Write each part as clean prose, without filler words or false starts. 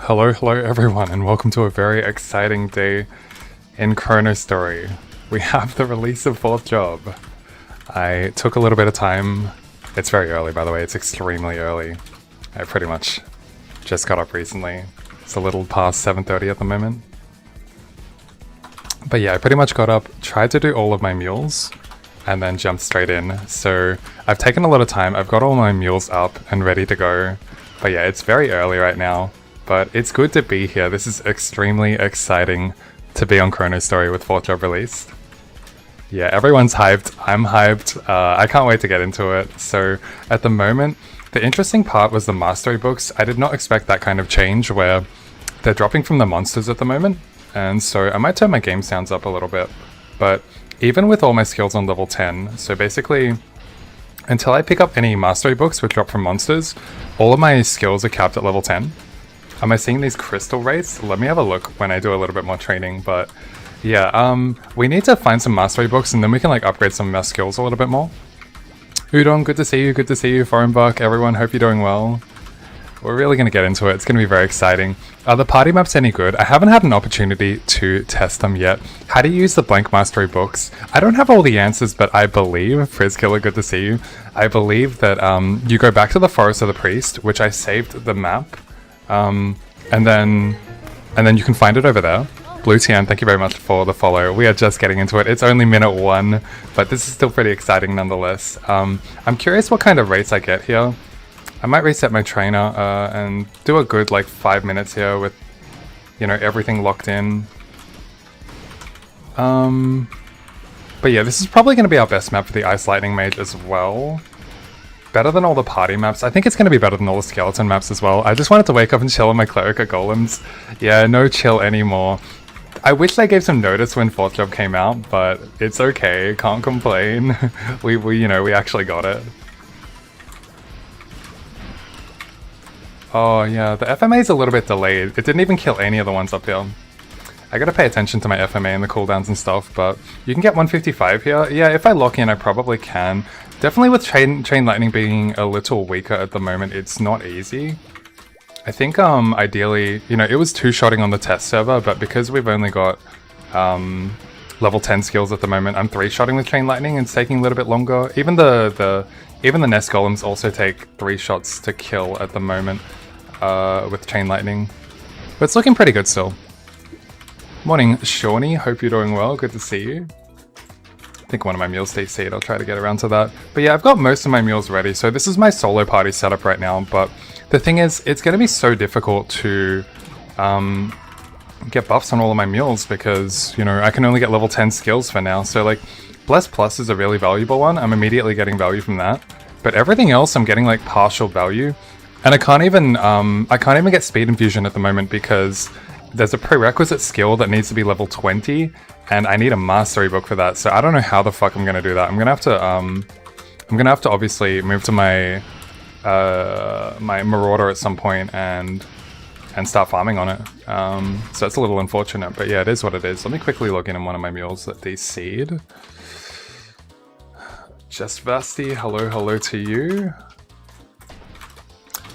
Hello everyone, and welcome to a very exciting day in Chronostory. We have the release of 4th job. I took a little bit of time. It's very early, by the way. It's extremely early. I pretty much just got up recently. It's a little past 7:30 at the moment. But yeah, I pretty much got up, tried to do all of my mules, and then jumped straight in. So I've taken a lot of time. I've got all my mules up and ready to go. But yeah, it's very early right now. But it's good to be here. This is extremely exciting to be on Chronostory with 4th job released. Yeah, everyone's hyped. I'm hyped. I can't wait to get into it. So at the moment, the interesting part was the mastery books. I did not expect that kind of change where they're dropping from the monsters at the moment. And so I might turn my game sounds up a little bit. But even with all my skills on level 10, so basically until I pick up any mastery books which drop from monsters, all of my skills are capped at level 10. Am I seeing these crystal rates? Let me have a look when I do a little bit more training, but yeah, we need to find some mastery books and then we can like upgrade some of our skills a little bit more. Udon, good to see you, Foreign Buck, everyone, hope you're doing well. We're really going to get into it, it's going to be very exciting. Are the party maps any good? I haven't had an opportunity to test them yet. How do you use the blank mastery books? I don't have all the answers, but I believe, Frizzkiller, good to see you. I believe that you go back to the Forest of the Priest, which I saved the map. And then you can find it over there. Blue Tian, thank you very much for the follow. We are just getting into it. It's only minute 1, but this is still pretty exciting nonetheless. I'm curious what kind of rates I get here. I might reset my trainer and do a good like 5 minutes here with, you know, everything locked in. But yeah, this is probably going to be our best map for the Ice Lightning Mage as well. Better than all the party maps. I think it's going to be better than all the skeleton maps as well. I just wanted to wake up and chill on my Cleric at Golems. Yeah, no chill anymore. I wish they gave some notice when 4th job came out, but it's okay. Can't complain. we actually got it. Oh yeah, the FMA is a little bit delayed. It didn't even kill any of the ones up here. I gotta pay attention to my FMA and the cooldowns and stuff, but you can get 155 here. Yeah, if I lock in, I probably can. Definitely with Chain Lightning being a little weaker at the moment, it's not easy. I think ideally, you know, it was 2-shotting on the test server, but because we've only got level 10 skills at the moment, I'm 3-shotting with Chain Lightning and it's taking a little bit longer. Even the Nest Golems also take 3 shots to kill at the moment with Chain Lightning. But it's looking pretty good still. Morning, Shawnee. Hope you're doing well. Good to see you. I think one of my mules DC'd. I'll try to get around to that. But yeah, I've got most of my mules ready. So this is my solo party setup right now. But the thing is, it's going to be so difficult to get buffs on all of my mules because, you know, I can only get level 10 skills for now. So like, Bless Plus is a really valuable one. I'm immediately getting value from that. But everything else, I'm getting like partial value. And I can't even get Speed Infusion at the moment because there's a prerequisite skill that needs to be level 20, and I need a mastery book for that. So I don't know how the fuck I'm gonna do that. I'm gonna have to obviously move to my my Marauder at some point and start farming on it. So it's a little unfortunate, but yeah, it is what it is. Let me quickly log in one of my mules that DC'd. Just Vasti, hello to you.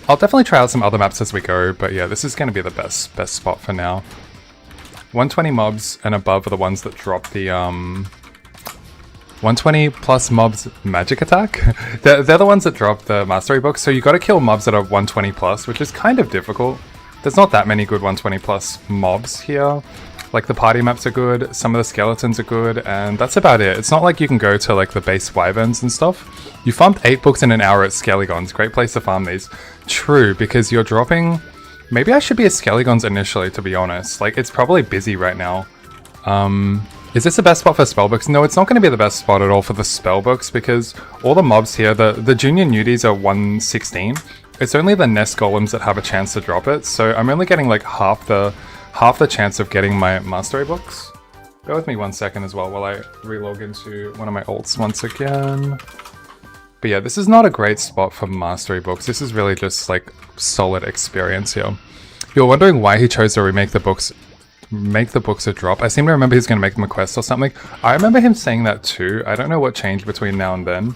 I'll definitely try out some other maps as we go, but yeah, this is going to be the best spot for now. 120 mobs and above are the ones that drop the 120 plus mobs magic attack. they're the ones that drop the mastery book, so you got to kill mobs that are 120 plus, which is kind of difficult. There's not that many good 120 plus mobs here. Like the party maps are good, some of the skeletons are good, and that's about it. It's not like you can go to like the base wyverns and stuff. You farmed 8 books in an hour at Skelegons. Great place to farm these. True, because you're dropping... Maybe I should be a Skelegons initially, to be honest. Like, it's probably busy right now. Is this the best spot for spellbooks? No, it's not going to be the best spot at all for the spellbooks, because all the mobs here, the junior nudies are 116. It's only the Nest Golems that have a chance to drop it, so I'm only getting like half the chance of getting my mastery books. Bear with me 1 second as well while I relog into one of my alts once again. But yeah, this is not a great spot for mastery books. This is really just like solid experience here. You're wondering why he chose to remake the books, make the books a drop. I seem to remember he's going to make them a quest or something. I remember him saying that too. I don't know what changed between now and then.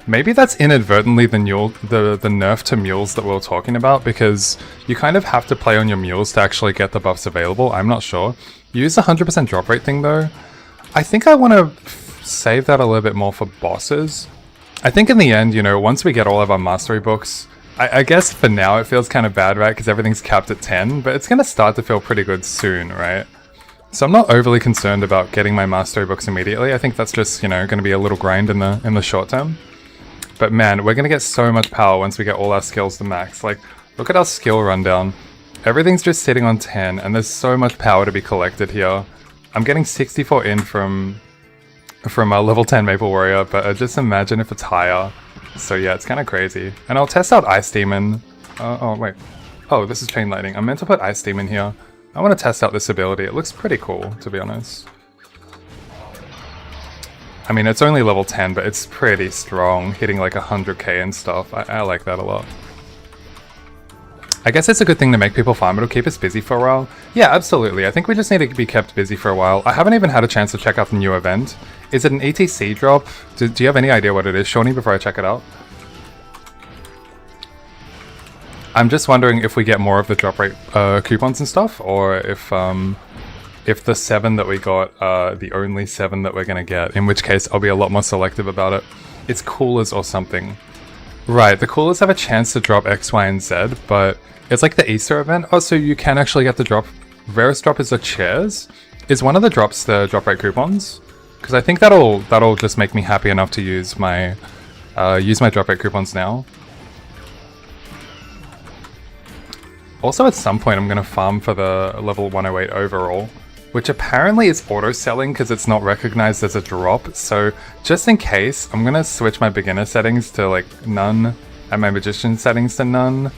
Maybe that's inadvertently the nerf to mules that we were talking about, because you kind of have to play on your mules to actually get the buffs available. I'm not sure. Use the 100% drop rate thing though. I think I want to save that a little bit more for bosses. I think in the end, you know, once we get all of our mastery books, I guess for now it feels kind of bad, right? Because everything's capped at 10, but it's going to start to feel pretty good soon, right? So I'm not overly concerned about getting my mastery books immediately. I think that's just, you know, going to be a little grind in the short term. But man, we're going to get so much power once we get all our skills to max. Like, look at our skill rundown. Everything's just sitting on 10, and there's so much power to be collected here. I'm getting 64 in from a level 10 Maple Warrior, but just imagine if it's higher. So yeah, it's kind of crazy. And I'll test out Ice Demon. Oh, wait. Oh, this is Chain Lightning. I meant to put Ice Demon here. I want to test out this ability. It looks pretty cool, to be honest. I mean, it's only level 10, but it's pretty strong, hitting like 100k and stuff. I like that a lot. I guess it's a good thing to make people farm. It'll keep us busy for a while. Yeah, absolutely. I think we just need to be kept busy for a while. I haven't even had a chance to check out the new event. Is it an ETC drop? Do you have any idea what it is, Shawnee, before I check it out? I'm just wondering if we get more of the drop rate coupons and stuff, or if the 7 that we got are the only 7 that we're going to get, in which case I'll be a lot more selective about it. It's coolers or something. Right, the coolers have a chance to drop X, Y, and Z, but it's like the Easter event. Oh, so you can actually get the drop. Rarest drop is the chairs. Is one of the drops the drop rate coupons? Because I think that'll just make me happy enough to use my drop rate coupons now. Also, at some point I'm going to farm for the level 108 overall, which apparently is auto-selling because it's not recognized as a drop. So just in case, I'm going to switch my beginner settings to like none and my magician settings to none.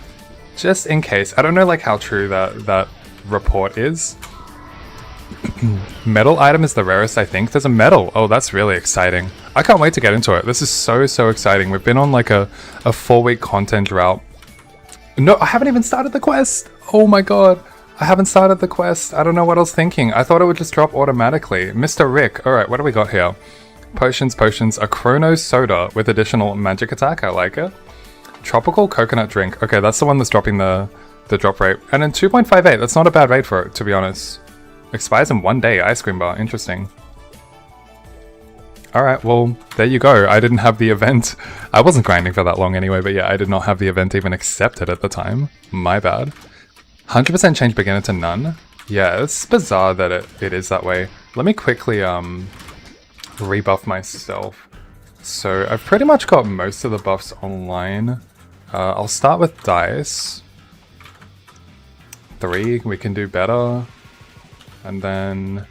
Just in case. I don't know like how true that report is. Metal item is the rarest, I think. There's a medal. Oh, that's really exciting. I can't wait to get into it. This is so exciting. We've been on like a 4-week content drought. No, I haven't even started the quest. Oh my god. I haven't started the quest. I don't know what I was thinking. I thought it would just drop automatically. Mr. Rick. Alright, what do we got here? Potions. A Chrono Soda with additional magic attack. I like it. Tropical coconut drink. Okay, that's the one that's dropping the drop rate. And then 2.58. That's not a bad rate for it, to be honest. Expires in 1 day. Ice cream bar. Interesting. Alright, well, there you go. I didn't have the event. I wasn't grinding for that long anyway, but yeah, I did not have the event even accepted at the time. My bad. 100% change beginner to none. Yeah, it's bizarre that it is that way. Let me quickly rebuff myself. So I've pretty much got most of the buffs online. I'll start with dice. 3, we can do better. And then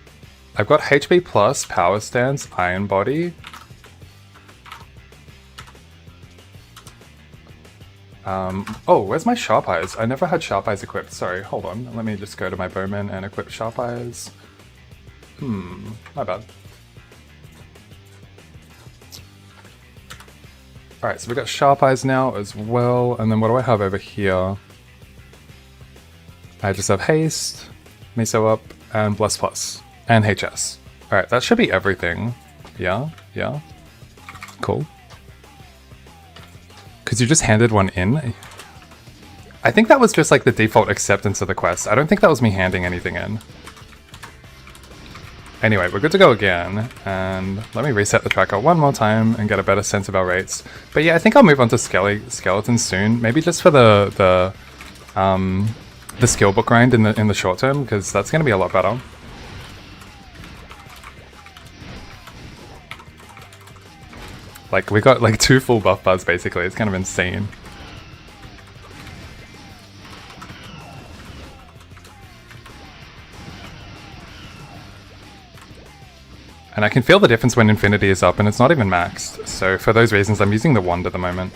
I've got HP plus, power stance, iron body. Oh, where's my sharp eyes? I never had sharp eyes equipped. Sorry, hold on. Let me just go to my bowman and equip sharp eyes. My bad. Alright, so we've got sharp eyes now as well. And then what do I have over here? I just have haste, miso up, and bless plus, and HS. Alright, that should be everything. Yeah. Cool. Because you just handed one in? I think that was just like the default acceptance of the quest. I don't think that was me handing anything in. Anyway, we're good to go again, and let me reset the tracker one more time and get a better sense of our rates. But yeah, I think I'll move on to skeletons soon. Maybe just for the skill book grind in the short term, because that's going to be a lot better. Like, we got like 2 full buff bars basically. It's kind of insane. And I can feel the difference when Infinity is up, and it's not even maxed. So for those reasons, I'm using the wand at the moment.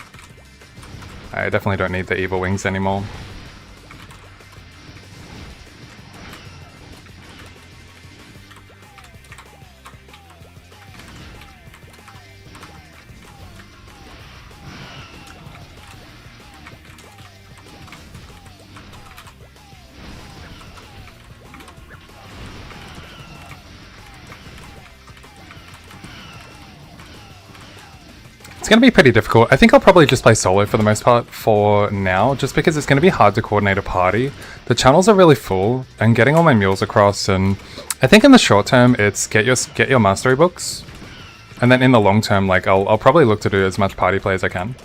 I definitely don't need the evil wings anymore. going to be pretty difficult. I think I'll probably just play solo for the most part for now, just because it's going to be hard to coordinate a party. The channels are really full, and getting all my mules across, and I think in the short term, it's get your mastery books, and then in the long term, like I'll probably look to do as much party play as I can.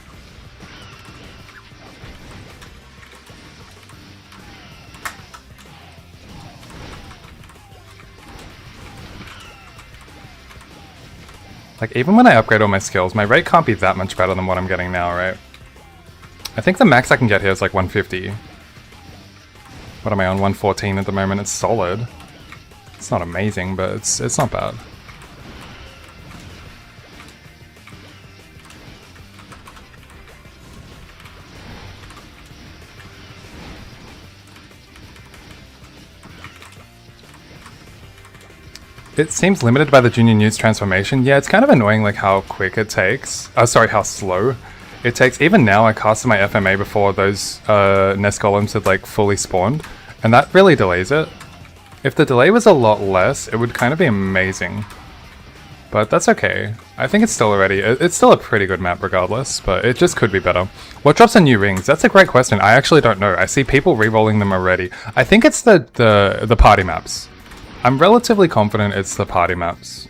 Like, even when I upgrade all my skills, my rate can't be that much better than what I'm getting now, right? I think the max I can get here is like 150. What am I on? 114 at the moment. It's solid. It's not amazing, but it's not bad. It seems limited by the Junior News transformation. Yeah, it's kind of annoying like how quick it takes. Sorry, how slow it takes. Even now, I casted my FMA before those nest golems had like fully spawned, and that really delays it. If the delay was a lot less, it would kind of be amazing. But that's okay. I think it's still it's still a pretty good map regardless, but it just could be better. What drops in new rings? That's a great question. I actually don't know. I see people re-rolling them already. I think it's the party maps. I'm relatively confident it's the party maps.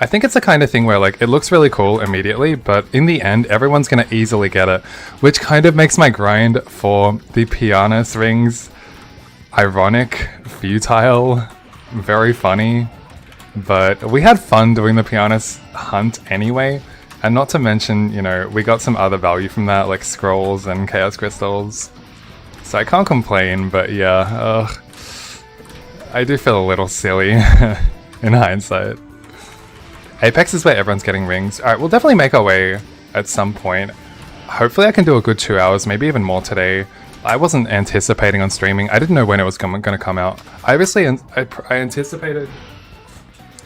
I think it's the kind of thing where like it looks really cool immediately, but in the end everyone's gonna easily get it, which kind of makes my grind for the pianist rings ironic, futile, very funny. But we had fun doing the pianist hunt anyway, and not to mention, you know, we got some other value from that, like scrolls and chaos crystals. So I can't complain, but yeah, I do feel a little silly in hindsight. Apex is where everyone's getting rings. Alright, we'll definitely make our way at some point. Hopefully I can do a good 2 hours, maybe even more today. I wasn't anticipating on streaming. I didn't know when it was going to come out. I anticipated...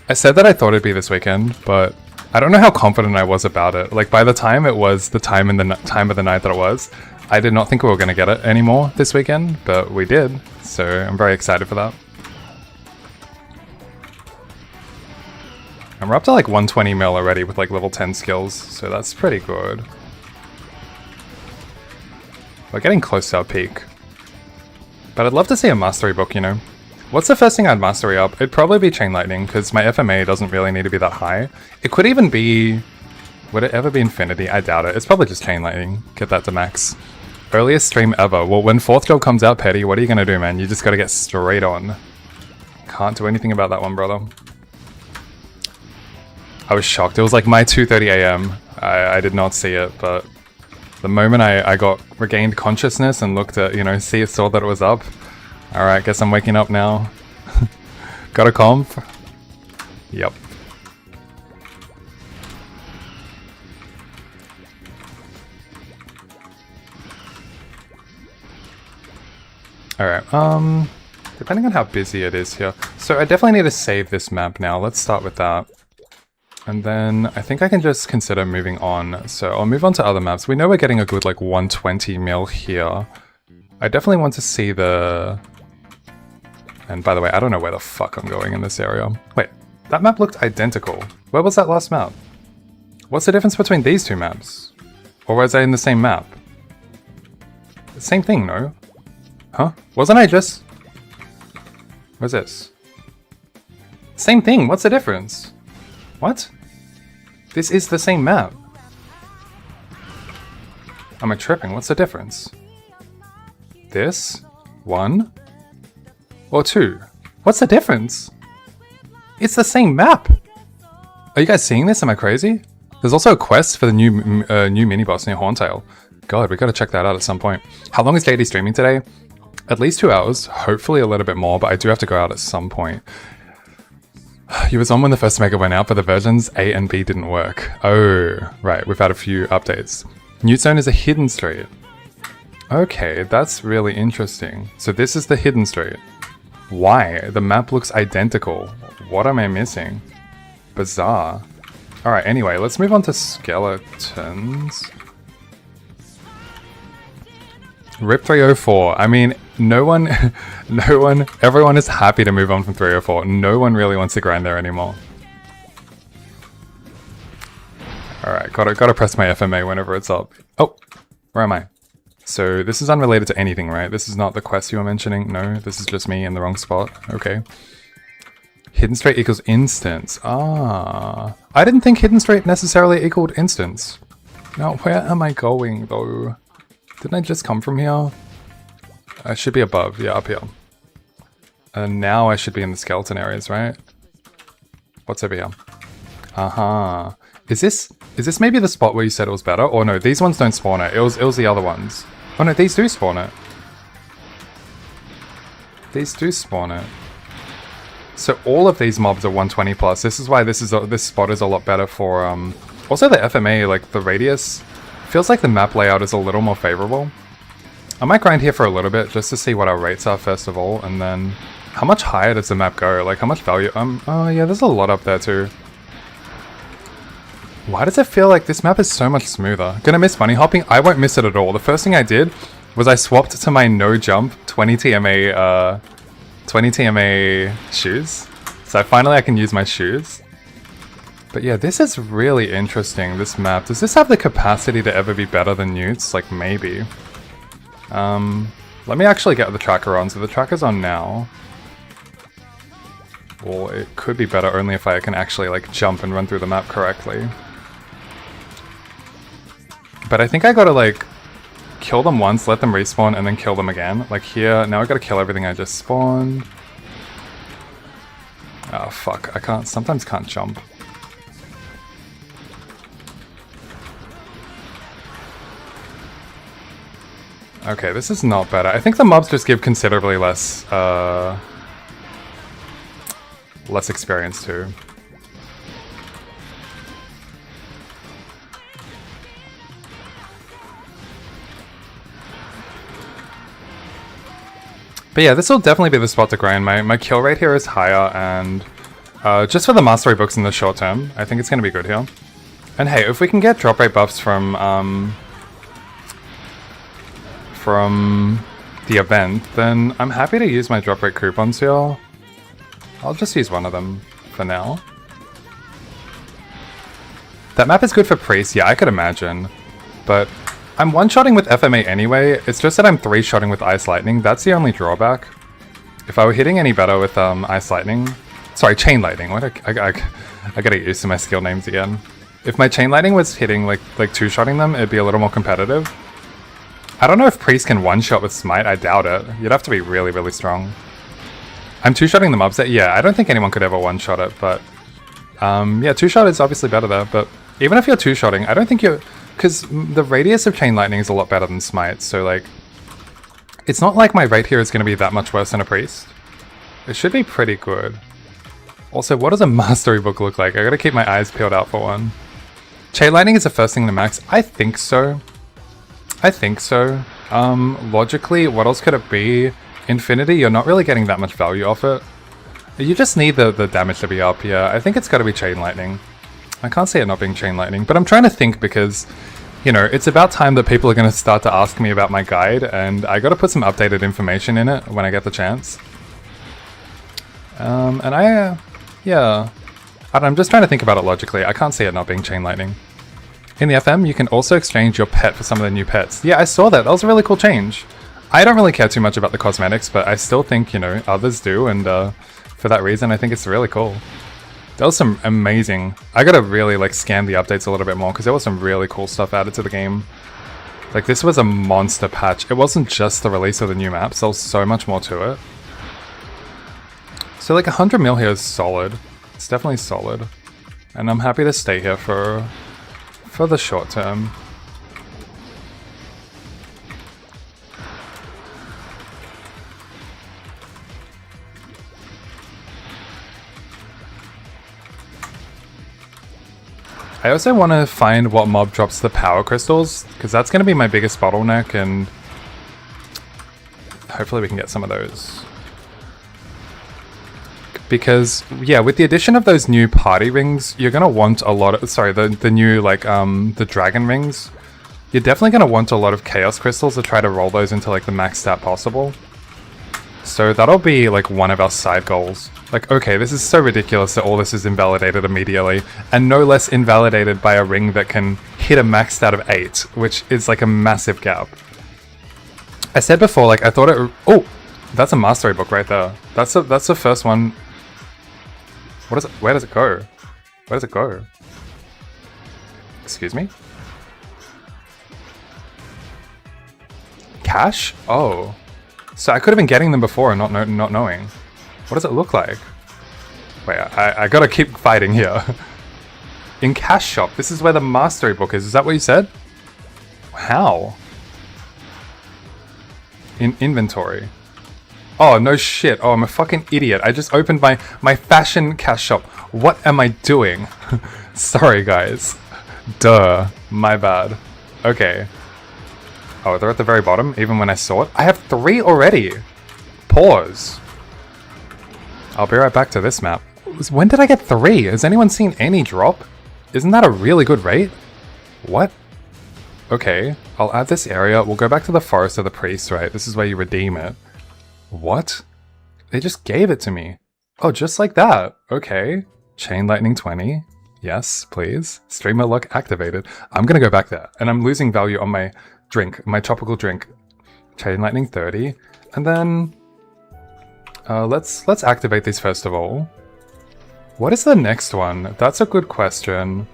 I said that I thought it'd be this weekend, but I don't know how confident I was about it. Like, by the time it was the time of the night that it was, I did not think we were going to get it anymore this weekend, but we did. So I'm very excited for that. And we're up to like 120 mil already with like level 10 skills, so that's pretty good. We're getting close to our peak. But I'd love to see a mastery book, you know. What's the first thing I'd mastery up? It'd probably be Chain Lightning, because my FMA doesn't really need to be that high. It could even be... Would it ever be Infinity? I doubt it. It's probably just Chain Lightning. Get that to max. Earliest stream ever. Well, when 4th job comes out, Petty, what are you going to do, man? You just got to get straight on. Can't do anything about that one, brother. I was shocked. It was like my 2:30 AM. I did not see it, but the moment I got regained consciousness and looked at, you know, saw that it was up. Alright, guess I'm waking up now. Got a comp? Yep. Alright, depending on how busy it is here. So I definitely need to save this map now. Let's start with that. And then I think I can just consider moving on. So I'll move on to other maps. We know we're getting a good like 120 mil here. I definitely want to see the... And by the way, I don't know where the fuck I'm going in this area. Wait, that map looked identical. Where was that last map? What's the difference between these two maps? Or was I in the same map? Same thing, no? Huh? Wasn't I just... What's this? Same thing, what's the difference? What? This is the same map. Am I tripping? What's the difference? This? 1? Or 2? What's the difference? It's the same map! Are you guys seeing this? Am I crazy? There's also a quest for the new mini-boss near Horntail. God, we gotta check that out at some point. How long is JD streaming today? At least 2 hours. Hopefully a little bit more, but I do have to go out at some point. You was on when the first Mega went out, but the versions A and B didn't work. Oh, right, we've had a few updates. New Zone is a hidden street. Okay, that's really interesting. So this is the hidden street. Why? The map looks identical. What am I missing? Bizarre. Alright, anyway, let's move on to skeletons. RIP 304. I mean, everyone is happy to move on from 304. No one really wants to grind there anymore. Alright, gotta press my FMA whenever it's up. Oh, where am I? So this is unrelated to anything, right? This is not the quest you were mentioning? No, this is just me in the wrong spot. Okay. Hidden straight equals instance. Ah. I didn't think hidden straight necessarily equaled instance. Now, where am I going, though? Didn't I just come from here? I should be above. Yeah, up here. And now I should be in the skeleton areas, right? What's over here? Aha. Is this maybe the spot where you said it was better? Or no, these ones don't spawn it. It was the other ones. Oh no, these do spawn it. These do spawn it. So all of these mobs are 120 plus. This is why this spot is a lot better for also the FMA, like the radius. Feels like the map layout is a little more favorable. I might grind here for a little bit just to see what our rates are first of all, and then how much higher does the map go? Like how much value? Oh yeah, there's a lot up there too. Why does it feel like this map is so much smoother? Gonna miss bunny hopping? I won't miss it at all. The first thing I did was I swapped to my no jump 20 TMA shoes. So finally I can use my shoes. But yeah, this is really interesting, this map. Does this have the capacity to ever be better than Newt's? Like maybe. Let me actually get the tracker on. So the tracker's on now. Well, it could be better only if I can actually like jump and run through the map correctly. But I think I gotta like kill them once, let them respawn, and then kill them again. Like here, now I gotta kill everything I just spawned. Oh fuck, I sometimes can't jump. Okay, this is not better. I think the mobs just give considerably less experience too. But yeah, this will definitely be the spot to grind. My kill rate here is higher, and just for the mastery books in the short term, I think it's going to be good here. And hey, if we can get drop rate buffs from the event, then I'm happy to use my drop rate coupons here. I'll just use one of them for now. That map is good for priest, yeah, I could imagine. But I'm one-shotting with FMA anyway, it's just that I'm three-shotting with Ice Lightning, that's the only drawback. If I were hitting any better with Ice Lightning... Sorry, Chain Lightning, what? I gotta get used to my skill names again. If my Chain Lightning was hitting, like two-shotting them, it'd be a little more competitive. I don't know if Priest can one-shot with Smite, I doubt it. You'd have to be really, really strong. I'm two-shotting the mobs there, yeah, I don't think anyone could ever one-shot it, but... yeah, two-shot is obviously better there, but even if you're two-shotting, I don't think you're... Because the radius of Chain Lightning is a lot better than Smite, so like... It's not like my rate here is going to be that much worse than a Priest. It should be pretty good. Also, what does a Mastery book look like? I gotta keep my eyes peeled out for one. Chain Lightning is the first thing to max? I think so. I think so. Logically, what else could it be? Infinity, you're not really getting that much value off it. You just need the damage to be up, yeah. I think it's gotta be Chain Lightning. I can't see it not being Chain Lightning, but I'm trying to think because, you know, it's about time that people are going to start to ask me about my guide, and I got to put some updated information in it when I get the chance. Yeah. I'm just trying to think about it logically. I can't see it not being Chain Lightning. In the FM, you can also exchange your pet for some of the new pets. Yeah, I saw that. That was a really cool change. I don't really care too much about the cosmetics, but I still think, you know, others do, and for that reason, I think it's really cool. That was some amazing... I gotta really like scan the updates a little bit more because there was some really cool stuff added to the game. Like this was a monster patch. It wasn't just the release of the new maps, there was so much more to it. So like 100 mil here is solid. It's definitely solid. And I'm happy to stay here for the short term. I also want to find what mob drops the power crystals, because that's going to be my biggest bottleneck, and hopefully we can get some of those. Because, yeah, with the addition of those new party rings, you're going to want a lot of, sorry, the new, like, the dragon rings. You're definitely going to want a lot of chaos crystals to try to roll those into, like, the max stat possible. So that'll be, like, one of our side goals. Like, okay, this is so ridiculous that all this is invalidated immediately, and no less invalidated by a ring that can hit a maxed out of 8, which is like a massive gap. I said before, like, I thought it... Oh! That's a mastery book right there. That's the first one. What is it? Where does it go? Where does it go? Excuse me? Cash? Oh. So I could have been getting them before and not knowing. What does it look like? Wait, I gotta keep fighting here. In Cash Shop, this is where the mastery book is. Is that what you said? How? In inventory. Oh, no shit. Oh, I'm a fucking idiot. I just opened my fashion Cash Shop. What am I doing? Sorry, guys. Duh. My bad. Okay. Oh, they're at the very bottom, even when I saw it. I have 3 already. Pause. I'll be right back to this map. When did I get 3? Has anyone seen any drop? Isn't that a really good rate? What? Okay, I'll add this area. We'll go back to the Forest of the Priests, right? This is where you redeem it. What? They just gave it to me. Oh, just like that. Okay. Chain Lightning 20. Yes, please. Streamer lock activated. I'm gonna go back there. And I'm losing value on my drink, my tropical drink. Chain Lightning 30. And then... let's activate these first of all. What is the next one? That's a good question.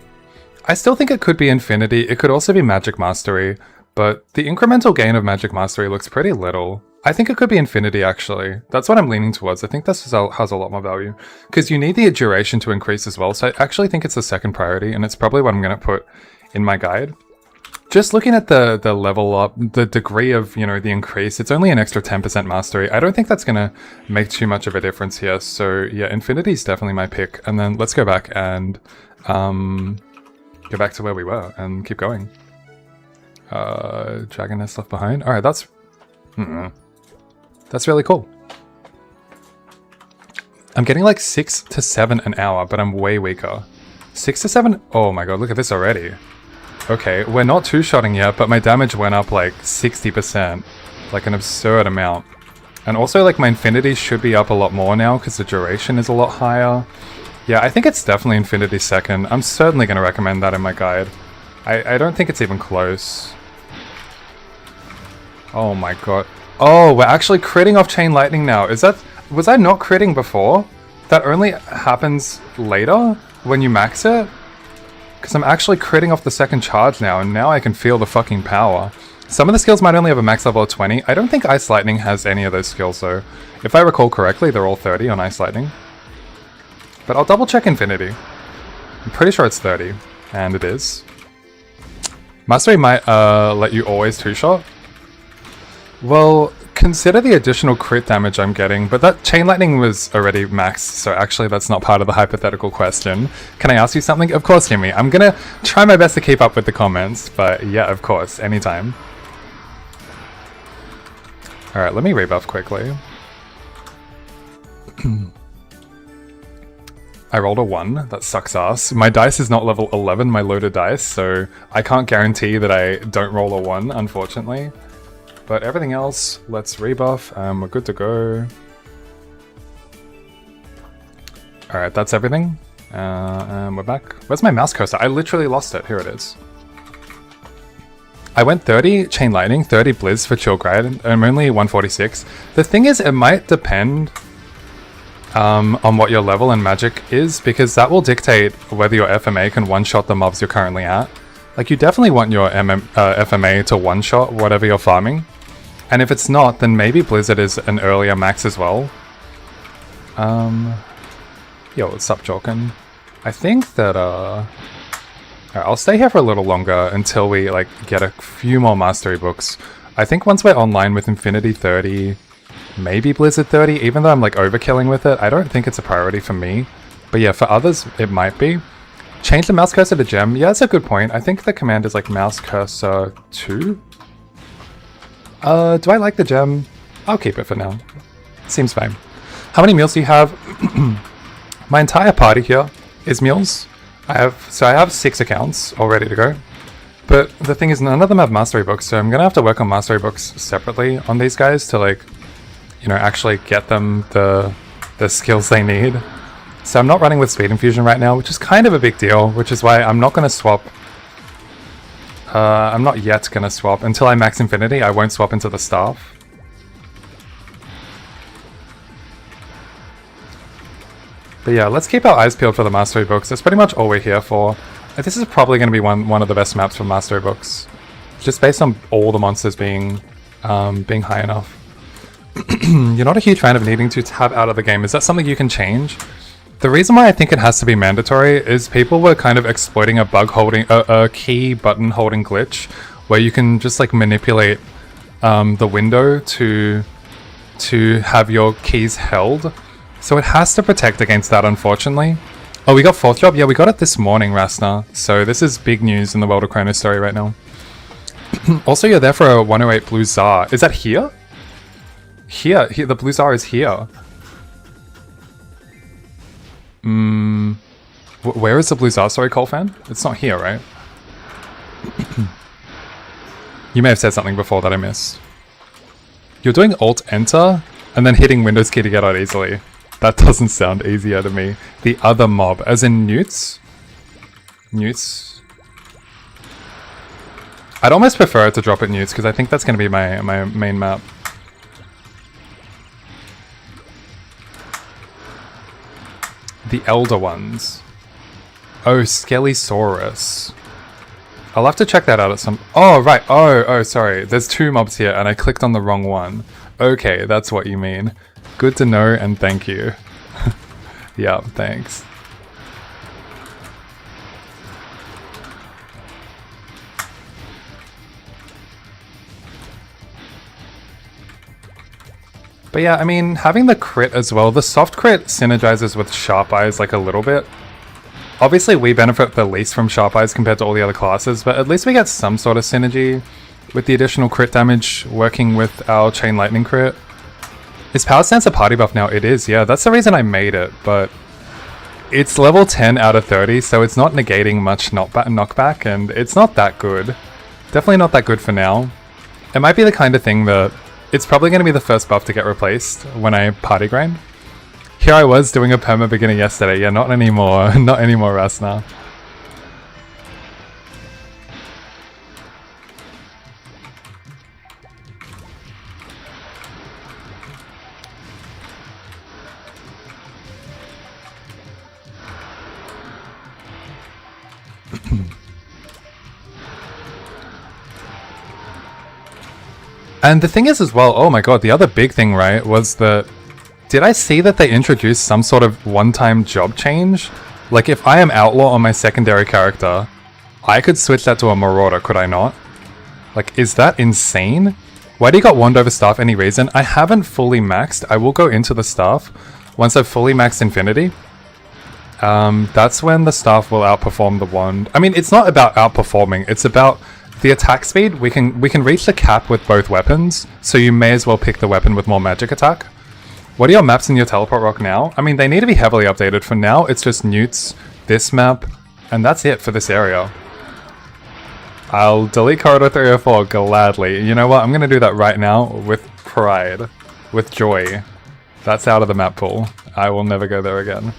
I still think it could be Infinity. It could also be Magic Mastery. But the incremental gain of Magic Mastery looks pretty little. I think it could be Infinity, actually. That's what I'm leaning towards. I think this has a lot more value. Because you need the duration to increase as well, so I actually think it's the second priority, and it's probably what I'm going to put in my guide. Just looking at the level up, the degree of, you know, the increase, it's only an extra 10% mastery. I don't think that's going to make too much of a difference here. So yeah, Infinity is definitely my pick. And then let's go back and go back to where we were and keep going. Dragon Nest left behind. Alright, that's... That's really cool. I'm getting like 6 to 7 an hour, but I'm way weaker. 6 to 7? Oh my god, look at this already. Okay, we're not two-shotting yet, but my damage went up like 60%. Like an absurd amount. And also like my Infinity should be up a lot more now because the duration is a lot higher. Yeah, I think it's definitely Infinity second. I'm certainly going to recommend that in my guide. I don't think it's even close. Oh my god. Oh, we're actually critting off Chain Lightning now. Was I not critting before? That only happens later when you max it? Because I'm actually critting off the second charge now, and now I can feel the fucking power. Some of the skills might only have a max level of 20. I don't think Ice Lightning has any of those skills though. If I recall correctly, they're all 30 on Ice Lightning. But I'll double check Infinity. I'm pretty sure it's 30, and it is. Mastery might let you always two-shot. Well, consider the additional crit damage I'm getting, but that Chain Lightning was already maxed, so actually that's not part of the hypothetical question. Can I ask you something? Of course, Jimmy. I'm gonna try my best to keep up with the comments, but yeah, of course, anytime. Alright, let me rebuff quickly. I rolled a 1, that sucks ass. My dice is not level 11, my loaded dice, so I can't guarantee that I don't roll a 1, unfortunately. But everything else, let's rebuff, and we're good to go. Alright, that's everything. And we're back. Where's my mouse cursor? I literally lost it. Here it is. I went 30 Chain Lightning, 30 Blizz for Chill Gride, and I'm only 146. The thing is, it might depend on what your level in Magic is, because that will dictate whether your FMA can one-shot the mobs you're currently at. Like, you definitely want your FMA to one-shot whatever you're farming. And if it's not, then maybe Blizzard is an earlier max as well. Yo, what's up, Jorkin? I think that, Alright, I'll stay here for a little longer until we, like, get a few more Mastery books. I think once we're online with Infinity 30, maybe Blizzard 30, even though I'm, like, overkilling with it, I don't think it's a priority for me. But yeah, for others, it might be. Change the mouse cursor to gem. Yeah, that's a good point. I think the command is like mouse cursor 2. Do I like the gem? I'll keep it for now. Seems fine. How many meals do you have? My entire party here is meals. I have 6 accounts all ready to go. But the thing is, none of them have mastery books, so I'm gonna have to work on mastery books separately on these guys to, like, you know, actually get them the the skills they need. So I'm not running with Speed Infusion right now, which is kind of a big deal, which is why I'm not going to swap. I'm not yet going to swap. Until I max Infinity, I won't swap into the staff. But yeah, let's keep our eyes peeled for the Mastery books. That's pretty much all we're here for. This is probably going to be one of the best maps for Mastery books. Just based on all the monsters being high enough. You're not a huge fan of needing to tab out of the game. Is that something you can change? The reason why I think it has to be mandatory is people were kind of exploiting a bug holding, a key button holding glitch, where you can just like manipulate the window to have your keys held. So it has to protect against that, unfortunately. Oh, we got 4th job? Yeah, we got it this morning, Rasna. So this is big news in the world of Chronostory right now. Also, you're there for a 108 Blue Czar. Is that here? Here, the Blue Czar is here. Where is the Blue Czar? Sorry, Colfan? It's not here, right? You may have said something before that I missed. You're doing Alt-Enter and then hitting Windows key to get out easily. That doesn't sound easier to me. The other mob, as in Newts? Newts? I'd almost prefer to drop at Newts because I think that's going to be my main map. The Elder Ones. Oh, Skellysaurus. I'll have to check that out at some... Oh, right. Oh, sorry. There's 2 mobs here and I clicked on the wrong one. Okay, that's what you mean. Good to know and thank you. Yeah, thanks. But yeah, I mean, having the crit as well, the soft crit synergizes with Sharp Eyes like a little bit. Obviously, we benefit the least from Sharp Eyes compared to all the other classes, but at least we get some sort of synergy with the additional crit damage working with our Chain Lightning crit. Is Power Stance a party buff now? It is, yeah. That's the reason I made it, but it's level 10 out of 30, so it's not negating much knockback, and it's not that good. Definitely not that good for now. It might be the kind of thing that it's probably going to be the first buff to get replaced when I party grind. Here I was doing a perma beginner yesterday. Yeah, not anymore. Not anymore, Rasna. And the thing is as well, oh my god, the other big thing, right, was that... Did I see that they introduced some sort of one-time job change? Like, if I am Outlaw on my secondary character, I could switch that to a Marauder, could I not? Like, is that insane? Why do you got Wand over Staff any reason? I haven't fully maxed. I will go into the Staff once I've fully maxed Infinity. That's when the Staff will outperform the Wand. I mean, it's not about outperforming, it's about... The attack speed, we can reach the cap with both weapons, so you may as well pick the weapon with more magic attack. What are your maps in your teleport rock now? I mean, they need to be heavily updated. For now, it's just Newts, this map, and that's it for this area. I'll delete Corridor 304 gladly. You know what? I'm going to do that right now with pride, with joy. That's out of the map pool. I will never go there again.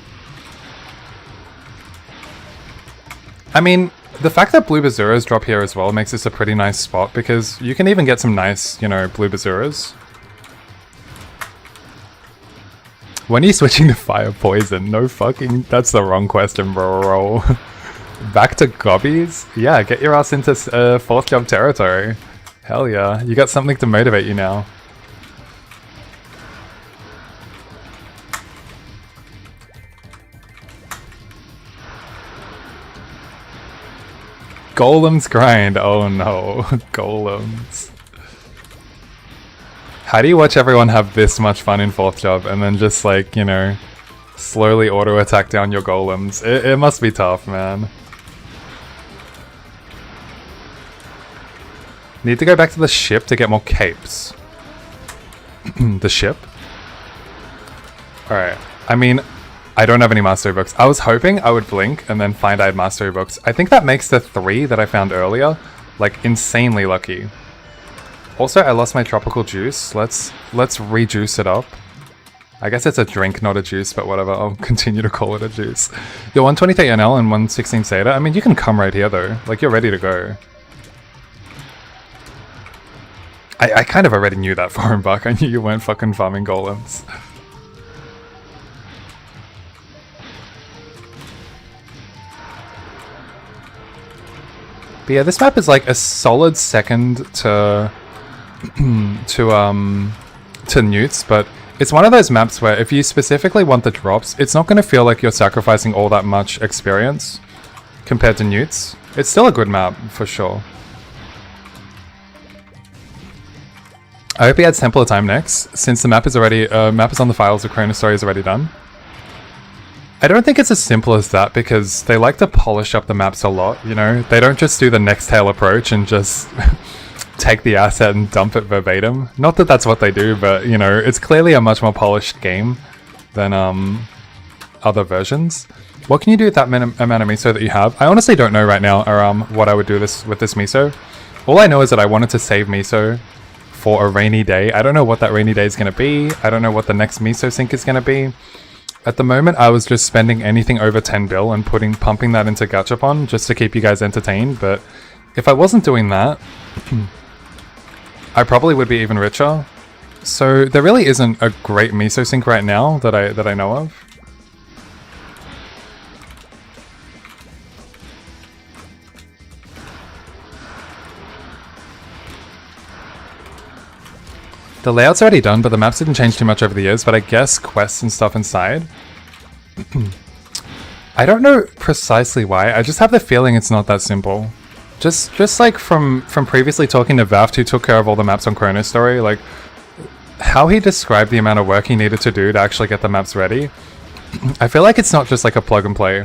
I mean... The fact that Blue Bazuras drop here as well makes this a pretty nice spot, because you can even get some nice, you know, Blue Bazuras. When are you switching to Fire Poison? No fucking... That's the wrong question, bro. Back to Gobbies? Yeah, get your ass into 4th job territory. Hell yeah, you got something to motivate you now. Golems grind. Oh no, golems. How do you watch everyone have this much fun in 4th job and then just like, you know, slowly auto attack down your golems? It must be tough, man. Need to go back to the ship to get more capes. The ship? Alright, I mean... I don't have any mastery books. I was hoping I would blink and then find I had mastery books. I think that makes the 3 that I found earlier, like, insanely lucky. Also, I lost my tropical juice. Let's rejuice it up. I guess it's a drink, not a juice, but whatever. I'll continue to call it a juice. You're 123 NL and 116 SATA. I mean, you can come right here though. Like, you're ready to go. I kind of already knew that, Foreign Buck. I knew you weren't fucking farming golems. But yeah, this map is like a solid second to Newts, but it's one of those maps where if you specifically want the drops, it's not going to feel like you're sacrificing all that much experience compared to Newts. It's still a good map, for sure. I hope he adds Temple of Time next, since the map is already map is on the files, the Chronostory is already done. I don't think it's as simple as that, because they like to polish up the maps a lot, you know? They don't just do the next tail approach and just take the asset and dump it verbatim. Not that that's what they do, but, you know, it's clearly a much more polished game than other versions. What can you do with that amount of miso that you have? I honestly don't know right now what I would do with this miso. All I know is that I wanted to save miso for a rainy day. I don't know what that rainy day is going to be. I don't know what the next miso sink is going to be. At the moment, I was just spending anything over 10 bill and pumping that into Gachapon just to keep you guys entertained. But if I wasn't doing that, I probably would be even richer. So there really isn't a great miso sink right now that I know of. The layout's already done, but the maps didn't change too much over the years, but I guess quests and stuff inside. I don't know precisely why, I just have the feeling it's not that simple. Just like from previously talking to Vaft, who took care of all the maps on Chronostory, like, how he described the amount of work he needed to do to actually get the maps ready, I feel like it's not just like a plug and play.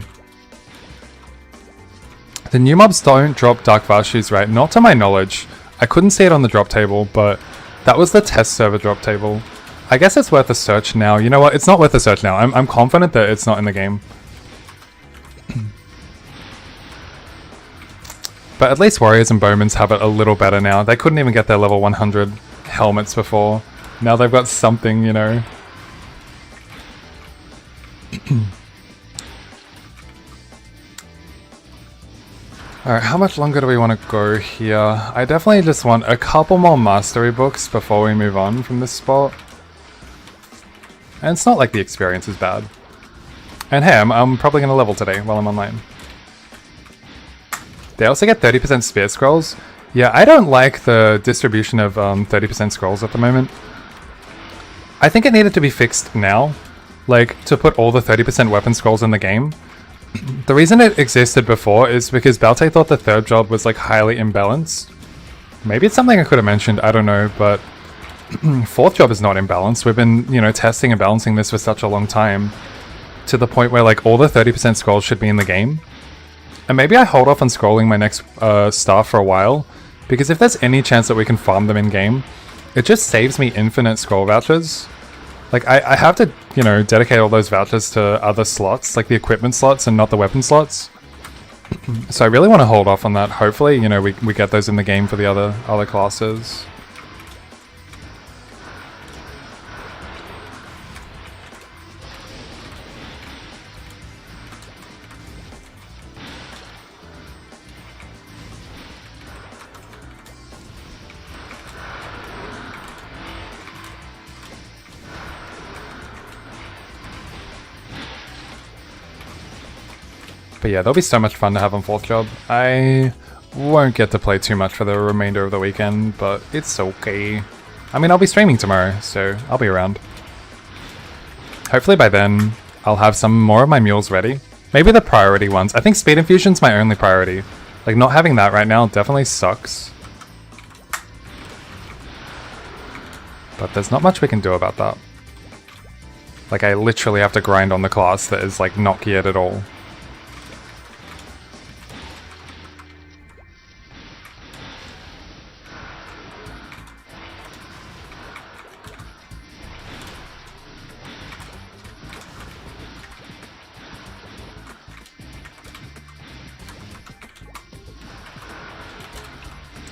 The new mobs don't drop Dark Varshu's, right? Not to my knowledge. I couldn't see it on the drop table, but that was the test server drop table. I guess it's worth a search now. You know what? It's not worth a search now. I'm confident that it's not in the game. But at least Warriors and Bowmans have it a little better now. They couldn't even get their level 100 helmets before. Now they've got something, you know. Alright, how much longer do we want to go here? I definitely just want a couple more mastery books before we move on from this spot. And it's not like the experience is bad. And hey, I'm probably going to level today while I'm online. They also get 30% spear scrolls. Yeah, I don't like the distribution of 30% scrolls at the moment. I think it needed to be fixed now. Like, to put all the 30% weapon scrolls in the game. The reason it existed before is because Balte thought the third job was like highly imbalanced. Maybe it's something I could have mentioned, I don't know, but fourth job is not imbalanced. We've been, you know, testing and balancing this for such a long time, to the point where like all the 30% scrolls should be in the game. And maybe I hold off on scrolling my next staff for a while, because if there's any chance that we can farm them in game, it just saves me infinite scroll vouchers. Like, I have to, you know, dedicate all those vouchers to other slots, like the equipment slots and not the weapon slots. So I really want to hold off on that. Hopefully, you know, we get those in the game for the other classes. But yeah, there'll be so much fun to have on fourth job. I won't get to play too much for the remainder of the weekend, but it's okay. I mean, I'll be streaming tomorrow, so I'll be around. Hopefully by then, I'll have some more of my mules ready. Maybe the priority ones. I think Speed Infusion's my only priority. Like, not having that right now definitely sucks. But there's not much we can do about that. Like, I literally have to grind on the class that is, like, not geared at all.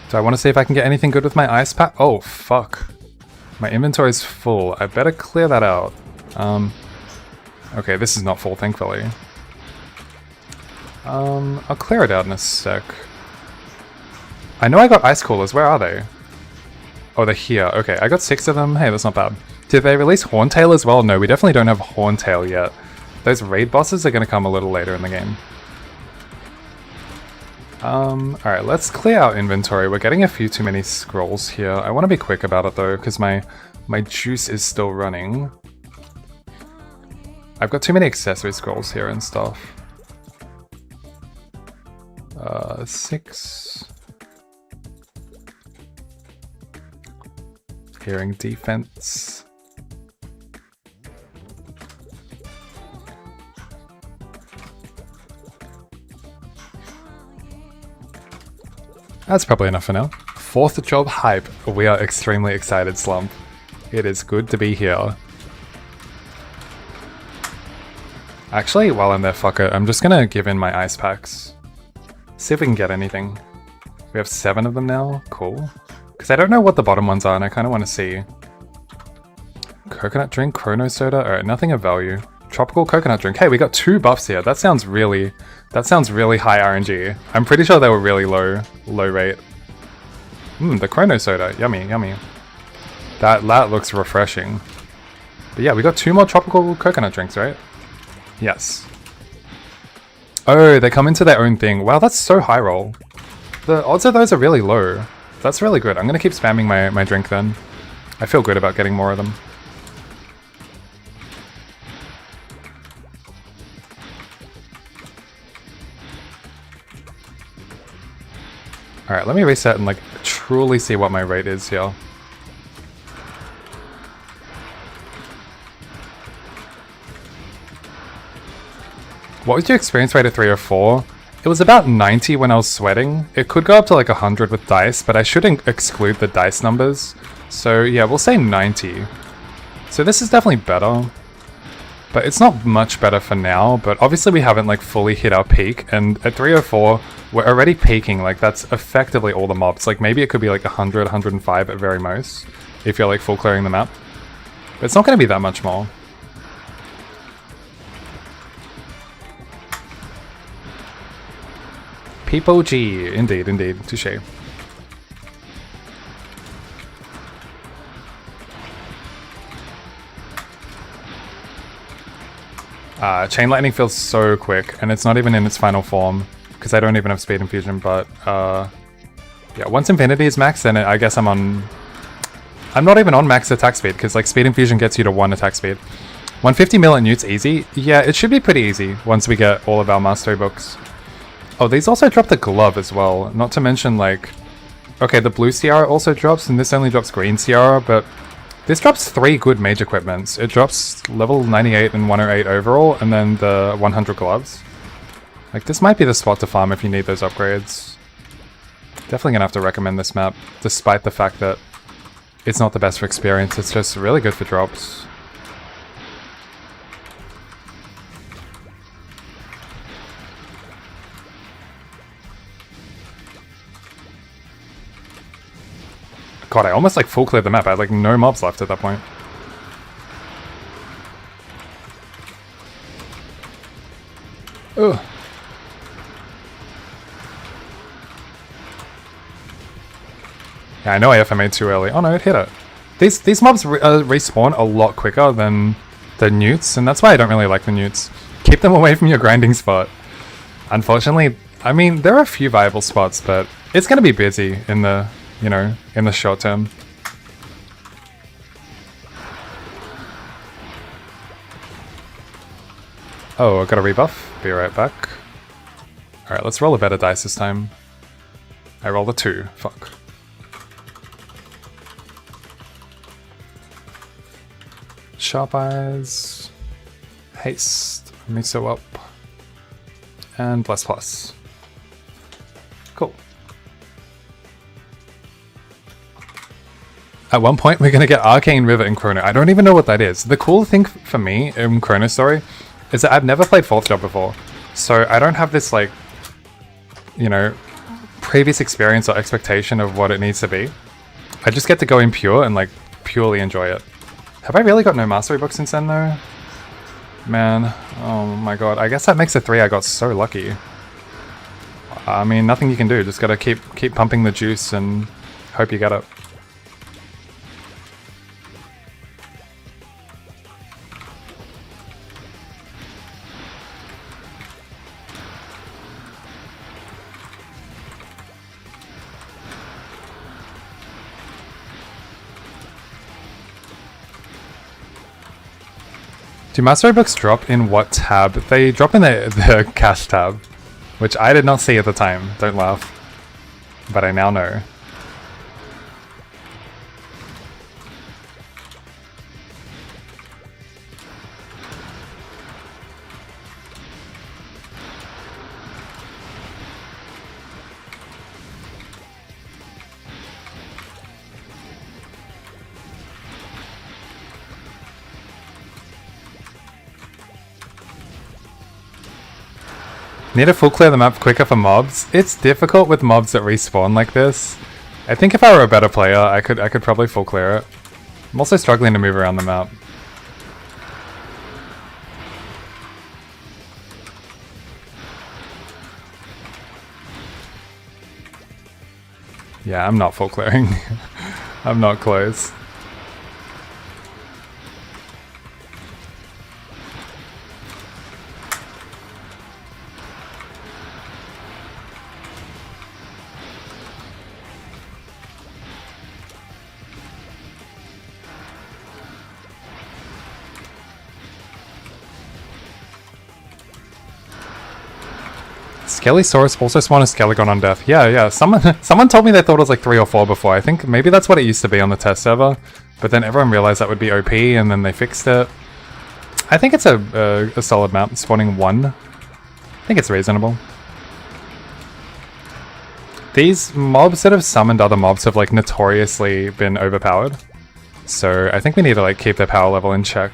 Do I want to see if I can get anything good with my ice pack? Oh, fuck. My inventory's full. I better clear that out. Okay, this is not full, thankfully. I'll clear it out in a sec. I know I got ice coolers. Where are they? Oh, they're here. Okay, I got 6 of them. Hey, that's not bad. Did they release Horntail as well? No, we definitely don't have Horntail yet. Those raid bosses are going to come a little later in the game. Alright, let's clear our inventory. We're getting a few too many scrolls here. I want to be quick about it though, because my juice is still running. I've got too many accessory scrolls here and stuff. 6. Hearing defense. That's probably enough for now. 4th job hype. We are extremely excited, Slump. It is good to be here. Actually, while I'm there, fuck it, I'm just gonna give in my ice packs. See if we can get anything. We have 7 of them now. Cool. Because I don't know what the bottom ones are and I kind of want to see. Coconut drink, chrono soda. Alright, nothing of value. Tropical coconut drink. Hey, we got 2 buffs here. That sounds really high RNG. I'm pretty sure they were really low rate. The chrono soda. Yummy, yummy. That looks refreshing. But yeah, we got 2 more tropical coconut drinks, right? Yes. Oh, they come into their own thing. Wow, that's so high roll. The odds of those are really low. That's really good. I'm gonna keep spamming my drink then. I feel good about getting more of them. Alright, let me reset and like truly see what my rate is here. What was your experience rate at 3 or 4? It was about 90 when I was sweating. It could go up to like 100 with dice, but I shouldn't exclude the dice numbers. So yeah, we'll say 90. So this is definitely better. But it's not much better for now, but obviously we haven't like fully hit our peak, and at 304, we're already peaking. Like that's effectively all the mobs. Like maybe it could be like 100, 105 at very most, if you're like full clearing the map. But it's not going to be that much more. People G, indeed, touche. Chain Lightning feels so quick, and it's not even in its final form, because I don't even have Speed Infusion, but yeah, once Infinity is maxed, then I guess I'm not even on max attack speed, because like Speed Infusion gets you to 1 attack speed. 150 mil at Newt's easy? Yeah, it should be pretty easy once we get all of our mastery books. Oh, these also drop the glove as well, not to mention like... Okay, the blue Ciara also drops, and this only drops green Ciara, but this drops 3 good mage equipments. It drops level 98 and 108 overall, and then the 100 gloves. Like, this might be the spot to farm if you need those upgrades. Definitely gonna have to recommend this map, despite the fact that it's not the best for experience, it's just really good for drops. God, I almost like full cleared the map. I had like no mobs left at that point. Ugh. Yeah, I know I FMA'd too early. Oh no, it hit it. These mobs respawn a lot quicker than the newts, and that's why I don't really like the newts. Keep them away from your grinding spot. Unfortunately, I mean, there are a few viable spots, but it's going to be busy in the... you know, in the short term. Oh, I got a rebuff. Be right back. Alright, let's roll a better dice this time. I rolled a 2. Fuck. Sharp Eyes. Haste. Miso up. And plus. Cool. At one point, we're going to get Arcane River in Chrono. I don't even know what that is. The cool thing for me in Chronostory is that I've never played 4th job before. So I don't have this, like, you know, previous experience or expectation of what it needs to be. I just get to go in pure and, like, purely enjoy it. Have I really got no mastery books since then though? Man, oh my god. I guess that makes it 3. I got so lucky. I mean, nothing you can do. Just gotta keep pumping the juice and hope you get it. Do mastery books drop in what tab? They drop in the cache tab, which I did not see at the time. Don't laugh. But I now know. Need to full clear the map quicker for mobs. It's difficult with mobs that respawn like this. I think if I were a better player, I could probably full clear it. I'm also struggling to move around the map. Yeah, I'm not full clearing. I'm not close. Skellysaurus also spawned a Skelegon on death. Yeah. Someone told me they thought it was like 3 or 4 before. I think maybe that's what it used to be on the test server. But then everyone realized that would be OP and then they fixed it. I think it's a solid map, spawning 1. I think it's reasonable. These mobs that have summoned other mobs have like notoriously been overpowered. So I think we need to like keep their power level in check.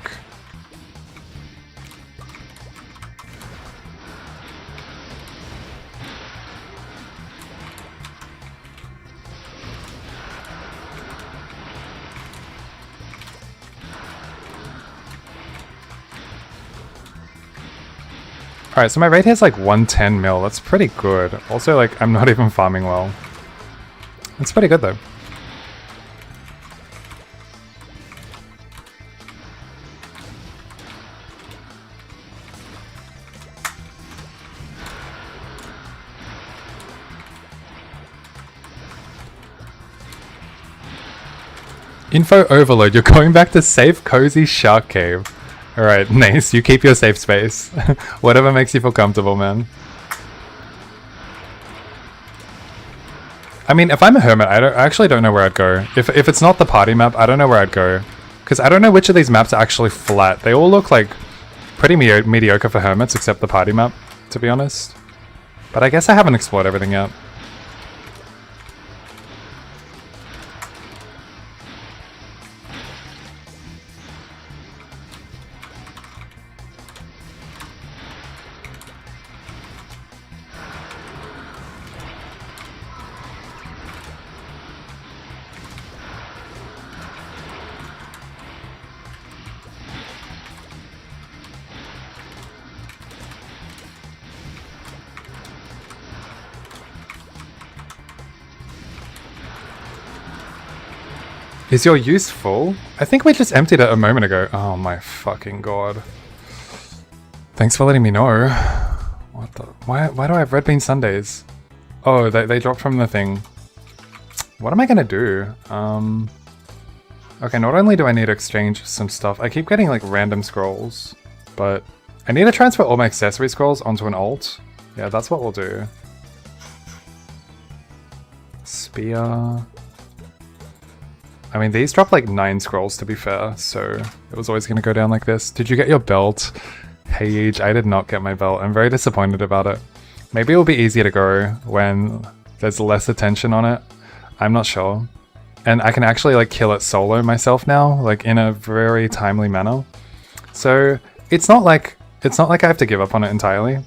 Alright, so my rate here is like 110 mil. That's pretty good. Also, like, I'm not even farming well. It's pretty good, though. Info overload. You're going back to safe, cozy shark cave. Alright, nice. You keep your safe space. Whatever makes you feel comfortable, man. I mean, if I'm a hermit, I actually don't know where I'd go. If it's not the party map, I don't know where I'd go. Because I don't know which of these maps are actually flat. They all look like pretty mediocre for hermits, except the party map, to be honest. But I guess I haven't explored everything yet. Is your use full? I think we just emptied it a moment ago. Oh my fucking god. Thanks for letting me know. What the? Why do I have red bean sundaes? Oh, they dropped from the thing. What am I gonna do? Okay, not only do I need to exchange some stuff, I keep getting like random scrolls, but I need to transfer all my accessory scrolls onto an alt. Yeah, that's what we'll do. Spear. I mean, these drop like 9 scrolls to be fair, so it was always going to go down like this. Did you get your belt? Hey, I did not get my belt. I'm very disappointed about it. Maybe it will be easier to go when there's less attention on it. I'm not sure. And I can actually like kill it solo myself now, like in a very timely manner. So it's not like I have to give up on it entirely.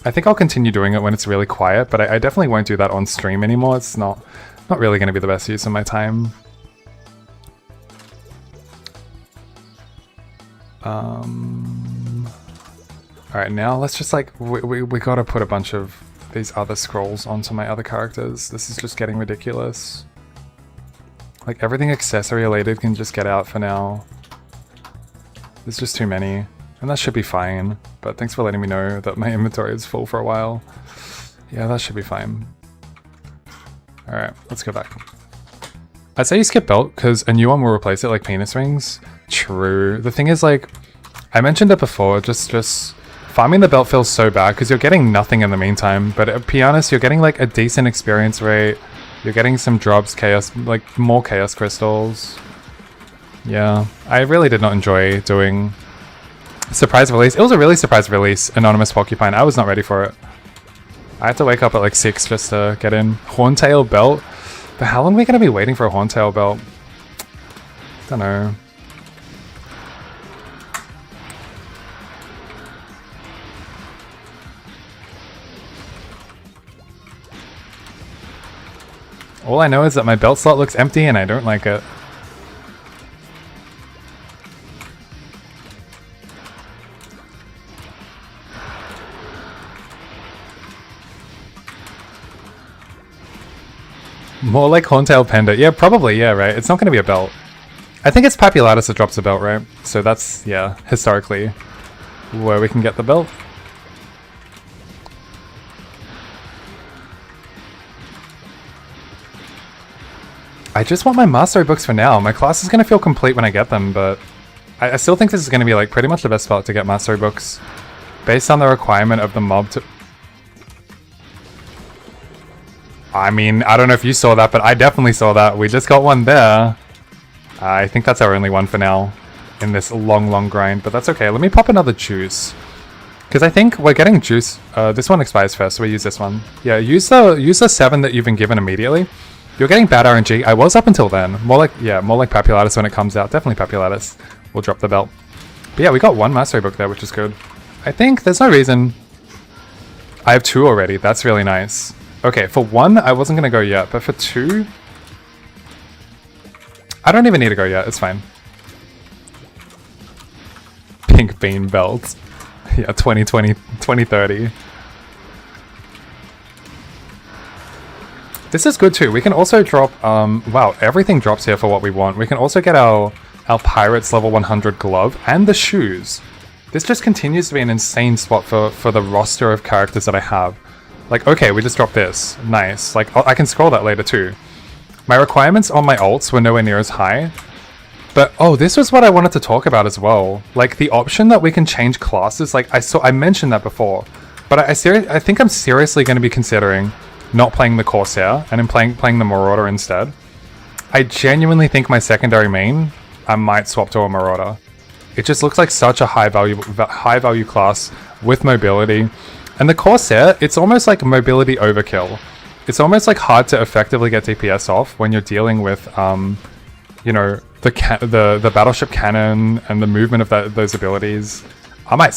I think I'll continue doing it when it's really quiet, but I definitely won't do that on stream anymore. It's not really going to be the best use of my time. Alright, now let's just like, we gotta put a bunch of these other scrolls onto my other characters. This is just getting ridiculous. Like everything accessory related can just get out for now. There's just too many. And that should be fine. But thanks for letting me know that my inventory is full for a while. Yeah, that should be fine. Alright, let's go back. I'd say you skip belt, because a new one will replace it, like penis rings. True. The thing is, like, I mentioned it before, just farming the belt feels so bad, because you're getting nothing in the meantime. But to be honest, you're getting, like, a decent experience rate. You're getting some drops, chaos, like, more chaos crystals. Yeah, I really did not enjoy doing surprise release. It was a really surprise release, Anonymous Porcupine. I was not ready for it. I had to wake up at, like, 6 just to get in. Horntail belt. But how long are we going to be waiting for a Horntail belt? Don't know. All I know is that my belt slot looks empty and I don't like it. More like Horntail Panda. Yeah, probably, yeah, right? It's not going to be a belt. I think it's Papulatus that drops a belt, right? So that's, yeah, historically where we can get the belt. I just want my mastery books for now. My class is going to feel complete when I get them, but I still think this is going to be like pretty much the best spot to get mastery books based on the requirement of the mob to... I mean, I don't know if you saw that, but I definitely saw that. We just got one there. I think that's our only one for now in this long grind, but that's okay. Let me pop another juice. Because I think we're getting juice. This one expires first, so we use this one. Yeah, use the 7 that you've been given immediately. You're getting bad RNG. I was up until then. More like Papulatus when it comes out. Definitely Papulatus. We'll drop the belt. But yeah, we got one mastery book there, which is good. I think there's no reason. I have 2 already. That's really nice. Okay, for 1, I wasn't going to go yet, but for 2... I don't even need to go yet, it's fine. Pink bean belt. Yeah, 2020, 2030. This is good too. We can also drop, wow, everything drops here for what we want. We can also get our Pirates level 100 glove and the shoes. This just continues to be an insane spot for the roster of characters that I have. Like, okay, we just dropped this. Nice. Like, I can scroll that later too. My requirements on my alts were nowhere near as high. But, oh, this was what I wanted to talk about as well. Like, the option that we can change classes. Like, I mentioned that before. But I think I'm seriously going to be considering not playing the Corsair and playing the Marauder instead. I genuinely think my secondary main, I might swap to a Marauder. It just looks like such a high value class with mobility. And the Corsair, it's almost like mobility overkill. It's almost like hard to effectively get DPS off when you're dealing with, you know, the battleship cannon and the movement of those abilities. I might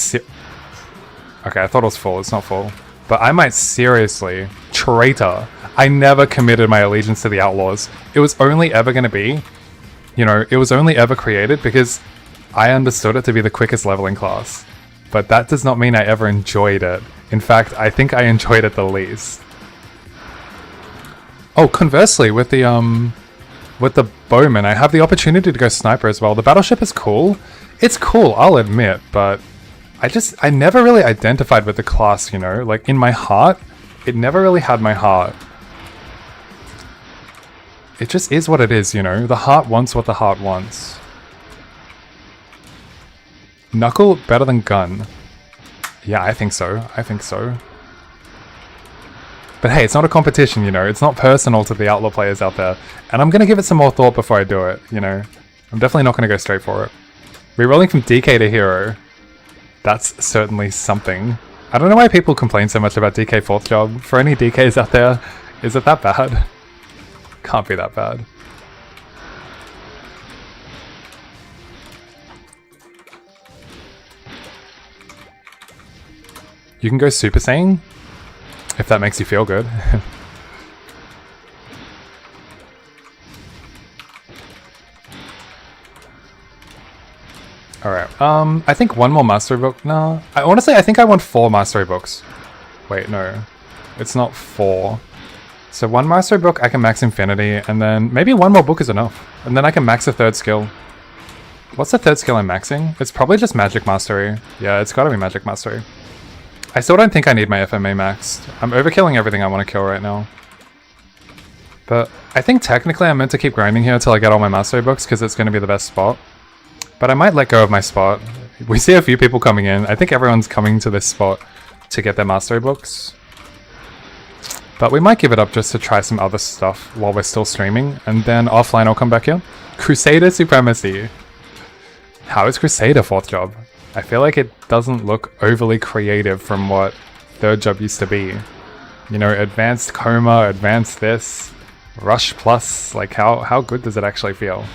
okay, I thought it was full. It's not full. But I might seriously... Traitor. I never committed my allegiance to the Outlaws. It was only ever going to be... You know, it was only ever created because I understood it to be the quickest leveling class. But that does not mean I ever enjoyed it. In fact, I think I enjoyed it the least. Oh, conversely, with the bowman, I have the opportunity to go sniper as well. The battleship is cool. It's cool, I'll admit, but I never really identified with the class, you know? Like, in my heart, it never really had my heart. It just is what it is, you know? The heart wants what the heart wants. Knuckle better than gun. Yeah, I think so. I think so. But hey, it's not a competition, you know? It's not personal to the Outlaw players out there. And I'm going to give it some more thought before I do it, you know? I'm definitely not going to go straight for it. Rerolling from DK to hero. That's certainly something. I don't know why people complain so much about DK 4th job. For any DKs out there, is it that bad? Can't be that bad. You can go Super Saiyan, if that makes you feel good. Alright, I think one more mastery book. No, honestly, I think I want 4 mastery books. Wait, no. It's not 4. So 1 mastery book, I can max infinity, and then maybe 1 more book is enough. And then I can max a 3rd skill. What's the 3rd skill I'm maxing? It's probably just magic mastery. Yeah, it's gotta be magic mastery. I still don't think I need my FMA maxed. I'm overkilling everything I want to kill right now. But I think technically I'm meant to keep grinding here until I get all my mastery books, because it's going to be the best spot. But I might let go of my spot. We see a few people coming in. I think everyone's coming to this spot to get their mastery books. But we might give it up just to try some other stuff while we're still streaming. And then offline I'll come back here. Crusader Supremacy. How is Crusader 4th job? I feel like it doesn't look overly creative from what 3rd job used to be. You know, advanced coma, advanced this, rush plus. Like how good does it actually feel?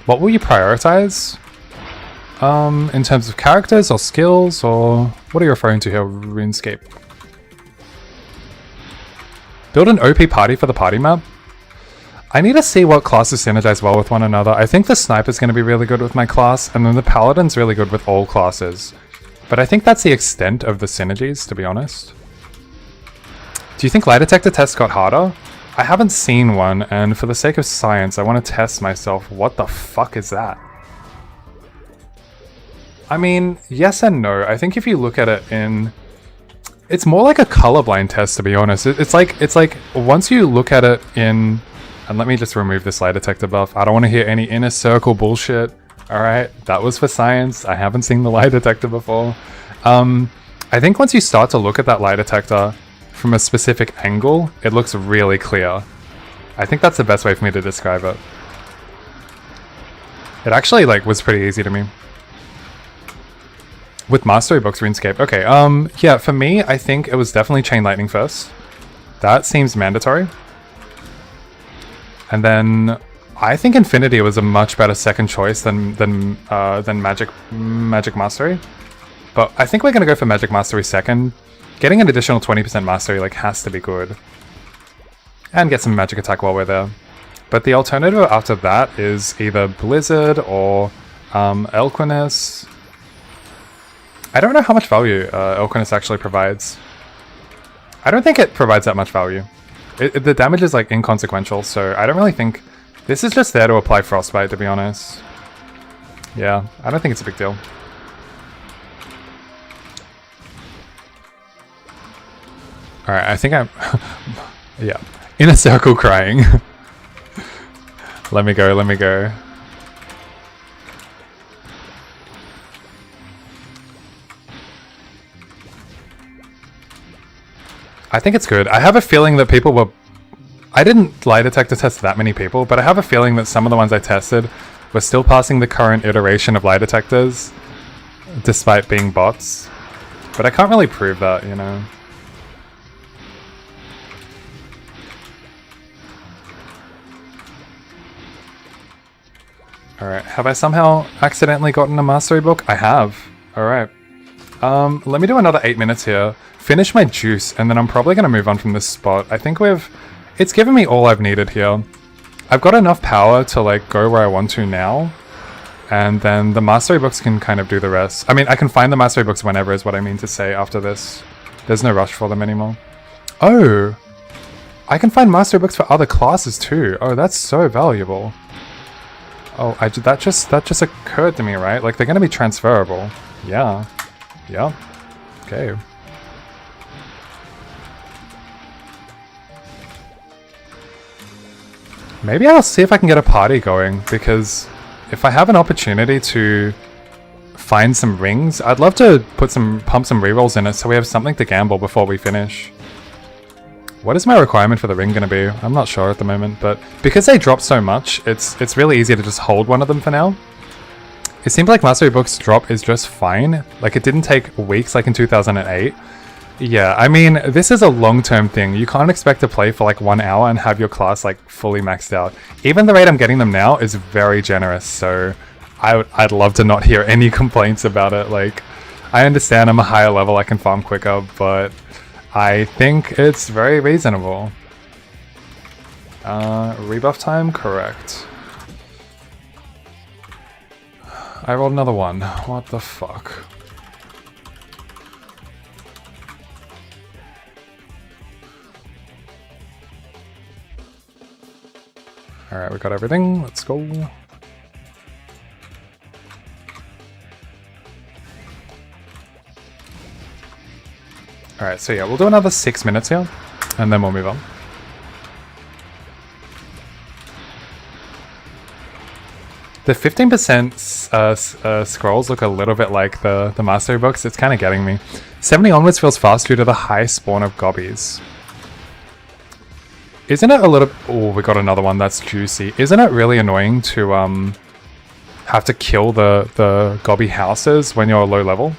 What will you prioritize? In terms of characters or skills, or what are you referring to here, RuneScape? Build an OP party for the party map? I need to see what classes synergize well with one another. I think the sniper's going to be really good with my class, and then the paladin's really good with all classes. But I think that's the extent of the synergies, to be honest. Do you think lie detector tests got harder? I haven't seen one, and for the sake of science, I want to test myself. What the fuck is that? I mean, yes and no. I think if you look at it in... It's more like a colorblind test, to be honest. It's like once you look at it in... And let me just remove this lie detector buff. I don't want to hear any inner circle bullshit. Alright, that was for science. I haven't seen the lie detector before. I think once you start to look at that lie detector from a specific angle, it looks really clear. I think that's the best way for me to describe it. It actually was pretty easy to me. With mastery books, RuneScape. Okay, yeah, for me, I think it was definitely Chain Lightning first. That seems mandatory. And then I think Infinity was a much better second choice than Magic Mastery. But I think we're gonna go for Magic Mastery second. Getting an additional 20% mastery has to be good. And get some magic attack while we're there. But the alternative after that is either Blizzard or Elquinus. I don't know how much value Elquinus actually provides. I don't think it provides that much value. The damage is inconsequential, so I don't really think... This is just there to apply Frostbite, to be honest. Yeah, I don't think it's a big deal. Alright, I think I'm... yeah. In a circle crying. Let me go, let me go. I think it's good. I have a feeling that people were... I didn't lie detector test that many people, but I have a feeling that some of the ones I tested were still passing the current iteration of lie detectors, despite being bots. But I can't really prove that, you know. Alright, have I somehow accidentally gotten a mastery book? I have. Alright. Let me do another 8 minutes here. Finish my juice, and then I'm probably going to move on from this spot. I think it's given me all I've needed here. I've got enough power to go where I want to now. And then the mastery books can kind of do the rest. I mean, I can find the mastery books whenever is what I mean to say after this. There's no rush for them anymore. Oh! I can find mastery books for other classes too. Oh, that's so valuable. Oh, that just occurred to me, right? They're going to be transferable. Yeah. Yeah. Okay. Maybe I'll see if I can get a party going, because if I have an opportunity to find some rings, I'd love to pump some rerolls in it so we have something to gamble before we finish. What is my requirement for the ring going to be? I'm not sure at the moment, but because they drop so much, it's really easy to just hold one of them for now. It seems like Mastery Book's drop is just fine. It didn't take weeks like in 2008. Yeah, I mean, this is a long-term thing. You can't expect to play for 1 hour and have your class fully maxed out. Even the rate I'm getting them now is very generous, so I'd love to not hear any complaints about it. Like, I understand I'm a higher level, I can farm quicker, but I think it's very reasonable. Rebuff time? Correct. I rolled another one. What the fuck? Alright, we got everything. Let's go. Alright, so yeah, we'll do another 6 minutes here, and then we'll move on. The 15% scrolls look a little bit like the mastery books. It's kind of getting me. 70 onwards feels fast due to the high spawn of gobbies. Isn't it a little... Oh, we got another one that's juicy. Isn't it really annoying to have to kill the gobby houses when you're low level?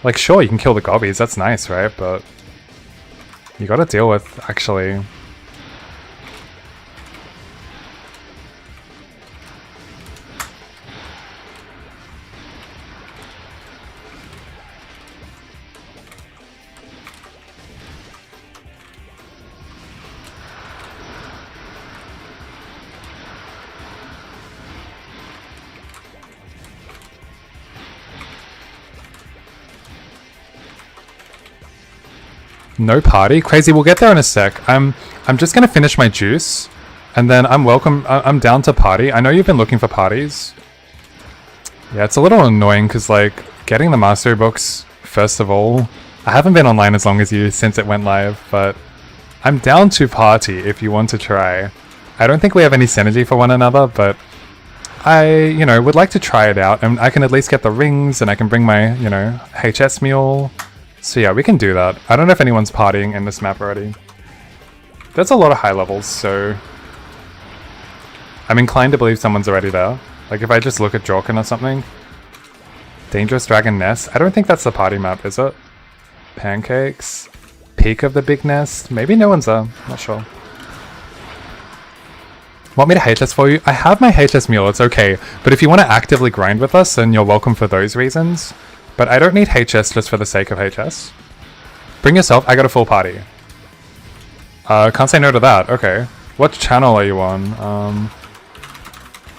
Like, sure, you can kill the gobbies. That's nice, right? But you got to deal with actually... No party? Crazy, we'll get there in a sec. I'm just gonna finish my juice, and then I'm down to party. I know you've been looking for parties. Yeah, it's a little annoying because, like, getting the mastery books, first of all, I haven't been online as long as you since it went live, but I'm down to party if you want to try. I don't think we have any synergy for one another, but I, would like to try it out, and I can at least get the rings, and I can bring my, HS mule. So yeah, we can do that. I don't know if anyone's partying in this map already. There's a lot of high levels, so... I'm inclined to believe someone's already there. Like, if I just look at Jorkin or something. Dangerous Dragon Nest. I don't think that's the party map, is it? Pancakes. Peak of the Big Nest. Maybe no one's there. Not sure. Want me to HS for you? I have my HS mule, it's okay. But if you want to actively grind with us, then you're welcome for those reasons. But I don't need HS just for the sake of HS. Bring yourself, I got a full party. Can't say no to that, okay. What channel are you on?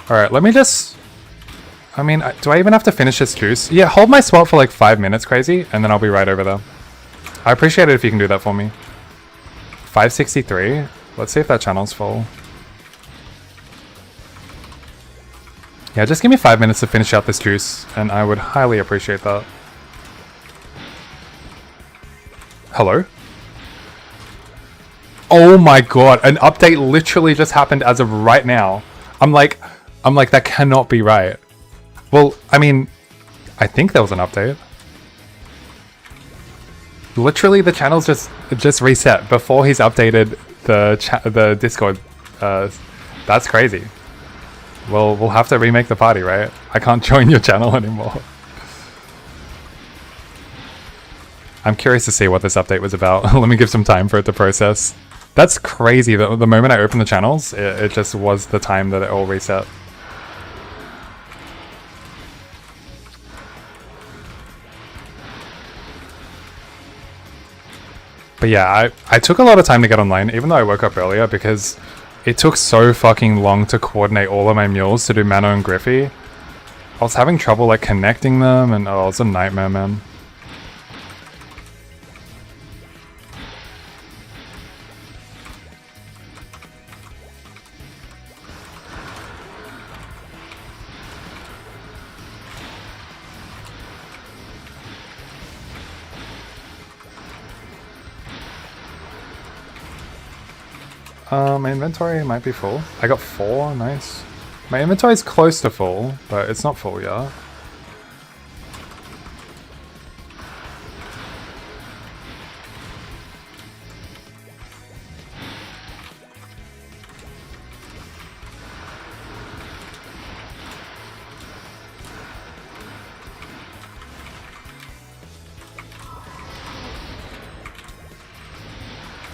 Alright, let me just... I mean, do I even have to finish this juice? Yeah, hold my spot for like 5 minutes, Crazy, and then I'll be right over there. I appreciate it if you can do that for me. 563? Let's see if that channel's full. Yeah, just give me 5 minutes to finish out this juice, and I would highly appreciate that. Hello? Oh my god, an update literally just happened as of right now. I'm like, that cannot be right. Well, I mean, I think there was an update. Literally, the channel's just reset before he's updated the Discord. That's crazy. Well, we'll have to remake the party, right? I can't join your channel anymore. I'm curious to see what this update was about. Let me give some time for it to process. That's crazy. The moment I opened the channels, it just was the time that it all reset. But yeah, I took a lot of time to get online, even though I woke up earlier, because it took so fucking long to coordinate all of my mules to do Mano and Griffey. I was having trouble like connecting them, and oh, it's a nightmare, man. My inventory might be full. I got 4, nice. My inventory is close to full, but it's not full yet.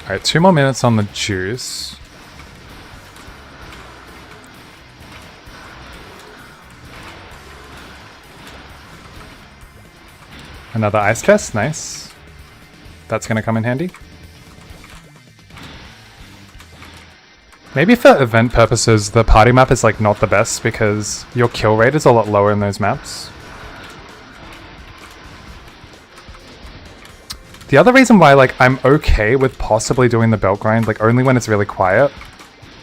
Alright, 2 more minutes on the juice. Another ice chest, nice. That's gonna come in handy. Maybe for event purposes, the party map is like not the best because your kill rate is a lot lower in those maps. The other reason why like I'm okay with possibly doing the belt grind, like only when it's really quiet,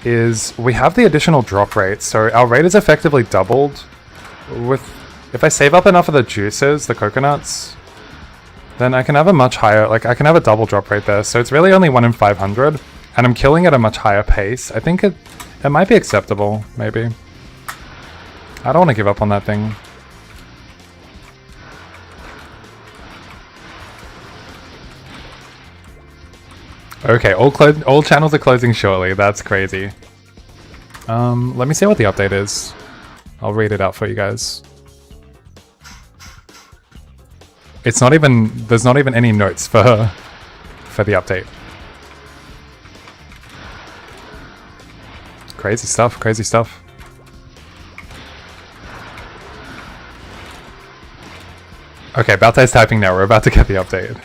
is we have the additional drop rate. So our rate is effectively doubled with, if I save up enough of the juices, the coconuts, then I can have a much higher, like I can have a double drop rate there. So it's really only 1 in 500. And I'm killing at a much higher pace. I think it might be acceptable, maybe. I don't want to give up on that thing. Okay, all channels are closing shortly. That's crazy. Let me see what the update is. I'll read it out for you guys. It's not even, there's not even any notes for the update. Crazy stuff, crazy stuff. Okay, Baltai's typing now. We're about to get the update.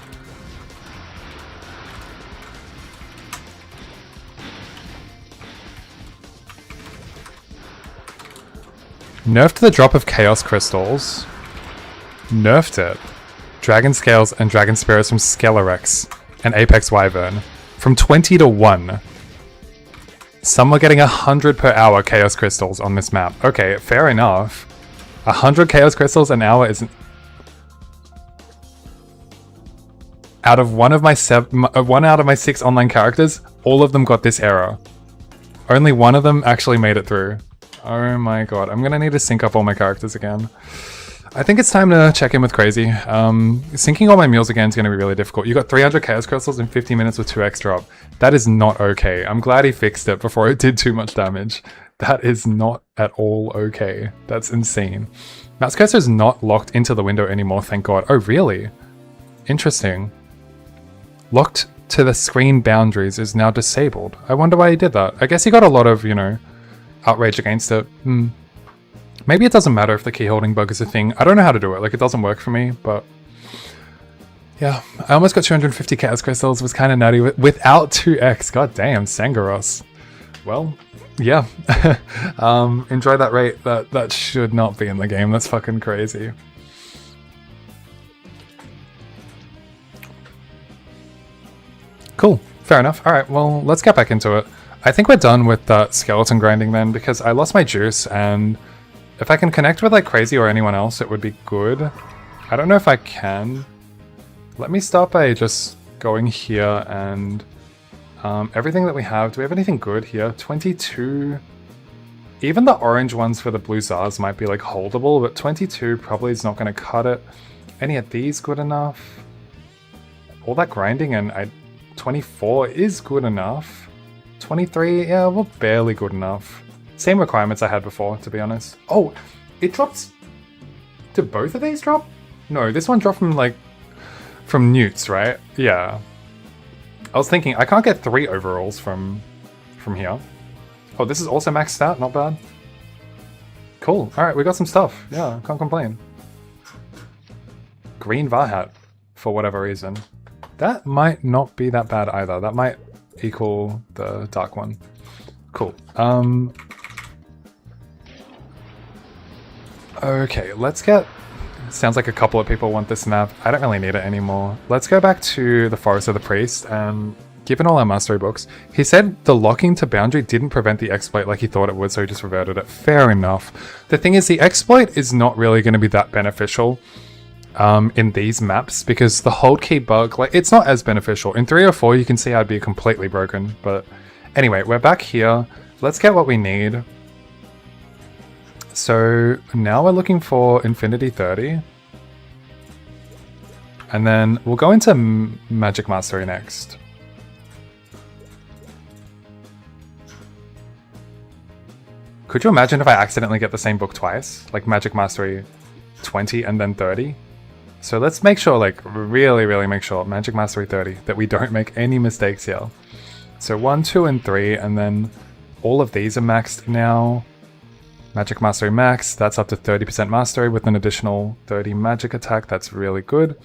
Nerfed the drop of Chaos Crystals. Nerfed it. Dragon Scales and Dragon Spirits from Skelerex and Apex Wyvern. From 20 to 1. Some were getting 100 per hour Chaos Crystals on this map. Okay, fair enough. 100 Chaos Crystals an hour isn't... Out of one out of my 6 online characters, all of them got this error. Only one of them actually made it through. Oh my god, I'm gonna need to sync up all my characters again. I think it's time to check in with Crazy. Syncing all my meals again is going to be really difficult. You got 300 Chaos Crystals in 50 minutes with 2x drop. That is not okay. I'm glad he fixed it before it did too much damage. That is not at all okay. That's insane. Mouse cursor is not locked into the window anymore, thank god. Oh, really? Interesting. Locked to the screen boundaries is now disabled. I wonder why he did that. I guess he got a lot of, you know, outrage against it. Maybe it doesn't matter if the key holding bug is a thing. I don't know how to do it. Like, it doesn't work for me, but... Yeah, I almost got 250 Chaos Crystals. Was kind of nutty without 2x. God damn, Sangaros. Well, yeah. Enjoy that rate. That should not be in the game. That's fucking crazy. Cool. Fair enough. Alright, well, let's get back into it. I think we're done with that skeleton grinding then, because I lost my juice, and... If I can connect with like Crazy or anyone else, it would be good. I don't know if I can. Let me start by just going here and everything that we have. Do we have anything good here? 22. Even the orange ones for the blue Zars might be like holdable, but 22 probably is not going to cut it. Any of these good enough? All that grinding and 24 is good enough. 23, yeah, well, barely good enough. Same requirements I had before, to be honest. Oh, it drops... Did both of these drop? No, this one dropped from, like... From Newts, right? Yeah. I was thinking, I can't get 3 overalls from here. Oh, this is also maxed out, not bad. Cool, alright, we got some stuff. Yeah, can't complain. Green Varhat, for whatever reason. That might not be that bad either. That might equal the dark one. Cool. Okay, let's get... Sounds like a couple of people want this map. I don't really need it anymore. Let's go back to the Forest of the Priest, and given all our mastery books, he said the locking to boundary didn't prevent the exploit like he thought it would, so he just reverted it. Fair enough. The thing is, the exploit is not really going to be that beneficial in these maps, because the hold key bug, like, it's not as beneficial. In 3 or 4, you can see I'd be completely broken, but anyway, we're back here. Let's get what we need. So now we're looking for Infinity 30. And then we'll go into Magic Mastery next. Could you imagine if I accidentally get the same book twice? Like Magic Mastery 20 and then 30? So let's make sure, like, really make sure, Magic Mastery 30, that we don't make any mistakes here. So 1, 2, and 3, and then all of these are maxed now. Magic Mastery Max, that's up to 30% Mastery with an additional 30 magic attack. That's really good.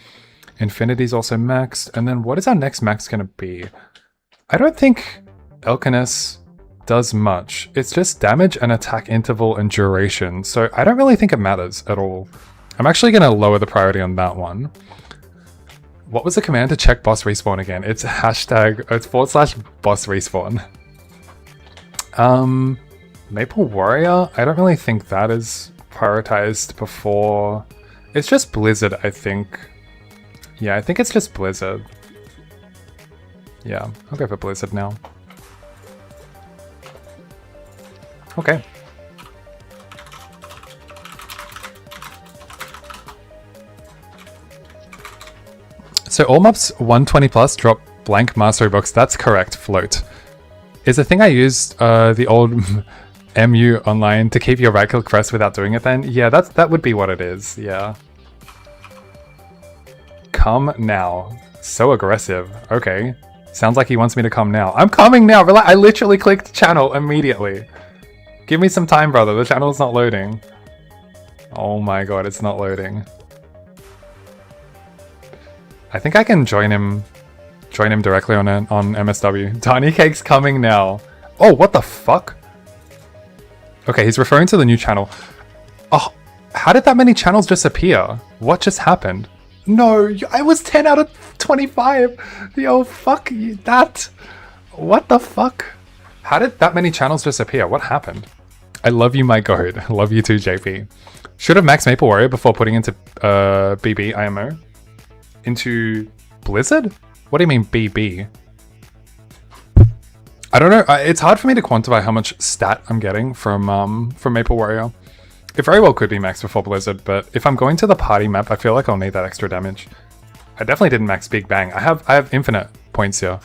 Infinity's also maxed. And then what is our next max going to be? I don't think Elkiness does much. It's just damage and attack interval and duration. So I don't really think it matters at all. I'm actually going to lower the priority on that one. What was the command to check boss respawn again? It's hashtag, it's / boss respawn. Maple Warrior? I don't really think that is prioritized before. It's just Blizzard, I think. Yeah, I think it's just Blizzard. Yeah, I'll go for Blizzard now. Okay. So all mobs 120 plus drop blank mastery books. That's correct, Float. Is a thing I used the old MU online to keep your right click pressed without doing it then? Yeah, that would be what it is, yeah. Come now. So aggressive. Okay. Sounds like he wants me to come now. I'm coming now! I literally clicked channel immediately. Give me some time, brother. The channel's not loading. Oh my god, it's not loading. I think I can join him directly on MSW. Tiny Cake's coming now. Oh, what the fuck? Okay, he's referring to the new channel. Oh, how did that many channels just appear? What just happened? No, I was 10 out of 25. Yo, fuck that. What the fuck? How did that many channels just appear? What happened? I love you, my goat. Love you too, JP. Should have maxed Maple Warrior before putting into BB IMO. Into Blizzard? What do you mean BB? I don't know. It's hard for me to quantify how much stat I'm getting from Maple Warrior. It very well could be maxed before Blizzard, but if I'm going to the party map, I feel like I'll need that extra damage. I definitely didn't max Big Bang. I have infinite points here.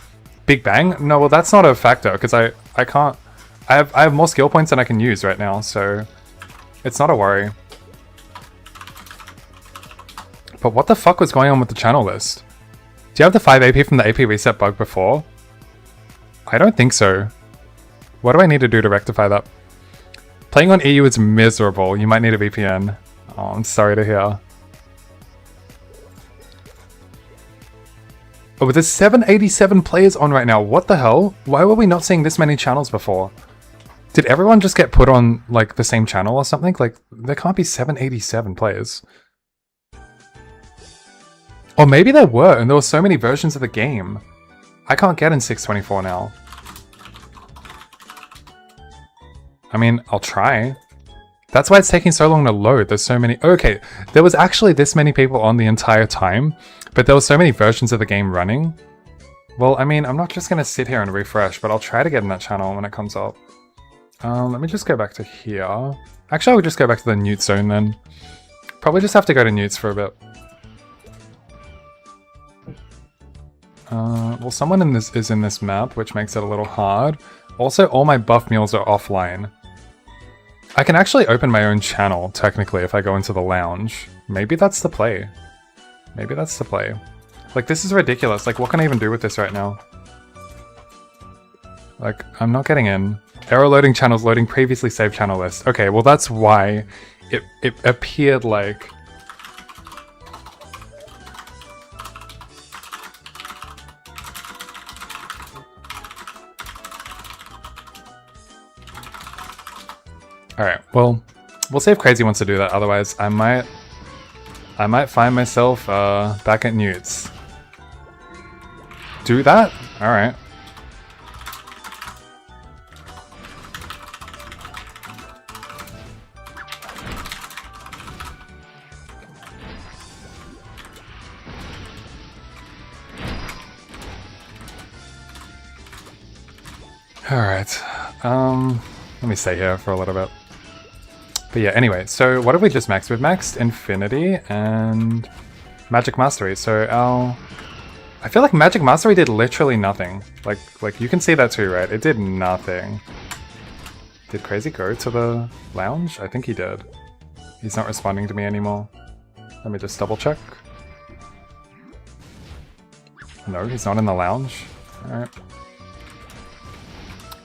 Big Bang? No, well that's not a factor because I can't. I have more skill points than I can use right now, so it's not a worry. But what the fuck was going on with the channel list? Do you have the 5 AP from the AP reset bug before? I don't think so. What do I need to do to rectify that? Playing on EU is miserable. You might need a VPN. Oh, I'm sorry to hear. Oh, there's 787 players on right now. What the hell? Why were we not seeing this many channels before? Did everyone just get put on, like, the same channel or something? Like, there can't be 787 players. Or maybe there were, and there were so many versions of the game. I can't get in 624 now. I mean, I'll try. That's why it's taking so long to load. There's so many... Okay, there was actually this many people on the entire time, but there were so many versions of the game running. Well, I mean, I'm not just going to sit here and refresh, but I'll try to get in that channel when it comes up. Let me just go back to here. Actually, I would just go back to the Newt zone then. Probably just have to go to Newt's for a bit. Well, someone is in this map, which makes it a little hard. Also, all my buff mules are offline. I can actually open my own channel, technically, if I go into the lounge. Maybe that's the play. Maybe that's the play. Like, this is ridiculous. Like, what can I even do with this right now? Like, I'm not getting in. Error loading channels, loading previously saved channel list. Okay, well that's why it appeared like... Alright, well, we'll see if Crazy wants to do that, otherwise I might find myself back at Newt's. Do that? Alright. Alright, let me stay here for a little bit. But yeah, anyway, so what have we just maxed? We've maxed Infinity and Magic Mastery, so I feel like Magic Mastery did literally nothing. Like you can see that too, right? It did nothing. Did Crazy go to the lounge? I think he did. He's not responding to me anymore. Let me just double check. No, he's not in the lounge. Alright.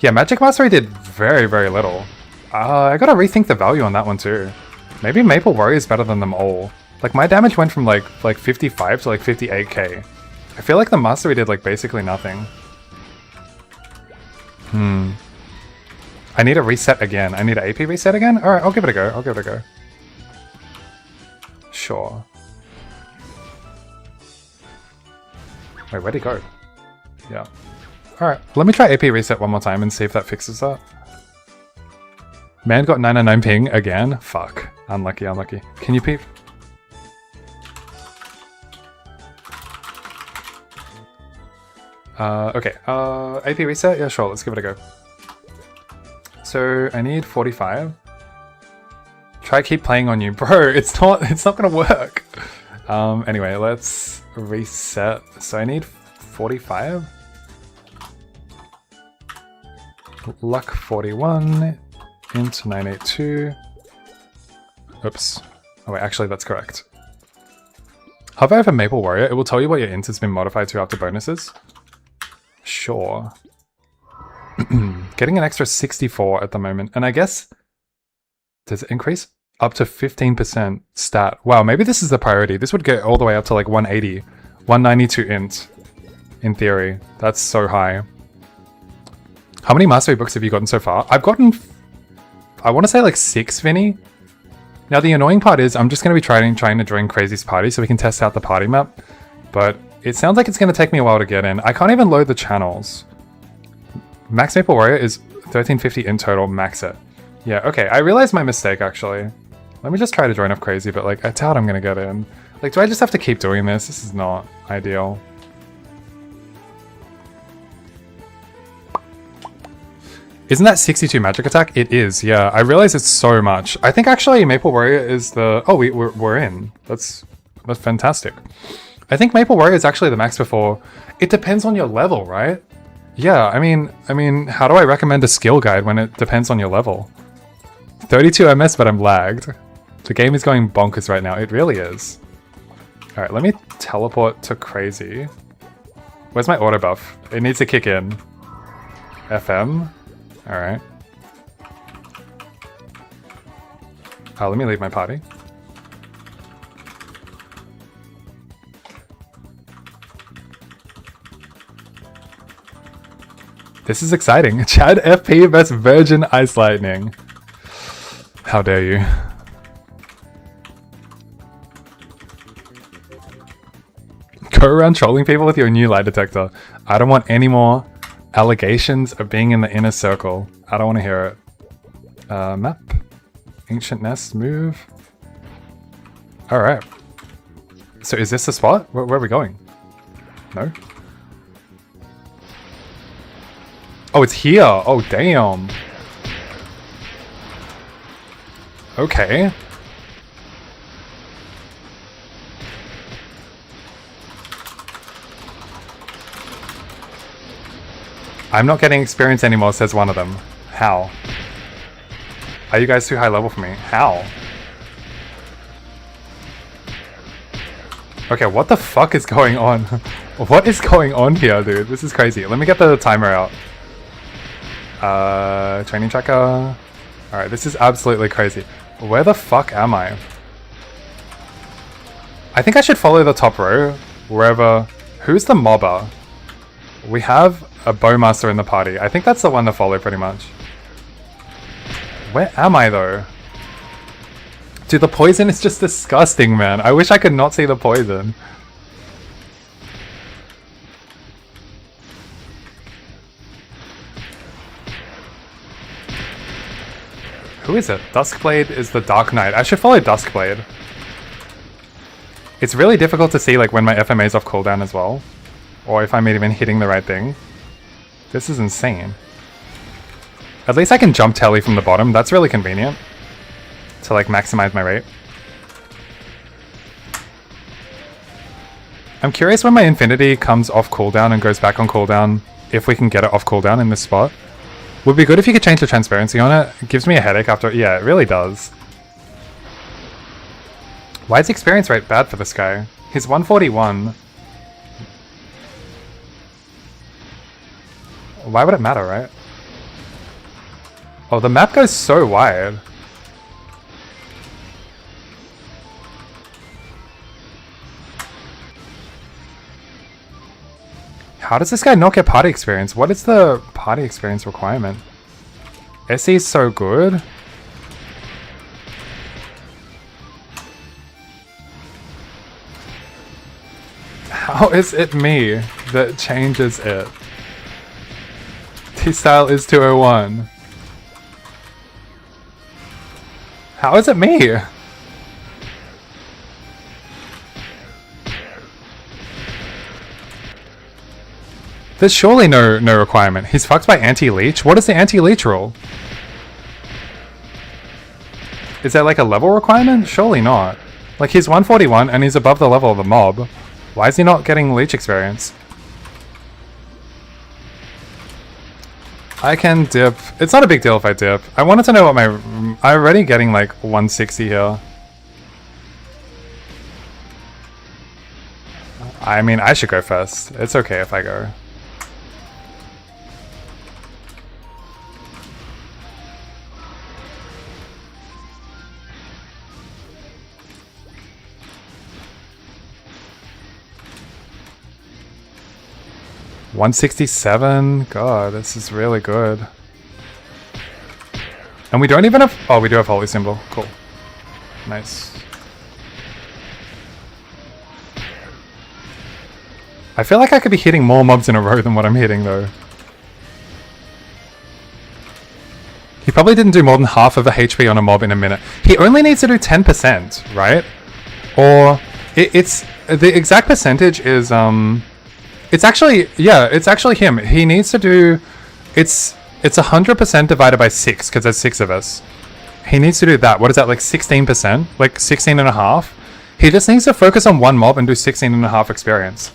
Yeah, Magic Mastery did very, very little. I gotta rethink the value on that one too. Maybe Maple Warrior is better than them all. Like my damage went from like 55 to like 58k. I feel like the Mastery did like basically nothing. I need a reset again. I need an AP reset again? Alright, I'll give it a go. I'll give it a go. Sure. Wait, where'd he go? Yeah. Alright, let me try AP reset one more time and see if that fixes that. Man got 999 ping again? Fuck. Unlucky, unlucky. Can you peep? Okay. AP reset? Yeah, sure. Let's give it a go. So, I need 45. Try keep playing on you. Bro, it's not gonna work. Anyway, let's reset. So I need 45. Luck 41 into 982. Oops. Oh wait, actually that's correct. Hover over Maple Warrior, it will tell you what your int has been modified to after bonuses. Sure. Getting an extra 64 at the moment, and I guess... Does it increase? Up to 15% stat. Wow, maybe this is the priority. This would get all the way up to like 180. 192 int, in theory. That's so high. How many mastery books have you gotten so far? I've gotten... I want to say like 6, Vinny. Now the annoying part is I'm just going to be trying to join Crazy's party so we can test out the party map. But it sounds like it's going to take me a while to get in. I can't even load the channels. Max Maple Warrior is 1350 in total, max it. Yeah, okay, I realized my mistake actually. Let me just try to join up Crazy, but like, I doubt I'm gonna get in. Like, do I just have to keep doing this? This is not ideal. Isn't that 62 magic attack? It is, yeah. I realize it's so much. I think actually Maple Warrior is the... Oh, we're in. That's fantastic. I think Maple Warrior is actually the max before. It depends on your level, right? Yeah, I mean, how do I recommend a skill guide when it depends on your level? 32 MS, but I'm lagged. The game is going bonkers right now. It really is. Alright, let me teleport to Crazy. Where's my auto buff? It needs to kick in. FM. Alright. Let me leave my party. This is exciting. Chad FP vs Virgin Ice Lightning. How dare you. Go around trolling people with your new lie detector. I don't want any more allegations of being in the inner circle. I don't want to hear it. Map. Ancient Nest, move. Alright. So is this the spot? Where are we going? No? Oh, it's here! Oh, damn! Okay. I'm not getting experience anymore, says one of them. How? Are you guys too high level for me? How? Okay, what the fuck is going on? What is going on here, dude? This is crazy. Let me get the timer out. Training tracker. Alright, this is absolutely crazy. Where the fuck am I? I think I should follow the top row, wherever... Who's the mobber? We have a bowmaster in the party. I think that's the one to follow, pretty much. Where am I, though? Dude, the poison is just disgusting, man. I wish I could not see the poison. Who is it? Duskblade is the Dark Knight. I should follow Duskblade. It's really difficult to see like when my FMA is off cooldown as well. Or if I'm even hitting the right thing. This is insane. At least I can jump telly from the bottom. That's really convenient. To like maximize my rate. I'm curious when my Infinity comes off cooldown and goes back on cooldown. If we can get it off cooldown in this spot. Would be good if you could change the transparency on it. It gives me a headache after... Yeah, it really does. Why is experience rate bad for this guy? He's 141. Why would it matter, right? Oh, the map goes so wide. How does this guy not get party experience? What is the party experience requirement? SE is so good. How is it me that changes it? T-style is 201. How is it me? There's surely no requirement. He's fucked by anti-leech? What is the anti-leech rule? Is there like a level requirement? Surely not. Like he's 141 and he's above the level of the mob. Why is he not getting leech experience? I can dip. It's not a big deal if I dip. I wanted to know what my... I'm already getting like 160 here. I mean, I should go first. It's okay if I go. $167. God, this is really good. And we don't even have... Oh, we do have Holy Symbol. Cool. Nice. I feel like I could be hitting more mobs in a row than what I'm hitting, though. He probably didn't do more than half of the HP on a mob in a minute. He only needs to do 10%, right? Or... It's... The exact percentage is, It's actually, yeah, it's actually him. He needs to do, it's 100% divided by 6, because there's 6 of us. He needs to do that. What is that, like 16%? Like 16 and a half? He just needs to focus on one mob and do 16 and a half experience.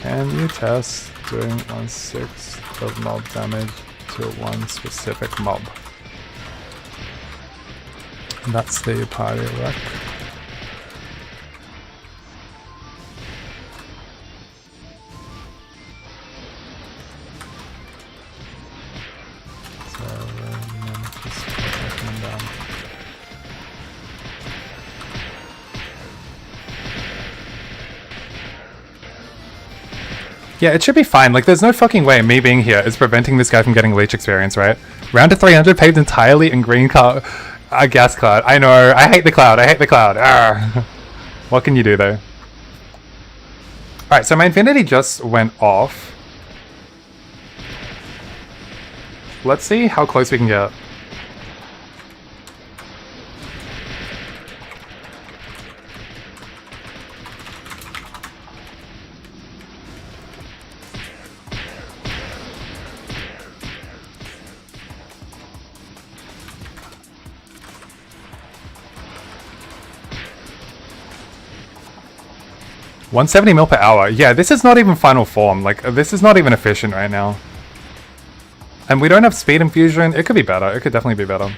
Can you test doing 1/6 of mob damage to one specific mob? And that's the party rec. Yeah, it should be fine. Like, there's no fucking way me being here is preventing this guy from getting leech experience, right? Round to 300 paved entirely in green car, gas cloud. I know. I hate the cloud. I hate the cloud. Arrgh. What can you do, though? Alright, so my infinity just went off. Let's see how close we can get. $170 mil per hour. Yeah, this is not even final form. Like, this is not even efficient right now. And we don't have speed infusion. It could be better. It could definitely be better.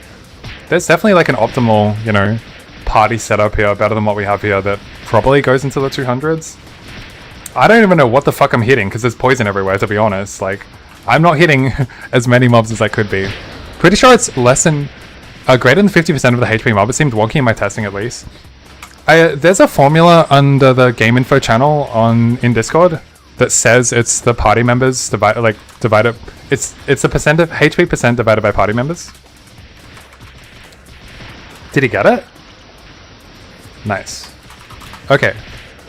There's definitely like an optimal, you know, party setup here, better than what we have here, that probably goes into the 200s. I don't even know what the fuck I'm hitting, because there's poison everywhere, to be honest. Like, I'm not hitting as many mobs as I could be. Pretty sure it's less than... greater than 50% of the HP mob. It seemed wonky in my testing, at least. There's a formula under the game info channel in Discord that says it's the party members divided. It's the percent of HP percent divided by party members. Did he get it? Nice. Okay,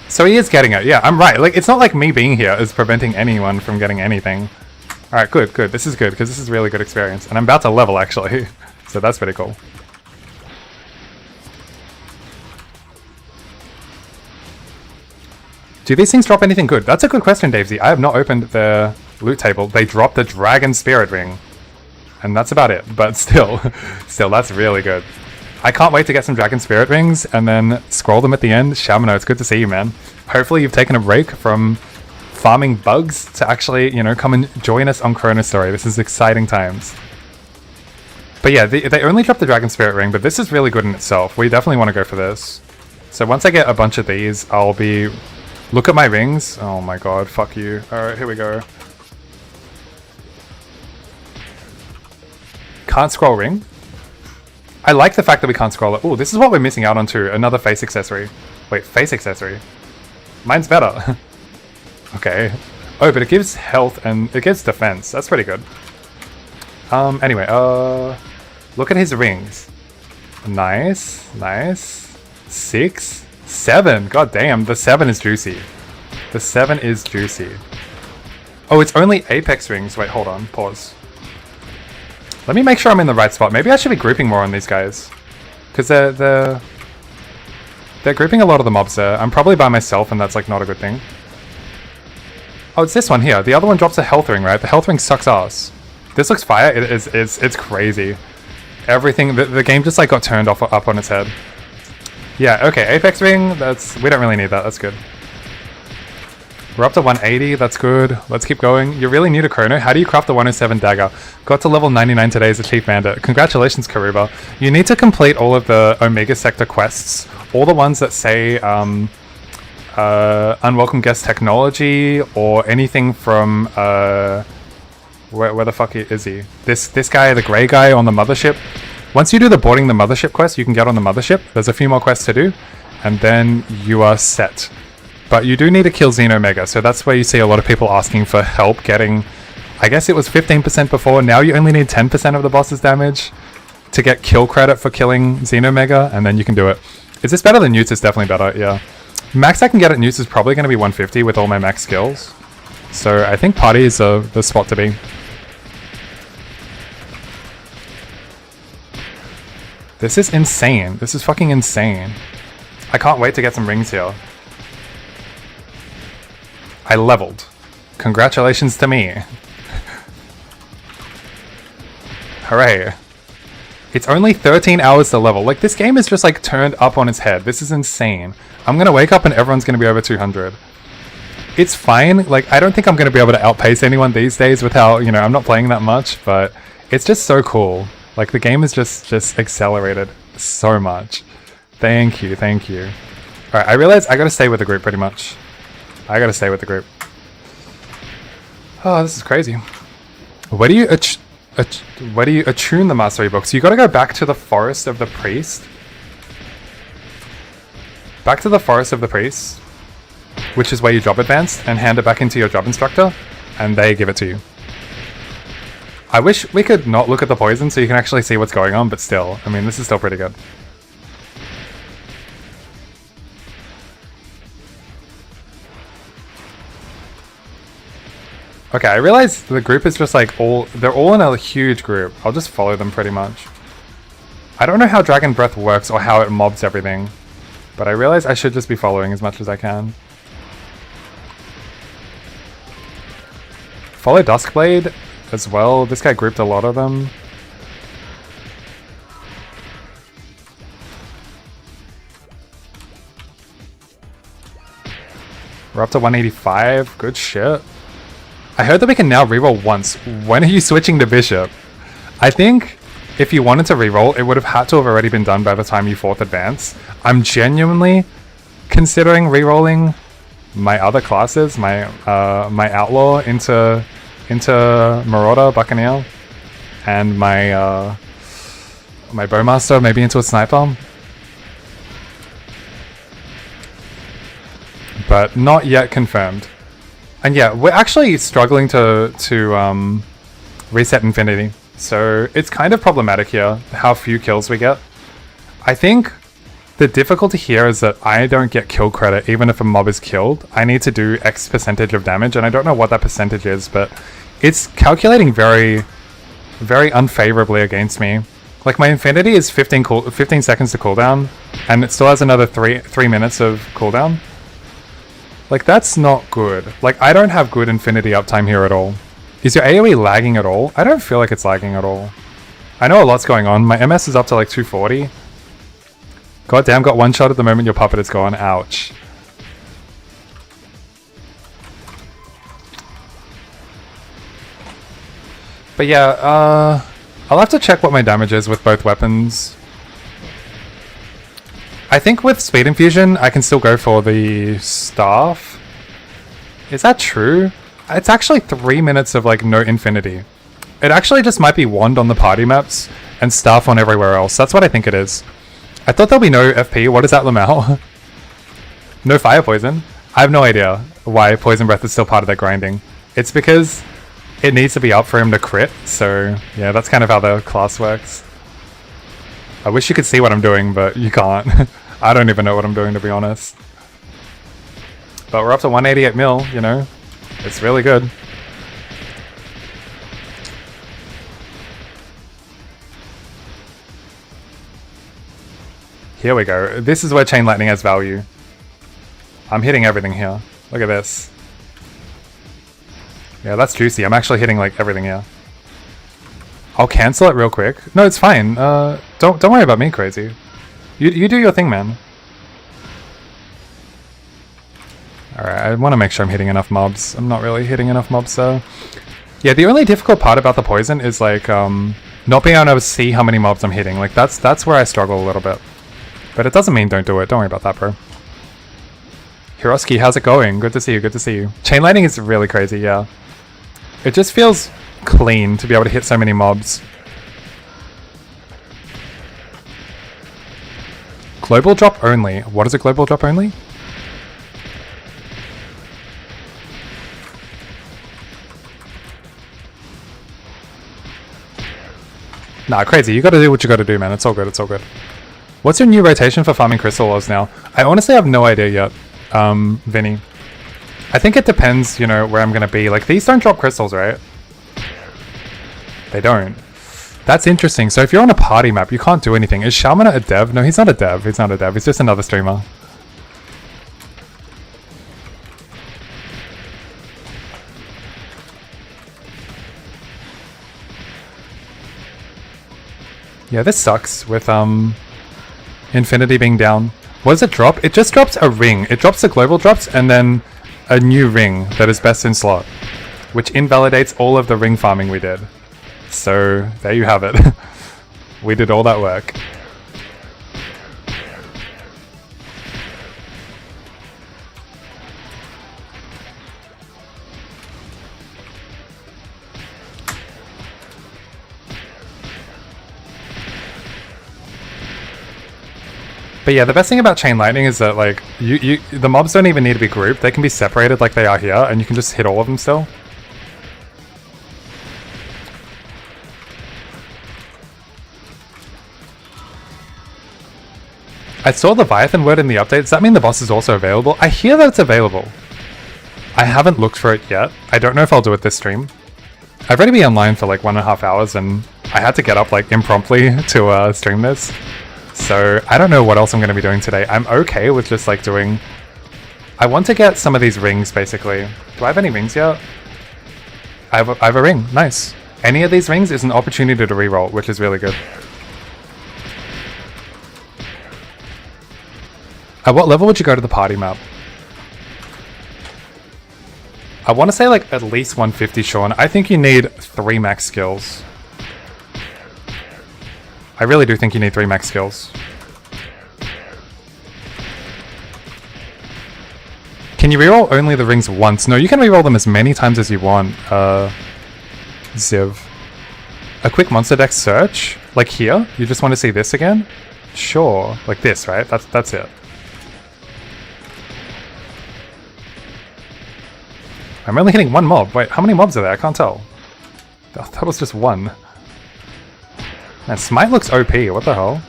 so he is getting it. Yeah, I'm right. Like, it's not like me being here is preventing anyone from getting anything. All right, good. This is good because this is really good experience, and I'm about to level actually, so that's pretty cool. Do these things drop anything good? That's a good question, Davesy. I have not opened their loot table. They dropped the Dragon Spirit Ring. And that's about it. But still, that's really good. I can't wait to get some Dragon Spirit Rings and then scroll them at the end. Shamino, it's good to see you, man. Hopefully you've taken a break from farming bugs to actually, you know, come and join us on Chronostory. This is exciting times. But yeah, they only dropped the Dragon Spirit Ring, but this is really good in itself. We definitely want to go for this. So once I get a bunch of these, I'll be... Look at my rings. Oh my god, fuck you. Alright, here we go. Can't scroll ring. I like the fact that we can't scroll it. Oh, this is what we're missing out on too. Another face accessory. Wait, face accessory. Mine's better. Okay. Oh, but it gives health and it gives defense. That's pretty good. Anyway, look at his rings. Nice, nice. 6, 7. God damn, the 7 is juicy. The 7 is juicy. Oh, it's only apex rings. Wait, hold on. Pause. Let me make sure I'm in the right spot. Maybe I should be grouping more on these guys. Because they're grouping a lot of the mobs there. I'm probably by myself and that's like not a good thing. Oh, it's this one here. The other one drops a health ring, right? The health ring sucks ass. This looks fire. It's crazy. Everything, the game just like got turned off up on its head. Yeah, okay, apex ring, we don't really need that, that's good. We're up to 180, that's good. Let's keep going. You're really new to Chrono. How do you craft the 107 dagger? Got to level 99 today as a chief bandit. Congratulations, Karuba. You need to complete all of the Omega Sector quests. All the ones that say unwelcome guest technology or anything from where the fuck is he? This guy, the grey guy on the mothership. Once you do the boarding the mothership quest, you can get on the mothership. There's a few more quests to do, and then you are set. But you do need to kill Xenomega, so that's where you see a lot of people asking for help getting... I guess it was 15% before, now you only need 10% of the boss's damage to get kill credit for killing Xenomega, and then you can do it. Is this better than Newt's? It's definitely better, yeah. Max I can get at Newt's is probably going to be 150 with all my max skills. So I think Party is the spot to be. This is insane. This is fucking insane. I can't wait to get some rings here. I leveled. Congratulations to me. Hooray. It's only 13 hours to level. Like, this game is just like turned up on its head. This is insane. I'm gonna wake up and everyone's gonna be over 200. It's fine. Like, I don't think I'm gonna be able to outpace anyone these days with how, you know, I'm not playing that much, but it's just so cool. Like, the game is just accelerated so much. Thank you, thank you. Alright, I realize I gotta stay with the group pretty much. I gotta stay with the group. Oh, this is crazy. Where do you attune the mastery books? You gotta go back to the Forest of the Priest. Back to the Forest of the Priest, which is where you job advanced, and hand it back into your job instructor, and they give it to you. I wish we could not look at the poison so you can actually see what's going on, but still, I mean, this is still pretty good. Okay, I realize the group is just like they're all in a huge group. I'll just follow them pretty much. I don't know how Dragon Breath works or how it mobs everything, but I realize I should just be following as much as I can. Follow Duskblade as well. This guy grouped a lot of them. We're up to 185. Good shit. I heard that we can now reroll once. When are you switching to Bishop? I think if you wanted to reroll, it would have had to have already been done by the time you 4th advance. I'm genuinely considering rerolling my other classes, my Outlaw into Marauder, Buccaneer, and my Bowmaster maybe into a Sniper. But not yet confirmed. And yeah, we're actually struggling to reset Infinity. So it's kind of problematic here, how few kills we get. I think the difficulty here is that I don't get kill credit even if a mob is killed. I need to do X percentage of damage, and I don't know what that percentage is, but it's calculating very, very unfavorably against me. Like, my Infinity is 15 seconds to cooldown, and it still has another 3 minutes of cooldown. Like, that's not good. Like, I don't have good Infinity uptime here at all. Is your AoE lagging at all? I don't feel like it's lagging at all. I know a lot's going on. My MS is up to like 240. God damn, got one shot at the moment your puppet is gone. Ouch. But yeah, I'll have to check what my damage is with both weapons. I think with Speed Infusion, I can still go for the staff. Is that true? It's actually 3 minutes of like no Infinity. It actually just might be wand on the party maps and staff on everywhere else. That's what I think it is. I thought there'll be no FP. What is that, Lamau? No fire poison? I have no idea why poison breath is still part of their grinding. It's because it needs to be up for him to crit. So yeah, that's kind of how the class works. I wish you could see what I'm doing, but you can't. I don't even know what I'm doing, to be honest. But we're up to 188 mil, you know. It's really good. Here we go. This is where Chain Lightning has value. I'm hitting everything here. Look at this. Yeah, that's juicy. I'm actually hitting like everything here. I'll cancel it real quick. No, it's fine. Don't worry about me, Crazy. You do your thing, man. Alright, I want to make sure I'm hitting enough mobs. I'm not really hitting enough mobs, though. Yeah, the only difficult part about the poison is like not being able to see how many mobs I'm hitting. Like that's where I struggle a little bit. But it doesn't mean don't do it. Don't worry about that, bro. Hiroski, how's it going? Good to see you, good to see you. Chain Lightning is really crazy, yeah. It just feels clean to be able to hit so many mobs. Global drop only. What is a global drop only? Nah, Crazy, you gotta do what you gotta do, man. It's all good, it's all good. What's your new rotation for farming crystal ores now? I honestly have no idea yet, Vinny. I think it depends, you know, where I'm gonna be. Like, these don't drop crystals, right? They don't. That's interesting. So if you're on a party map, you can't do anything. Is Shamana a dev? No, he's not a dev. He's not a dev. He's just another streamer. Yeah, this sucks with Infinity being down. What does it drop? It just drops a ring. It drops the global drops and then a new ring that is best in slot, which invalidates all of the ring farming we did. So there you have it. We did all that work. But yeah, the best thing about Chain Lightning is that like the mobs don't even need to be grouped. They can be separated like they are here, and you can just hit all of them still. I saw Leviathan word in the update. Does that mean the boss is also available? I hear that it's available. I haven't looked for it yet. I don't know if I'll do it this stream. I've already been online for like 1.5 hours, and I had to get up like impromptu to stream this. So I don't know what else I'm going to be doing today. I'm okay with just like doing... I want to get some of these rings basically. Do I have any rings yet? I have a ring. Nice. Any of these rings is an opportunity to reroll, which is really good. At what level would you go to the party map? I want to say like at least 150, Sean. I think you need 3 max skills. I really do think you need 3 max skills. Can you reroll only the rings once? No, you can reroll them as many times as you want, Ziv. A quick monster deck search? Like here? You just want to see this again? Sure. Like this, right? That's it. I'm only hitting 1 mob. Wait, how many mobs are there? I can't tell. That was just 1. Man, Smite looks OP. What the hell?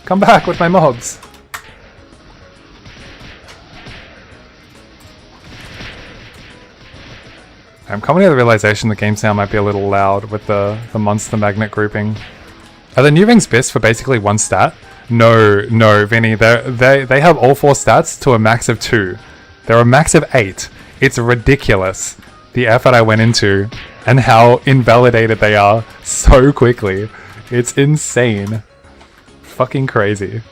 Come back with my mobs. I'm coming to the realization the game sound might be a little loud with the monster magnet grouping. Are the new rings best for basically 1 stat? No, Vinny. They have all 4 stats to a max of 2. They're a max of 8. It's ridiculous, the effort I went into and how invalidated they are so quickly. It's insane. Fucking crazy.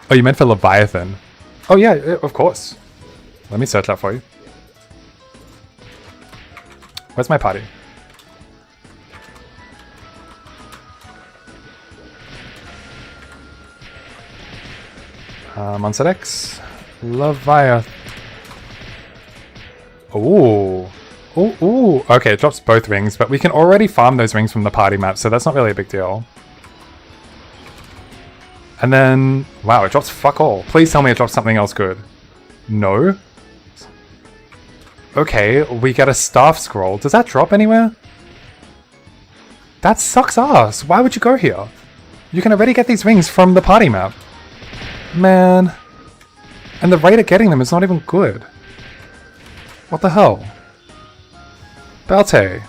Oh, you meant for Leviathan? Oh yeah, of course. Let me search that for you. Where's my party? Monster X. Leviathan. Ooh. Ooh, ooh. Okay, it drops both rings, but we can already farm those rings from the party map, so that's not really a big deal. And then, wow, it drops fuck all. Please tell me it drops something else good. No? Okay, we get a staff scroll. Does that drop anywhere? That sucks ass. Why would you go here? You can already get these rings from the party map. Man. And the rate of getting them is not even good. What the hell? Belte.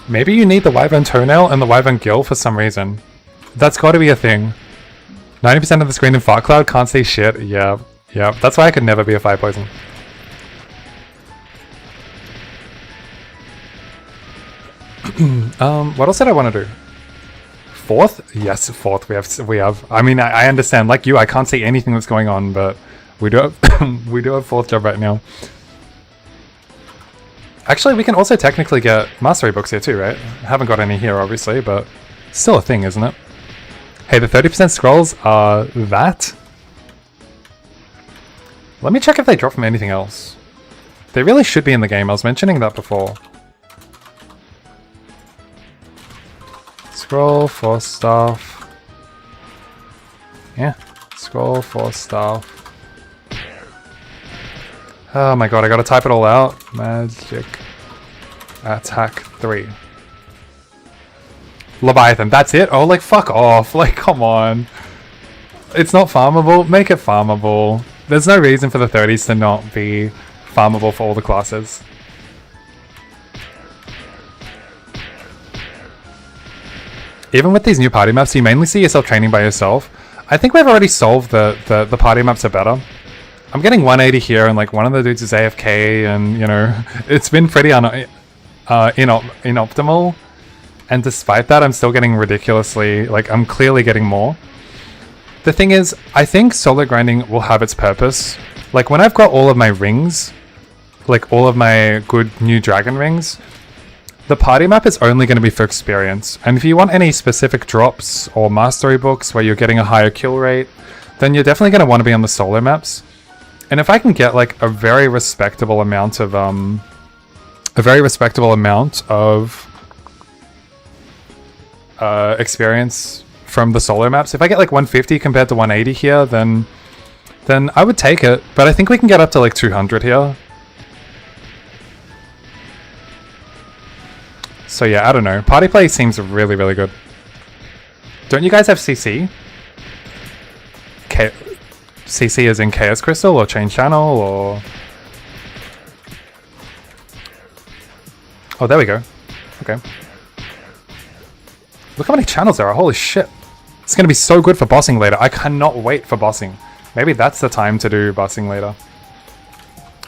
Maybe you need the Wyvern Toenail and the Wyvern Gill for some reason. That's gotta be a thing. 90% of the screen in Fart Cloud can't see shit. Yeah, yeah. That's why I could never be a Fire Poison. What else did I want to do? Fourth? Yes, fourth. We have. I mean, I understand. Like you, I can't see anything that's going on, but we do have we do have fourth job right now. Actually, we can also technically get mastery books here too, right? I haven't got any here, obviously, but still a thing, isn't it? Hey, the 30% scrolls are that. Let me check if they drop from anything else. They really should be in the game. I was mentioning that before. Scroll for stuff. Yeah, scroll for stuff. Oh my god, I gotta type it all out. Magic. Attack 3. Leviathan, that's it? Oh, like, fuck off. Like, come on. It's not farmable? Make it farmable. There's no reason for the 30s to not be farmable for all the classes. Even with these new party maps, you mainly see yourself training by yourself. I think we've already solved the party maps are better. I'm getting 180 here, and like one of the dudes is AFK, and you know, it's been pretty inoptimal. And despite that, I'm still getting ridiculously, like, I'm clearly getting more. The thing is, I think solo grinding will have its purpose. Like, when I've got all of my rings, like all of my good new dragon rings, the party map is only going to be for experience. And if you want any specific drops or mastery books where you're getting a higher kill rate, then you're definitely going to want to be on the solo maps. And if I can get like a very respectable amount of experience from the solo maps, if I get like 150 compared to 180 here, then I would take it. But I think we can get up to like 200 here. So yeah, I don't know. Party play seems really, really good. Don't you guys have CC? CC is in Chaos Crystal or Change Channel or... Oh, there we go. Okay. Look how many channels there are. Holy shit. It's going to be so good for bossing later. I cannot wait for bossing. Maybe that's the time to do bossing later.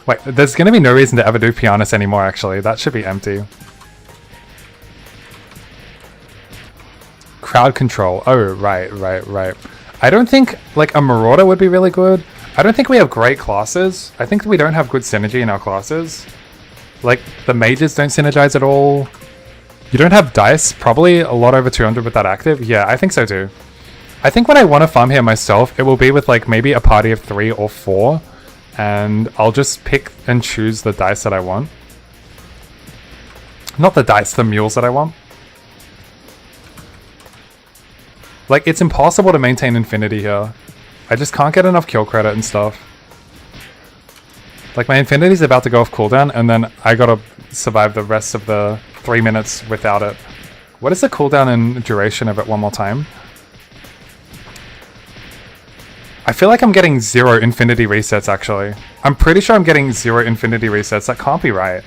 Wait, there's going to be no reason to ever do Pianist anymore, actually. That should be empty. Crowd control. Oh, right. I don't think, like, a Marauder would be really good. I don't think we have great classes. I think we don't have good synergy in our classes. Like, the mages don't synergize at all. You don't have dice, probably a lot over 200 with that active. Yeah, I think so too. I think when I want to farm here myself, it will be with, like, maybe a party of 3 or 4. And I'll just pick and choose the dice that I want. Not the dice, the mules that I want. Like, it's impossible to maintain infinity here. I just can't get enough kill credit and stuff. Like, my infinity's about to go off cooldown, and then I gotta survive the rest of the 3 minutes without it. What is the cooldown and duration of it one more time? I feel like I'm getting 0 infinity resets, actually. I'm pretty sure I'm getting 0 infinity resets. That can't be right.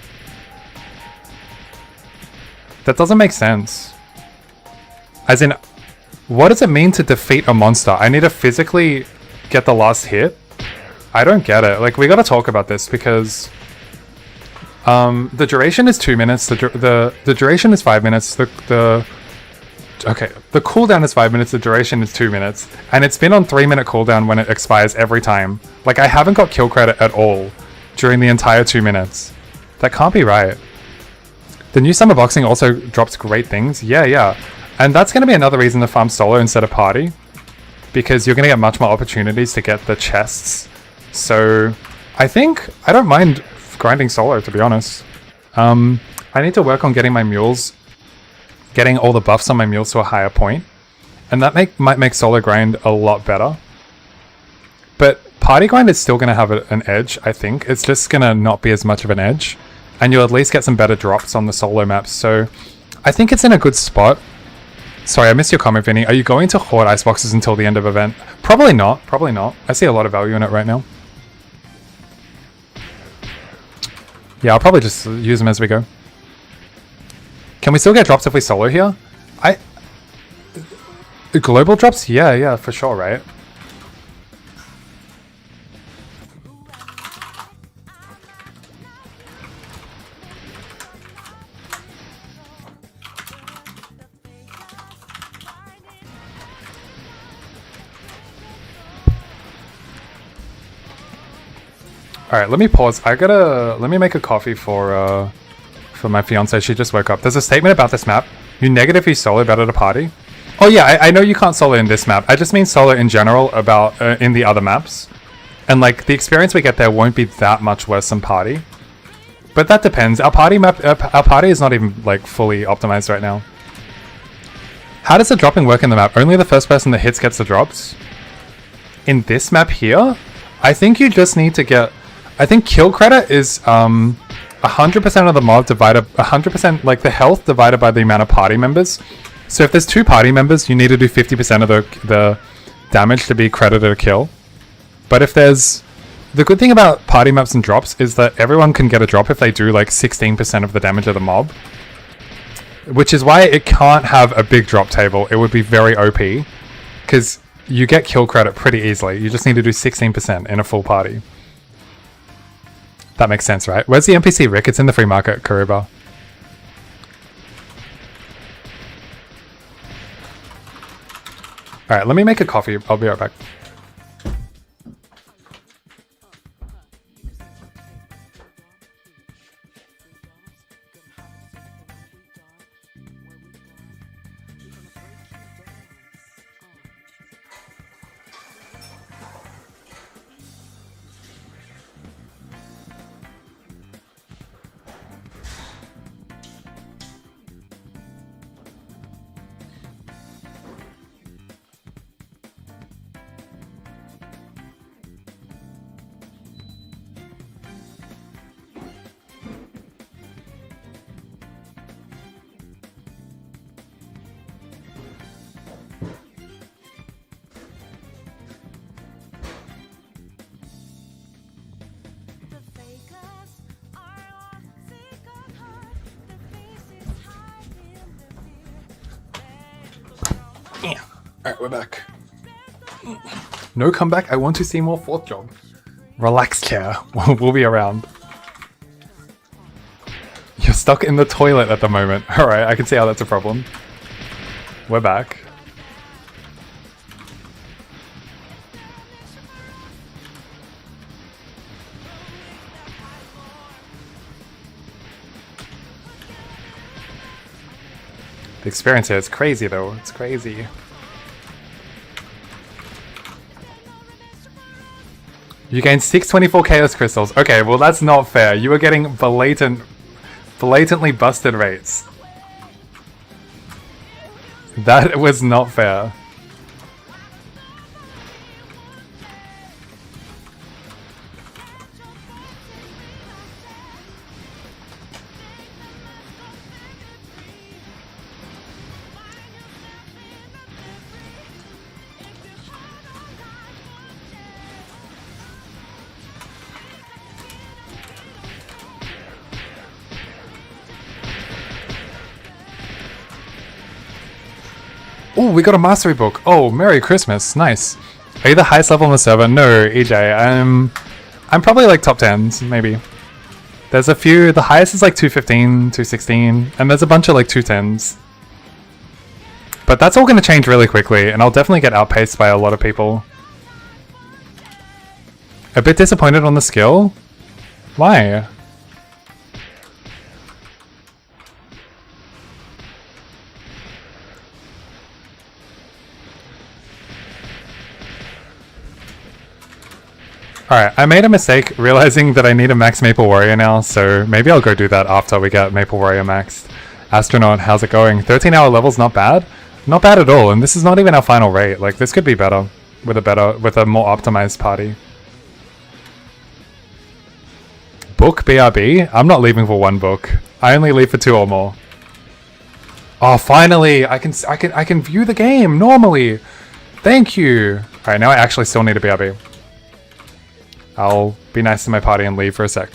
That doesn't make sense. As in... What does it mean to defeat a monster? I need to physically get the last hit? I don't get it. Like, we gotta talk about this because... the duration is 2 minutes, the duration is 5 minutes, okay, the cooldown is 5 minutes, the duration is 2 minutes, and it's been on 3-minute cooldown when it expires every time. Like, I haven't got kill credit at all during the entire 2 minutes. That can't be right. The new summer boxing also drops great things. Yeah. And that's going to be another reason to farm solo instead of party. Because you're going to get much more opportunities to get the chests. So I think I don't mind grinding solo, to be honest. I need to work on getting my mules, getting all the buffs on my mules to a higher point, and that might make solo grind a lot better. But party grind is still going to have an edge, I think. It's just going to not be as much of an edge, and you'll at least get some better drops on the solo maps. So I think it's in a good spot. Sorry, I missed your comment, Vinny. Are you going to hoard iceboxes until the end of event? Probably not. Probably not. I see a lot of value in it right now. Yeah, I'll probably just use them as we go. Can we still get drops if we solo here? Global drops? Yeah, for sure, right? Alright, let me pause. Let me make a coffee for my fiance. She just woke up. There's a statement about this map. You negative if you solo better to party. Oh yeah, I know you can't solo in this map. I just mean solo in general about in the other maps. And like, the experience we get there won't be that much worse than party. But that depends. Our party map, our party is not even like fully optimized right now. How does the dropping work in the map? Only the first person that hits gets the drops. In this map here, I think you just need to get... I think kill credit is 100% of the mob divided... 100% like the health divided by the amount of party members. So if there's 2 party members, you need to do 50% of the damage to be credited a kill. But if there's... The good thing about party maps and drops is that everyone can get a drop if they do like 16% of the damage of the mob. Which is why it can't have a big drop table. It would be very OP. Because you get kill credit pretty easily. You just need to do 16% in a full party. That makes sense, right? Where's the NPC, Rick? It's in the free market, Karuba. Alright, let me make a coffee. I'll be right back. Yeah. Alright, we're back. No comeback. I want to see more 4th job. Relax, Care. We'll be around. You're stuck in the toilet at the moment. Alright, I can see how that's a problem. We're back. The experience here is crazy though. It's crazy. You gained 624 Chaos Crystals. Okay, well that's not fair. You were getting blatantly busted rates. That was not fair. Oh, we got a mastery book. Oh, Merry Christmas. Nice. Are you the highest level on the server? No, EJ. I'm probably like top 10s, maybe. There's a few. The highest is like 215, 216, and there's a bunch of like 210s. But that's all going to change really quickly, and I'll definitely get outpaced by a lot of people. A bit disappointed on the skill? Why? Alright, I made a mistake realizing that I need a max Maple Warrior now, so maybe I'll go do that after we get Maple Warrior maxed. Astronaut, how's it going? 13-hour level's not bad? Not bad at all, and this is not even our final rate. Like, this could be better with a more optimized party. Book BRB? I'm not leaving for one book. I only leave for 2 or more. Oh, finally! I can view the game normally! Thank you! Alright, now I actually still need a BRB. I'll be nice to my party and leave for a sec.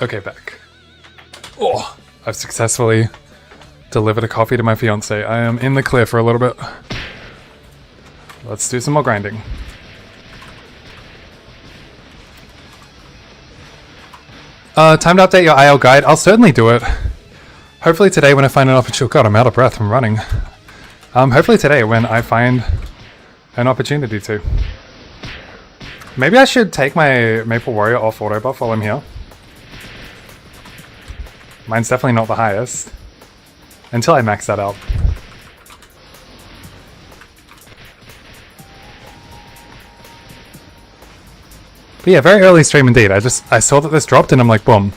Okay, back. Oh, I've successfully delivered a coffee to my fiance. I am in the clear for a little bit. Let's do some more grinding. Time to update your IL guide. I'll certainly do it. Hopefully today when I find an opportunity. God, I'm out of breath from running. Hopefully today when I find an opportunity to. Maybe I should take my Maple Warrior off auto buff while I'm here. Mine's definitely not the highest. Until I max that out. But yeah, very early stream indeed. I saw that this dropped and I'm like, boom.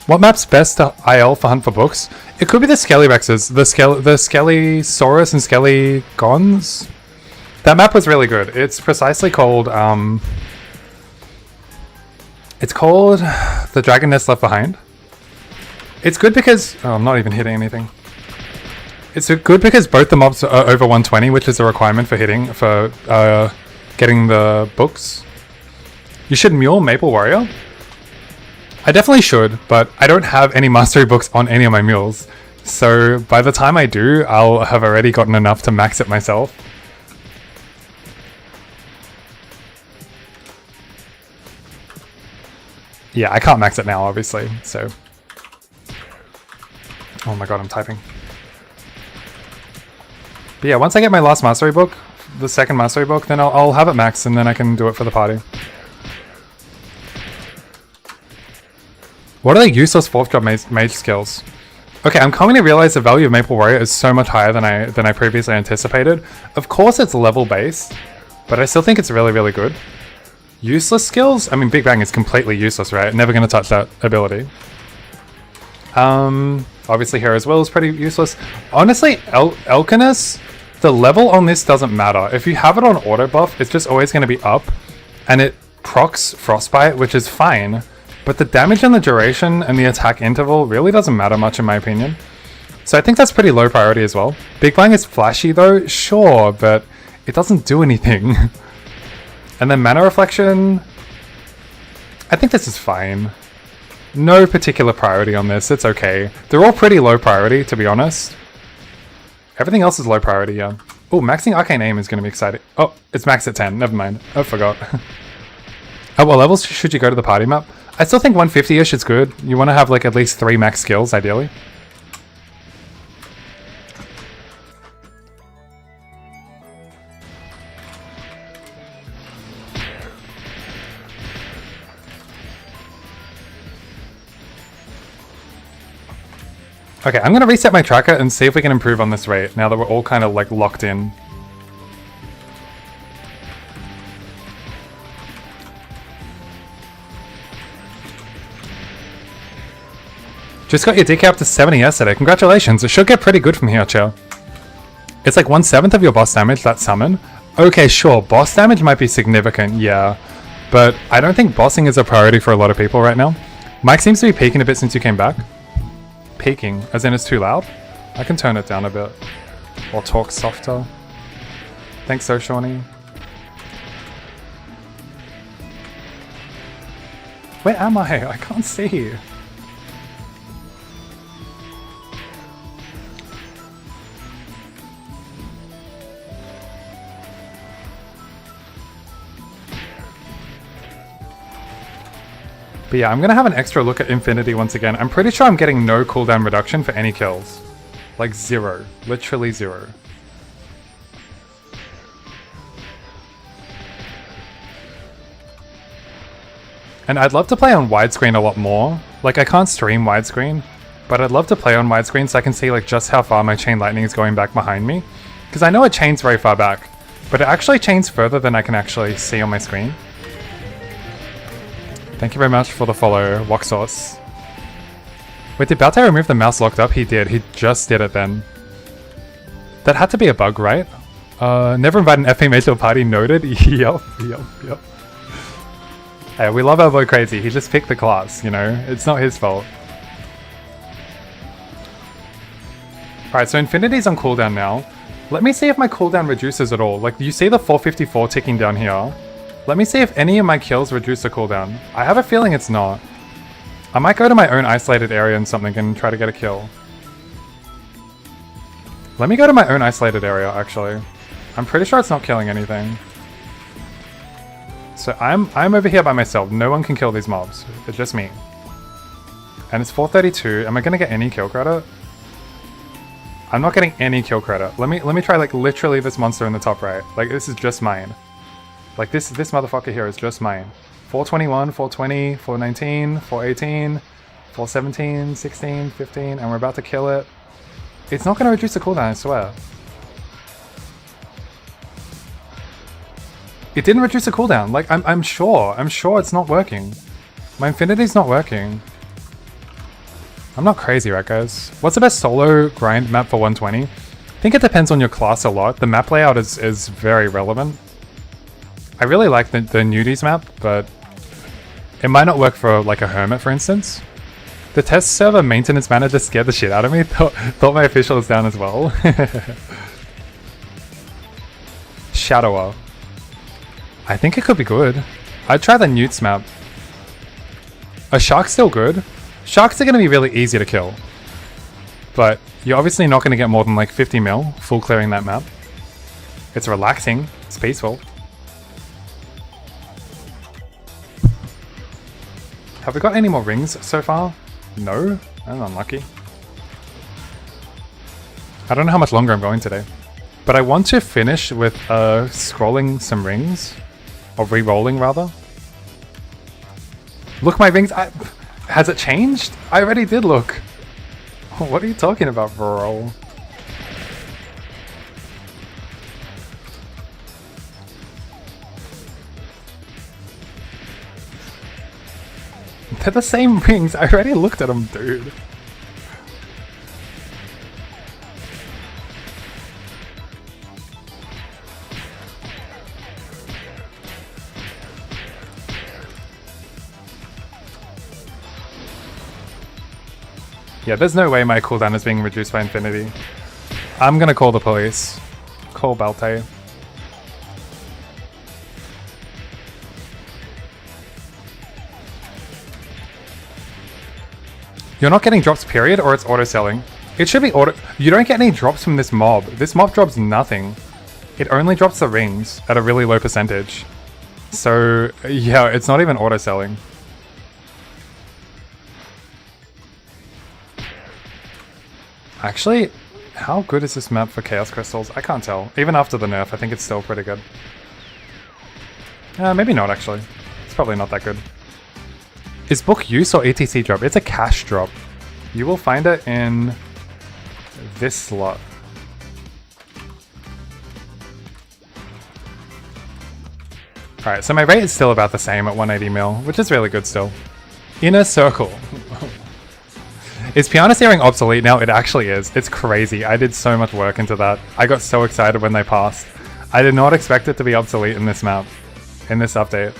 What map's best to IL for Hunt for Books? It could be the Skellyrexes, the Skellysaurus and Skelligons. That map was really good. It's precisely called, it's called The Dragon Nest Left Behind. It's good because... Oh, I'm not even hitting anything. It's good because both the mobs are over 120, which is a requirement for getting the books. You should mule Maple Warrior? I definitely should, but I don't have any mastery books on any of my mules. So by the time I do, I'll have already gotten enough to max it myself. Yeah, I can't max it now, obviously, so... Oh my god, I'm typing. But yeah, once I get my last mastery book, the second mastery book, then I'll have it maxed and then I can do it for the party. What are the useless 4th drop mage skills? Okay, I'm coming to realize the value of Maple Warrior is so much higher than I previously anticipated. Of course it's level based, but I still think it's really, really good. Useless skills? I mean, Big Bang is completely useless, right? Never going to touch that ability. Obviously Hero's Will is pretty useless. Honestly, Elkinus, the level on this doesn't matter. If you have it on auto buff, it's just always going to be up, and it procs Frostbite, which is fine, but the damage and the duration and the attack interval really doesn't matter much in my opinion. So I think that's pretty low priority as well. Big Bang is flashy though, sure, but it doesn't do anything. And then Mana Reflection, I think this is fine. No particular priority on this, it's okay. They're all pretty low priority, to be honest. Everything else is low priority, yeah. Oh, maxing Arcane Aim is going to be exciting. Oh, it's maxed at 10, never mind. I forgot. At what levels should you go to the party map? I still think 150-ish is good. You want to have like at least 3 max skills, ideally. Okay, I'm going to reset my tracker and see if we can improve on this rate now that we're all kind of like locked in. Just got your DK up to 70 yesterday. Congratulations. It should get pretty good from here, Chill. It's like 1/7 of your boss damage, that summon. Okay, sure. Boss damage might be significant, yeah. But I don't think bossing is a priority for a lot of people right now. Mike seems to be peaking a bit since you came back. Peaking, as in it's too loud? I can turn it down a bit. Or talk softer. Thanks so, Shawnee. Where am I? I can't see. But yeah, I'm gonna have an extra look at Infinity once again. I'm pretty sure I'm getting no cooldown reduction for any kills. Like 0. Literally 0. And I'd love to play on widescreen a lot more. Like, I can't stream widescreen, but I'd love to play on widescreen so I can see like just how far my chain lightning is going back behind me. Because I know it chains very far back, but it actually chains further than I can actually see on my screen. Thank you very much for the follow, Woxos. Wait, did Balte remove the mouse locked up? He did. He just did it then. That had to be a bug, right? Never invite an FP mate to a party, noted. Yup. Hey, we love our boy Crazy. He just picked the class, you know? It's not his fault. Alright, so Infinity's on cooldown now. Let me see if my cooldown reduces at all. Like, you see the 454 ticking down here? Let me see if any of my kills reduce the cooldown. I have a feeling it's not. I might go to my own isolated area and something and try to get a kill. Let me go to my own isolated area, actually. I'm pretty sure it's not killing anything. So I'm over here by myself. No one can kill these mobs. It's just me. And it's 432. Am I gonna get any kill credit? I'm not getting any kill credit. Let me try like literally this monster in the top right. Like this is just mine. Like this motherfucker here is just mine. 421, 420, 419, 418, 417, 16, 15, and we're about to kill it. It's not gonna reduce the cooldown, I swear. It didn't reduce the cooldown. Like I'm sure it's not working. My Infinity's not working. I'm not crazy, right guys? What's the best solo grind map for 120? I think it depends on your class a lot. The map layout is very relevant. I really like the nudies map, but it might not work for like a hermit, for instance. The test server maintenance manager scared the shit out of me. Thought my official is down as well. Shadower. I think it could be good. I'd try the Newts map. A Shark's still good. Sharks are going to be really easy to kill. But you're obviously not going to get more than like 50 mil full clearing that map. It's relaxing. It's peaceful. Have we got any more rings so far? No? I'm unlucky. I don't know how much longer I'm going today. But I want to finish with scrolling some rings. Or re-rolling, rather. Look, my rings... Has it changed? I already did look. What are you talking about, bro? They're the same rings. I already looked at them, dude. Yeah, there's no way my cooldown is being reduced by Infinity. I'm gonna call the police. Call Balte. You're not getting drops, period, or it's auto-selling? It should be auto- You don't get any drops from this mob. This mob drops nothing. It only drops the rings at a really low percentage. So, yeah, it's not even auto-selling. Actually, how good is this map for Chaos Crystals? I can't tell. Even after the nerf, I think it's still pretty good. Maybe not, actually. It's probably not that good. Is book use or ETC drop? It's a cash drop. You will find it in this slot. Alright, so my rate is still about the same at 180 mil, which is really good still. Inner Circle. Is Piano Steering obsolete now? It actually is. It's crazy. I did so much work into that. I got so excited when they passed. I did not expect it to be obsolete in this map, in this update.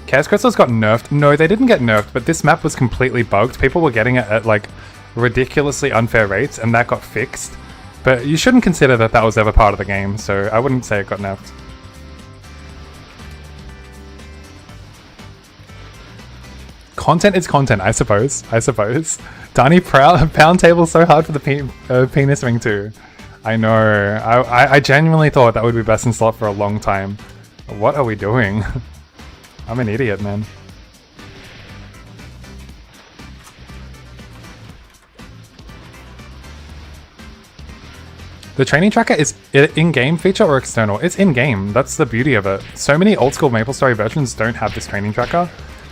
Chaos Crystals got nerfed. No, they didn't get nerfed, but this map was completely bugged. People were getting it at like ridiculously unfair rates, and that got fixed. But you shouldn't consider that that was ever part of the game, so I wouldn't say it got nerfed. Content is content, I suppose. Darnie pound table so hard for the penis ring too. I know. I genuinely thought that would be best in slot for a long time. What are we doing? I'm an idiot, man. The training tracker is in-game feature or external? It's in-game. That's the beauty of it. So many old school MapleStory versions don't have this training tracker.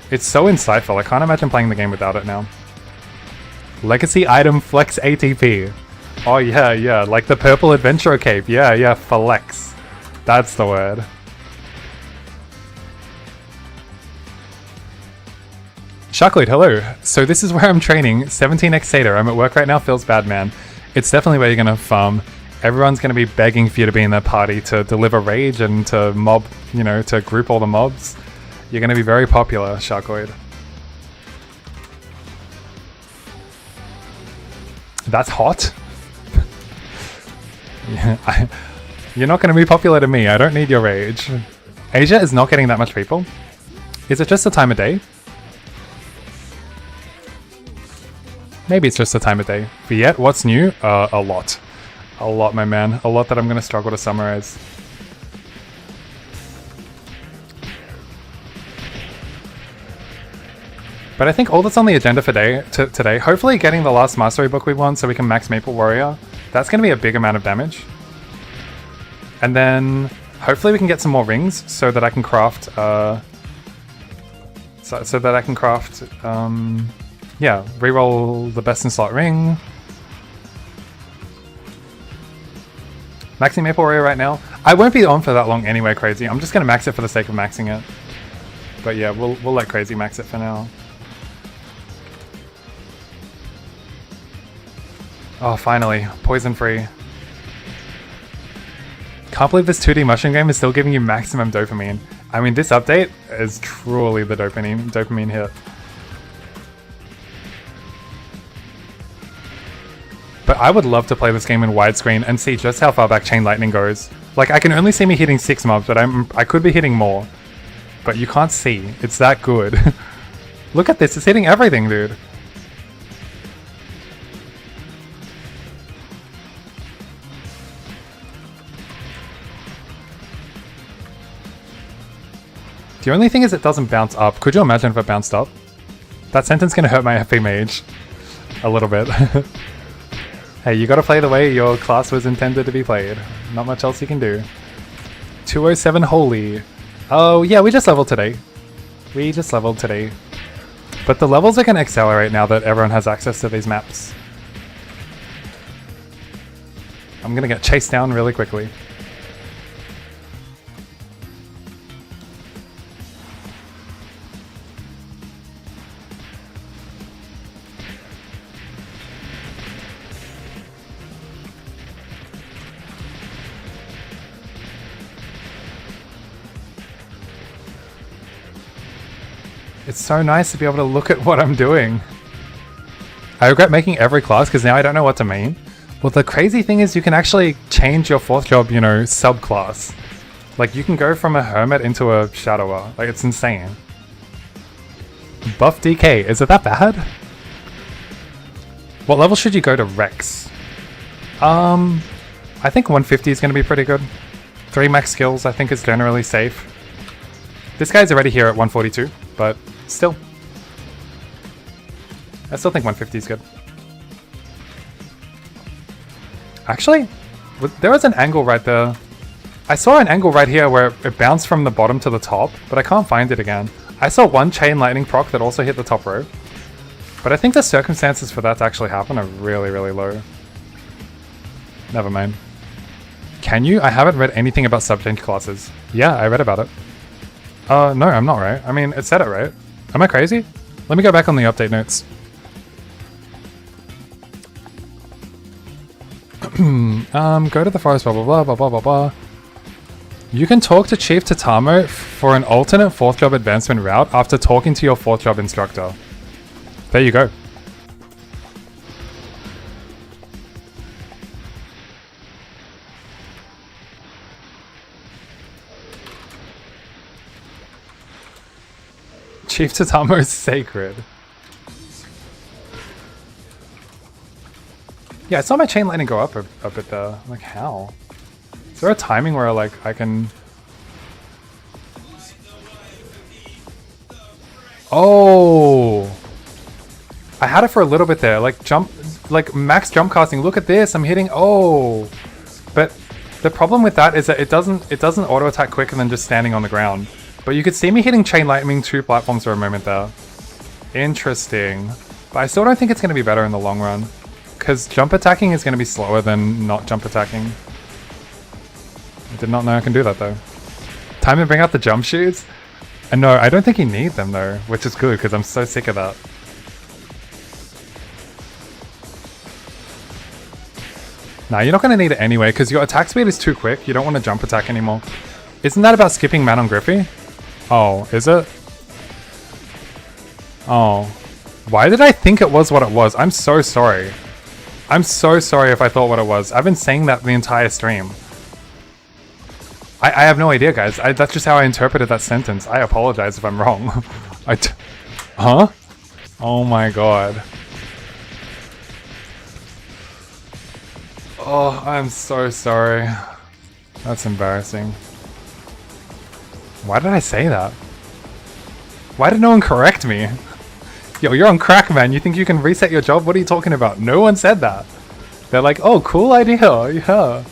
It's so insightful. I can't imagine playing the game without it now. Legacy item flex ATP. Oh yeah, like the purple adventurer cape. Yeah, flex. That's the word. Sharkloid, hello. So this is where I'm training. 17x Seder. I'm at work right now. Feels bad, man. It's definitely where you're gonna farm. Everyone's gonna be begging for you to be in their party to deliver rage and to mob, you know, to group all the mobs. You're gonna be very popular, Sharkloid. That's hot. Yeah, you're not gonna be popular to me. I don't need your rage. Asia is not getting that much people. Is it just the time of day? Maybe it's just the time of day. But yet, what's new? A lot. A lot, my man. A lot that I'm going to struggle to summarize. But I think all that's on the agenda for today, hopefully getting the last mastery book we want so we can max Maple Warrior. That's going to be a big amount of damage. And then hopefully we can get some more rings so that I can craft... yeah, reroll the best in slot ring. Maxing Maple Warrior right now. I won't be on for that long anyway, Crazy. I'm just gonna max it for the sake of maxing it. But yeah, we'll let Crazy max it for now. Oh, finally, poison free. Can't believe this 2D mushroom game is still giving you maximum dopamine. I mean, this update is truly the dopamine hit. But I would love to play this game in widescreen and see just how far back Chain Lightning goes. Like, I can only see me hitting 6 mobs, but I could be hitting more. But you can't see. It's that good. Look at this, it's hitting everything, dude. The only thing is it doesn't bounce up. Could you imagine if it bounced up? That sentence gonna hurt my FP mage. A little bit. Hey, you gotta play the way your class was intended to be played. Not much else you can do. 207 Holy. Oh yeah, we just leveled today. But the levels are gonna accelerate now that everyone has access to these maps. I'm gonna get chased down really quickly. It's so nice to be able to look at what I'm doing. I regret making every class because now I don't know what to main. Well, the crazy thing is you can actually change your 4th job, you know, subclass. Like, you can go from a hermit into a shadower. Like, it's insane. Buff DK, is it that bad? What level should you go to Rex? I think 150 is going to be pretty good. 3 max skills I think is generally safe. This guy's already here at 142, but still. I still think 150 is good. Actually, there was an angle right there. I saw an angle right here where it bounced from the bottom to the top, but I can't find it again. I saw one Chain Lightning proc that also hit the top row. But I think the circumstances for that to actually happen are really, really low. Never mind. Can you? I haven't read anything about subchange classes. Yeah, I read about it. No, I'm not right. I mean, it said it right. Am I crazy? Let me go back on the update notes. Go to the forest, blah, blah, blah, blah, blah, blah, blah. You can talk to Chief Tatamo for an alternate 4th job advancement route after talking to your 4th job instructor. There you go. Chief Tatamo is sacred. Yeah, I saw my chain lightning go up a bit there. Like, how? Is there a timing where like I can... Oh! I had it for a little bit there. Like jump, like max jump casting. Look at this. I'm hitting. Oh! But the problem with that is that it doesn't auto attack quicker than just standing on the ground. But you could see me hitting chain lightning 2 platforms for a moment there. Interesting. But I still don't think it's going to be better in the long run. Because jump attacking is going to be slower than not jump attacking. I did not know I can do that though. Time to bring out the jump shoes? And no, I don't think you need them though, which is good because I'm so sick of that. Nah, you're not going to need it anyway because your attack speed is too quick. You don't want to jump attack anymore. Isn't that about skipping Man on Griffey? Oh, is it? Oh. Why did I think it was what it was? I'm so sorry. I'm so sorry if I thought what it was. I've been saying that the entire stream. I have no idea, guys. That's just how I interpreted that sentence. I apologize if I'm wrong. Huh? Oh my god. Oh, I'm so sorry. That's embarrassing. Why did I say that? Why did no one correct me? Yo, you're on crack, man. You think you can reset your job? What are you talking about? No one said that. They're like, oh, cool idea. Yeah.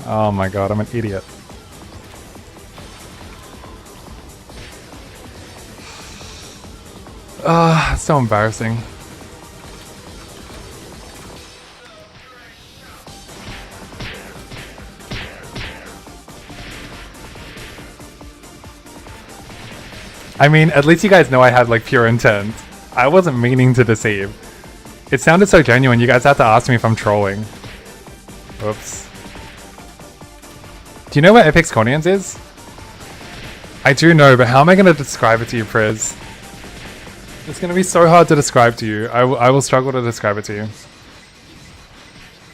Oh my god, I'm an idiot. So embarrassing. I mean, at least you guys know I had like pure intent. I wasn't meaning to deceive. It sounded so genuine, you guys had to ask me if I'm trolling. Oops. Do you know where Epic's Cornians is? I do know, but how am I going to describe it to you, Priz? It's going to be so hard to describe to you. I will struggle to describe it to you.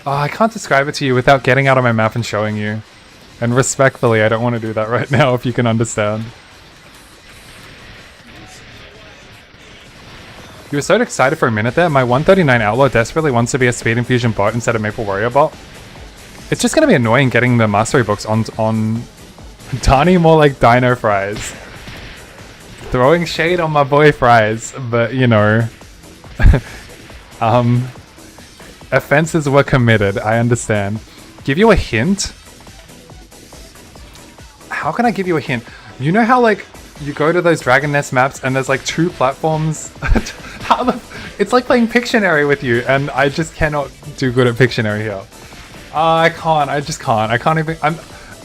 Oh, I can't describe it to you without getting out of my map and showing you. And respectfully, I don't want to do that right now, if you can understand. You were so excited for a minute there. My 139 Outlaw desperately wants to be a Speed Infusion bot instead of Maple Warrior bot. It's just going to be annoying getting the Mastery books on Dani, more like Dino Fries. Throwing shade on my boy Fries, but you know. Offenses were committed, I understand. Give you a hint? How can I give you a hint? You know how like you go to those Dragon Nest maps and there's like 2 platforms? It's like playing Pictionary with you, and I just cannot do good at Pictionary here. I can't, I just can't. I can't even,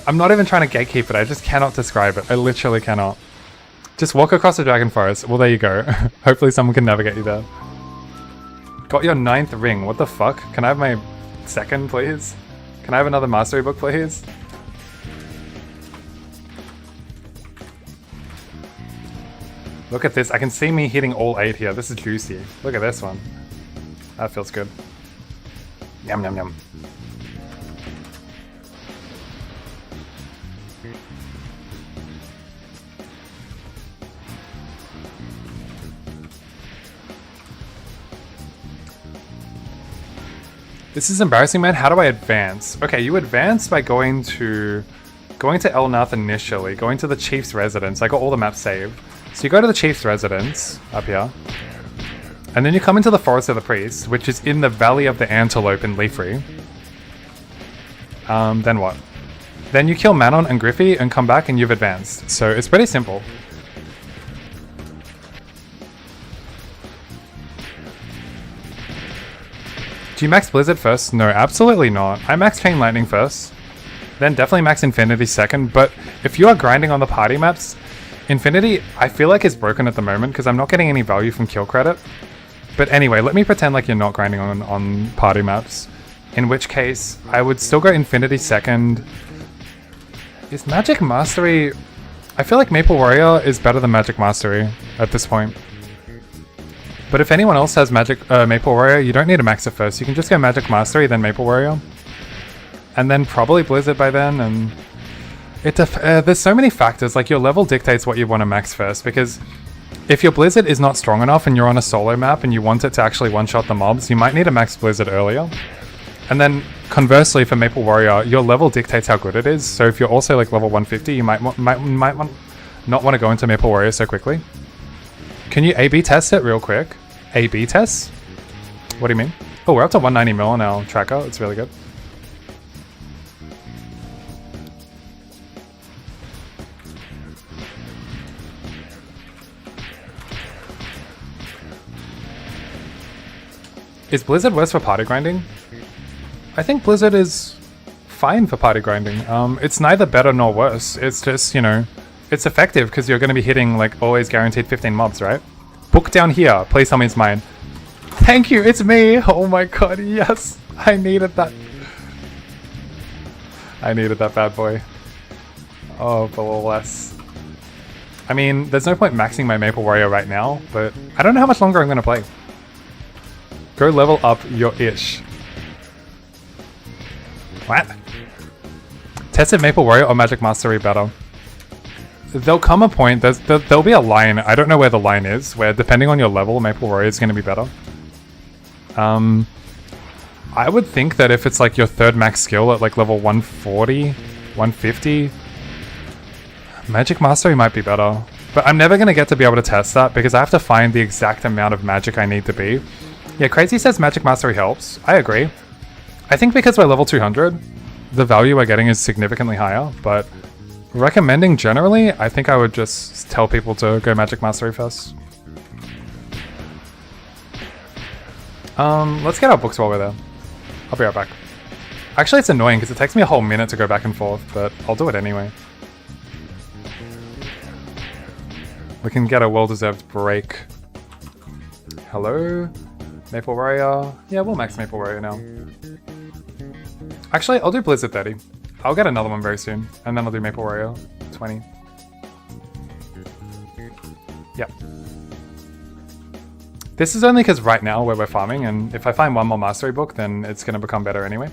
I'm not even trying to gatekeep it, I just cannot describe it. I literally cannot. Just walk across the Dragon Forest. Well, there you go. Hopefully someone can navigate you there. Got your 9th ring. What the fuck? Can I have my 2nd, please? Can I have another Mastery book, please? Look at this. I can see me hitting all 8 here. This is juicy. Look at this one. That feels good. Yum, yum, yum. This is embarrassing, man. How do I advance? Okay, you advance by going to Elnath initially, going to the Chief's residence. I got all the maps saved. So you go to the Chief's residence, up here. And then you come into the Forest of the Priest, which is in the Valley of the Antelope in Leafree. Then what? Then you kill Manon and Griffey and come back and you've advanced. So it's pretty simple. Do you max Blizzard first? No, absolutely not. I max Chain Lightning first. Then definitely max Infinity second. But if you are grinding on the party maps, Infinity, I feel like is broken at the moment because I'm not getting any value from kill credit. But anyway, let me pretend like you're not grinding on party maps. In which case, I would still go Infinity second. Is Magic Mastery... I feel like Maple Warrior is better than Magic Mastery at this point. But if anyone else has Maple Warrior, you don't need to max it first. You can just go Magic Mastery, then Maple Warrior. And then probably Blizzard by then, and... there's so many factors, like your level dictates what you want to max first, because if your Blizzard is not strong enough and you're on a solo map and you want it to actually one-shot the mobs, you might need to max Blizzard earlier. And then conversely for Maple Warrior, your level dictates how good it is, so if you're also like level 150, you might not want to go into Maple Warrior so quickly. Can you A-B test it real quick? A-B test? What do you mean? Oh, we're up to 190 mil on our tracker, it's really good. Is Blizzard worse for party grinding? I think Blizzard is fine for party grinding. It's neither better nor worse. It's just, you know, it's effective because you're going to be hitting like always guaranteed 15 mobs, right? Book down here. Please tell me it's mine. Thank you, it's me! Oh my god, yes! I needed that. I needed that bad boy. Oh, bless. I mean, there's no point maxing my Maple Warrior right now, but I don't know how much longer I'm going to play. Go level up your ish. What? Tested Maple Warrior or Magic Mastery better? There'll come a point, there'll be a line, I don't know where the line is, where depending on your level, Maple Warrior is going to be better. I would think that if it's like your third max skill at like level 140, 150, Magic Mastery might be better. But I'm never going to get to be able to test that because I have to find the exact amount of magic I need to be. Yeah, Crazy says Magic Mastery helps. I agree. I think because we're level 200, the value we're getting is significantly higher, but recommending generally, I think I would just tell people to go Magic Mastery first. Let's get our books while we're there. I'll be right back. Actually, it's annoying because it takes me a whole minute to go back and forth, but I'll do it anyway. We can get a well-deserved break. Hello? Maple Warrior? Yeah, we'll max Maple Warrior now. Actually, I'll do Blizzard 30. I'll get another one very soon, and then I'll do Maple Warrior 20. Yep. This is only because right now where we're farming, and if I find one more Mastery book, then it's going to become better anyway.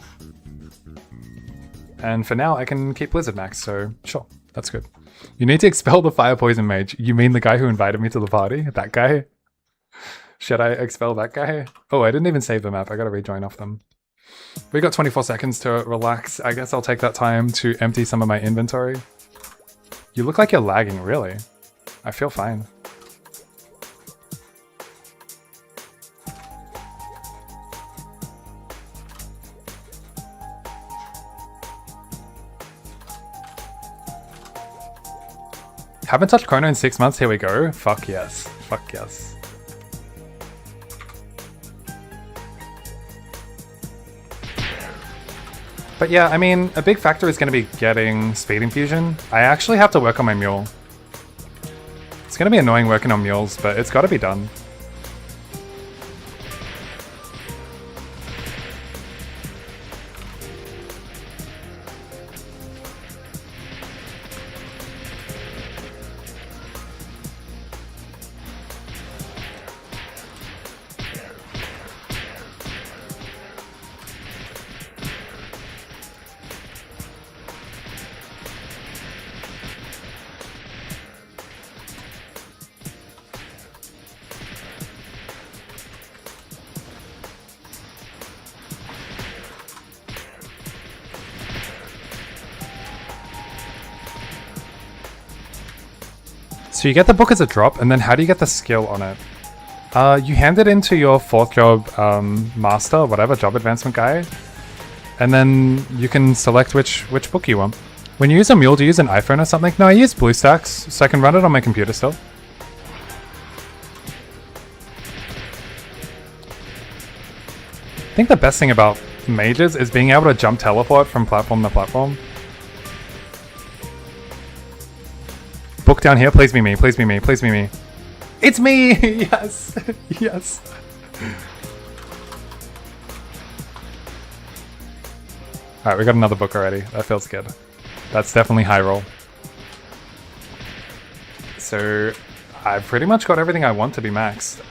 And for now, I can keep Blizzard max, so sure, that's good. You need to expel the Fire Poison Mage. You mean the guy who invited me to the party? That guy? Should I expel that guy? Oh, I didn't even save the map. I gotta rejoin off them. We got 24 seconds to relax. I guess I'll take that time to empty some of my inventory. You look like you're lagging, really. I feel fine. Haven't touched Chrono in 6 months, here we go. Fuck yes. Fuck yes. But yeah, I mean, a big factor is going to be getting Speed Infusion. I actually have to work on my mule. It's going to be annoying working on mules, but it's got to be done. So you get the book as a drop, and then how do you get the skill on it? You hand it into your 4th job master, whatever, job advancement guy, and then you can select which book you want. When you use a mule, do you use an iPhone or something? No, I use BlueStacks, so I can run it on my computer still. I think the best thing about mages is being able to jump teleport from platform to platform. Book down here. Please be me. Please be me. Please be me. It's me! Yes! Yes. Alright, we got another book already. That feels good. That's definitely high roll. So, I've pretty much got everything I want to be maxed.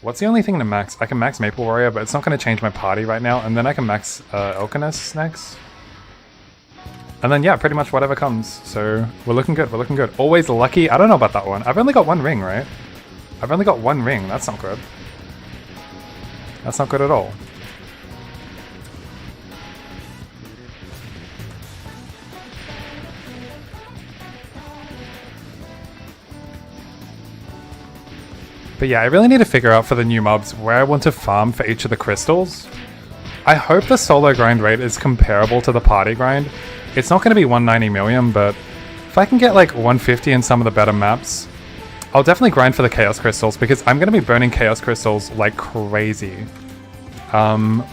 What's the only thing to max? I can max Maple Warrior, but it's not going to change my party right now. And then I can max Elkiness next. And then, yeah, pretty much whatever comes. So, we're looking good, we're looking good. Always lucky. I don't know about that one. I've only got one ring, right? I've only got one ring. That's not good. That's not good at all. But yeah, I really need to figure out for the new mobs where I want to farm for each of the crystals. I hope the solo grind rate is comparable to the party grind. It's not going to be 190 million, but if I can get like 150 in some of the better maps, I'll definitely grind for the Chaos Crystals because I'm going to be burning Chaos Crystals like crazy.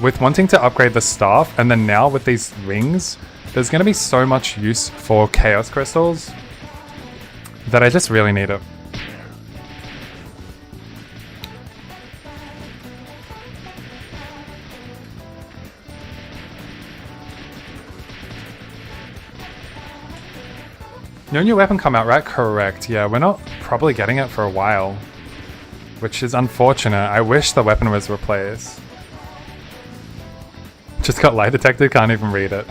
With wanting to upgrade the staff, and then now with these rings, there's going to be so much use for Chaos Crystals that I just really need it. No new weapon come out, right? Correct. Yeah, we're not probably getting it for a while, which is unfortunate. I wish the weapon was replaced. Just got lie detected, can't even read it.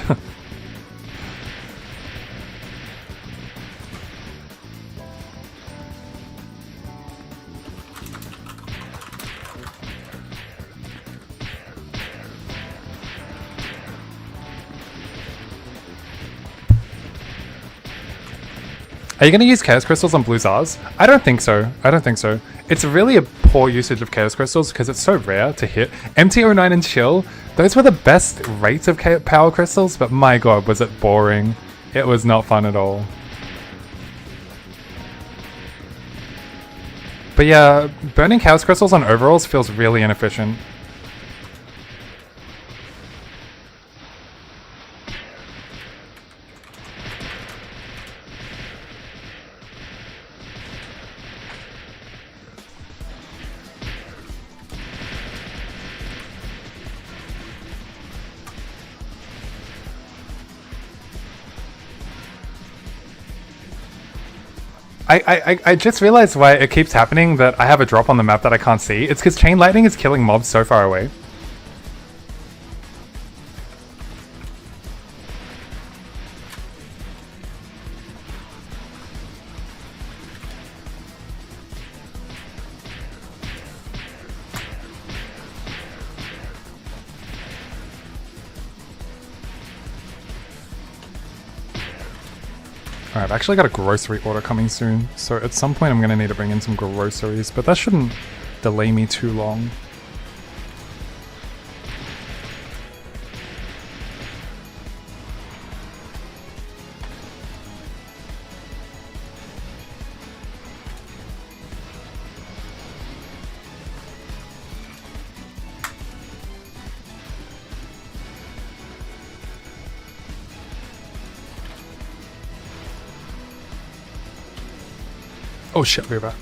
Are you going to use Chaos Crystals on Blue Zars? I don't think so. I don't think so. It's really a poor usage of Chaos Crystals because it's so rare to hit. MT09 and Chill, those were the best rates of Power Crystals, but my god, was it boring. It was not fun at all. But yeah, burning Chaos Crystals on overalls feels really inefficient. I just realized why it keeps happening that I have a drop on the map that I can't see. It's because Chain Lightning is killing mobs so far away. Alright, I've actually got a grocery order coming soon, so at some point I'm going to need to bring in some groceries, but that shouldn't delay me too long. Oh shit, we're back.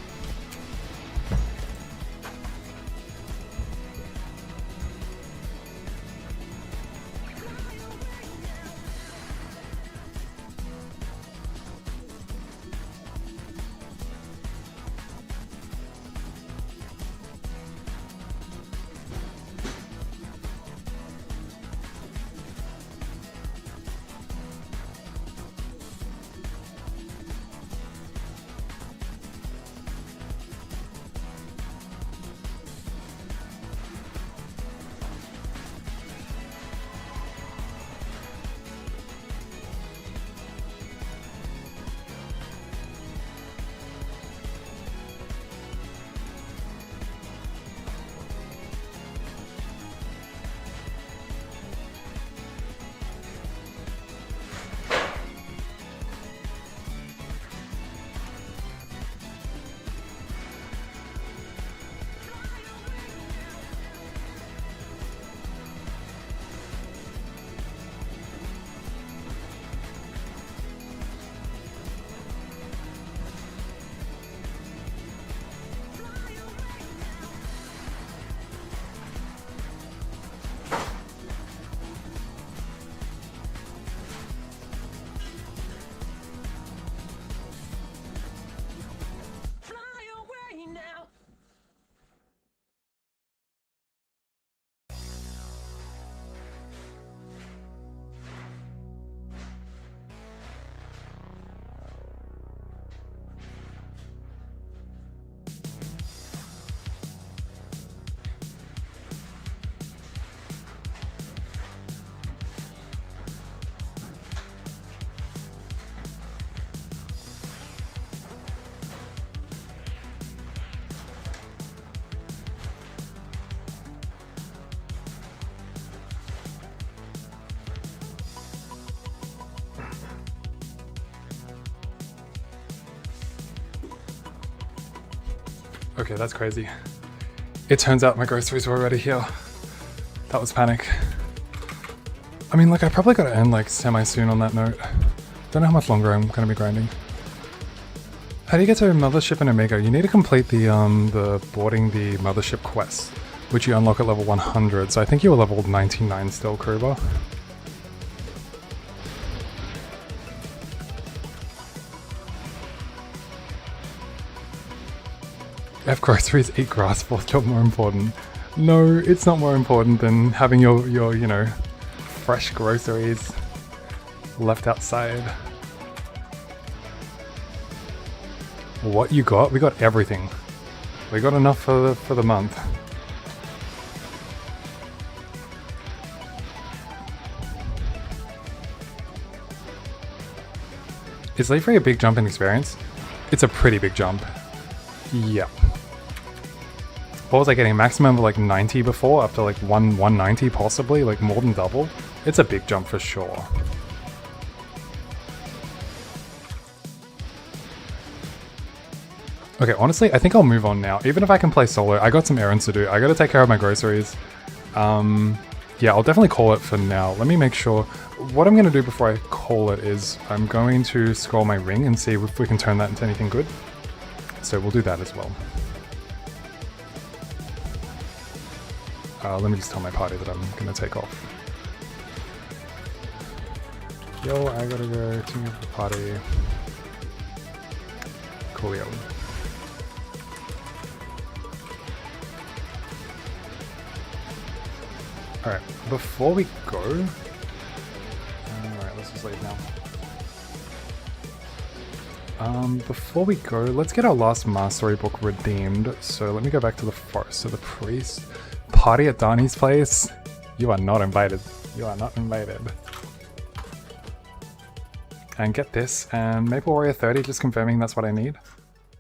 Okay, that's crazy. It turns out my groceries were already here. That was panic. I mean, like, I probably gotta end, like, semi-soon on that note. Don't know how much longer I'm gonna be grinding. How do you get to Mothership and Omega? You need to complete the boarding the Mothership quest, which you unlock at level 100, so I think you were level 99 still, Kruber. Have groceries, eat grass, fourth job more important. No, it's not more important than having your you know, fresh groceries left outside. What you got? We got everything. We got enough for the month. Is Leafree a big jump in experience? It's a pretty big jump. Yeah. What was I getting? Maximum of like 90 before, up to like 190 possibly, like more than double. It's a big jump for sure. Okay, honestly, I think I'll move on now. Even if I can play solo, I got some errands to do. I gotta take care of my groceries. Yeah, I'll definitely call it for now. Let me make sure. What I'm gonna do before I call it is I'm going to scroll my ring and see if we can turn that into anything good. So we'll do that as well. Let me just tell my party that I'm gonna take off. Yo, I gotta go to the party. Coolio. Alright, before we go... Alright, let's just leave now. Before we go, let's get our last mastery book redeemed. So let me go back to the forest. So the priest... Party at Darnie's place? You are not invited. You are not invited. And get this, and Maple Warrior 30, just confirming that's what I need.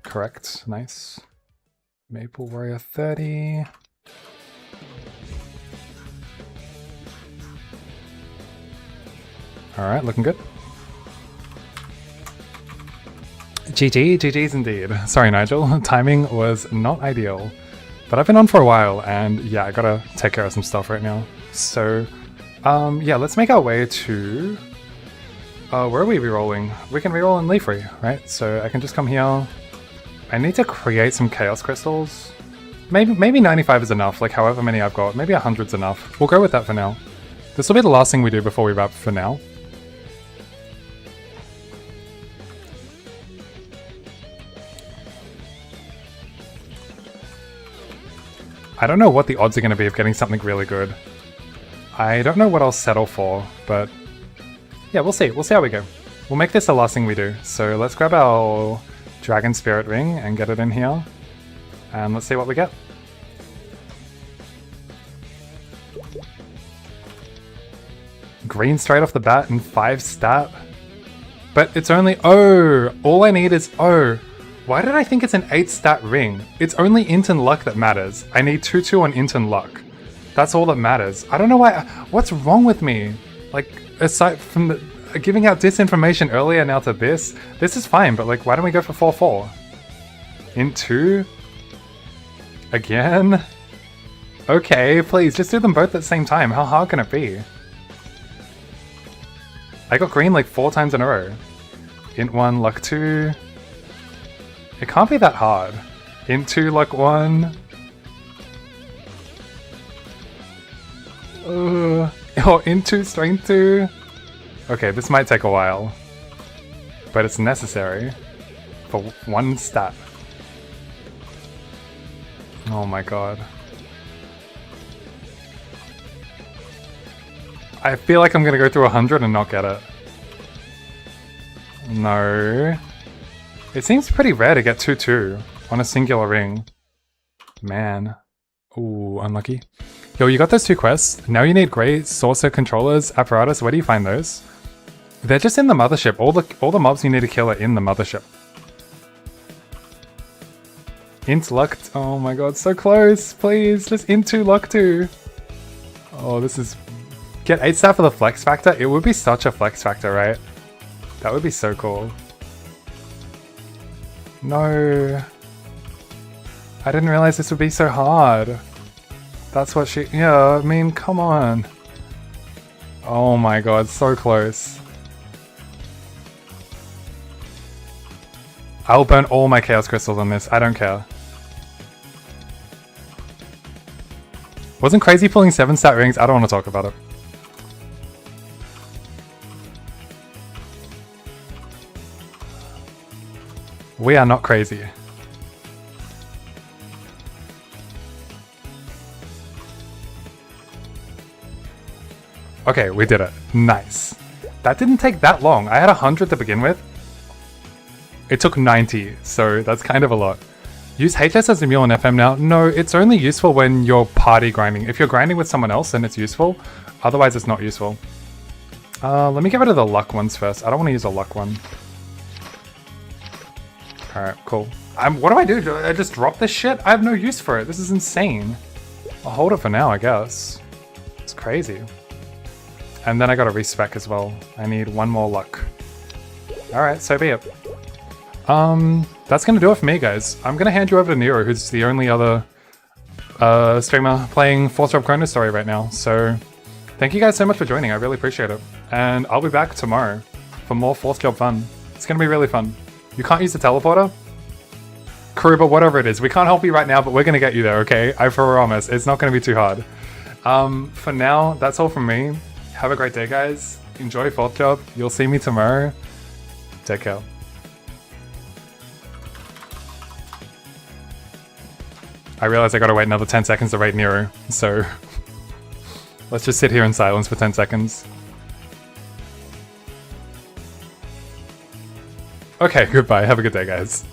Correct, nice. Maple Warrior 30. Alright, looking good. GG's indeed. Sorry Nigel, timing was not ideal. But I've been on for a while, and yeah, I gotta take care of some stuff right now. So, yeah, let's make our way to... where are we rerolling? We can reroll in Leafree, right? So I can just come here. I need to create some Chaos Crystals. Maybe 95 is enough, like however many I've got. Maybe 100's enough. We'll go with that for now. This will be the last thing we do before we wrap for now. I don't know what the odds are going to be of getting something really good. I don't know what I'll settle for, but yeah, we'll see. We'll see how we go. We'll make this the last thing we do. So let's grab our Dragon Spirit Ring and get it in here. And let's see what we get. Green straight off the bat and 5 stat. But it's only... Oh! All I need is... Oh! Why did I think it's an 8 stat ring? It's only int and luck that matters. I need 2-2 on int and luck. That's all that matters. I don't know why... What's wrong with me? Like, aside from the, giving out disinformation earlier now to this is fine, but like, why don't we go for 4-4? Int 2? Again? Okay, please, just do them both at the same time. How hard can it be? I got green like 4 times in a row. Int 1, luck 2... It can't be that hard. Int 2, luck 1. Oh, int 2, strength 2. Okay, this might take a while. But it's necessary. For 1 stat. Oh my god. I feel like I'm gonna go through 100 and not get it. No. It seems pretty rare to get 2-2 on a singular ring. Man. Ooh, unlucky. Yo, you got those 2 quests. Now you need Grey Saucer Controllers Apparatus. Where do you find those? They're just in the mothership. All the mobs you need to kill are in the mothership. Int luck. Oh my god, so close. Please, just int 2 luck 2. Oh, this is... Get 8 star for the flex factor? It would be such a flex factor, right? That would be so cool. No. I didn't realize this would be so hard. That's what she... Yeah, I mean, come on. Oh my god, so close. I'll burn all my Chaos Crystals on this, I don't care. Wasn't crazy pulling 7-stat rings? I don't want to talk about it. We are not crazy. Okay, we did it. Nice. That didn't take that long. I had 100 to begin with. It took 90, so that's kind of a lot. Use HS as a mule in FM now? No, it's only useful when you're party grinding. If you're grinding with someone else, then it's useful. Otherwise, it's not useful. Let me get rid of the luck ones first. I don't want to use a luck one. Alright, cool. What do I do? Do I just drop this shit? I have no use for it. This is insane. I'll hold it for now, I guess. It's crazy. And then I got a respec as well. I need one more luck. Alright, so be it. That's gonna do it for me, guys. I'm gonna hand you over to Nero, who's the only other streamer playing 4th Job Chronostory right now. So, thank you guys so much for joining. I really appreciate it. And I'll be back tomorrow for more 4th Job fun. It's gonna be really fun. You can't use the teleporter? Kruba, whatever it is. We can't help you right now, but we're gonna get you there, okay? I promise. It's not gonna be too hard. For now, that's all from me. Have a great day, guys. Enjoy 4th Job. You'll see me tomorrow. Take care. I realize I gotta wait another 10 seconds to raid Nero, so let's just sit here in silence for 10 seconds. Okay, goodbye. Have a good day, guys.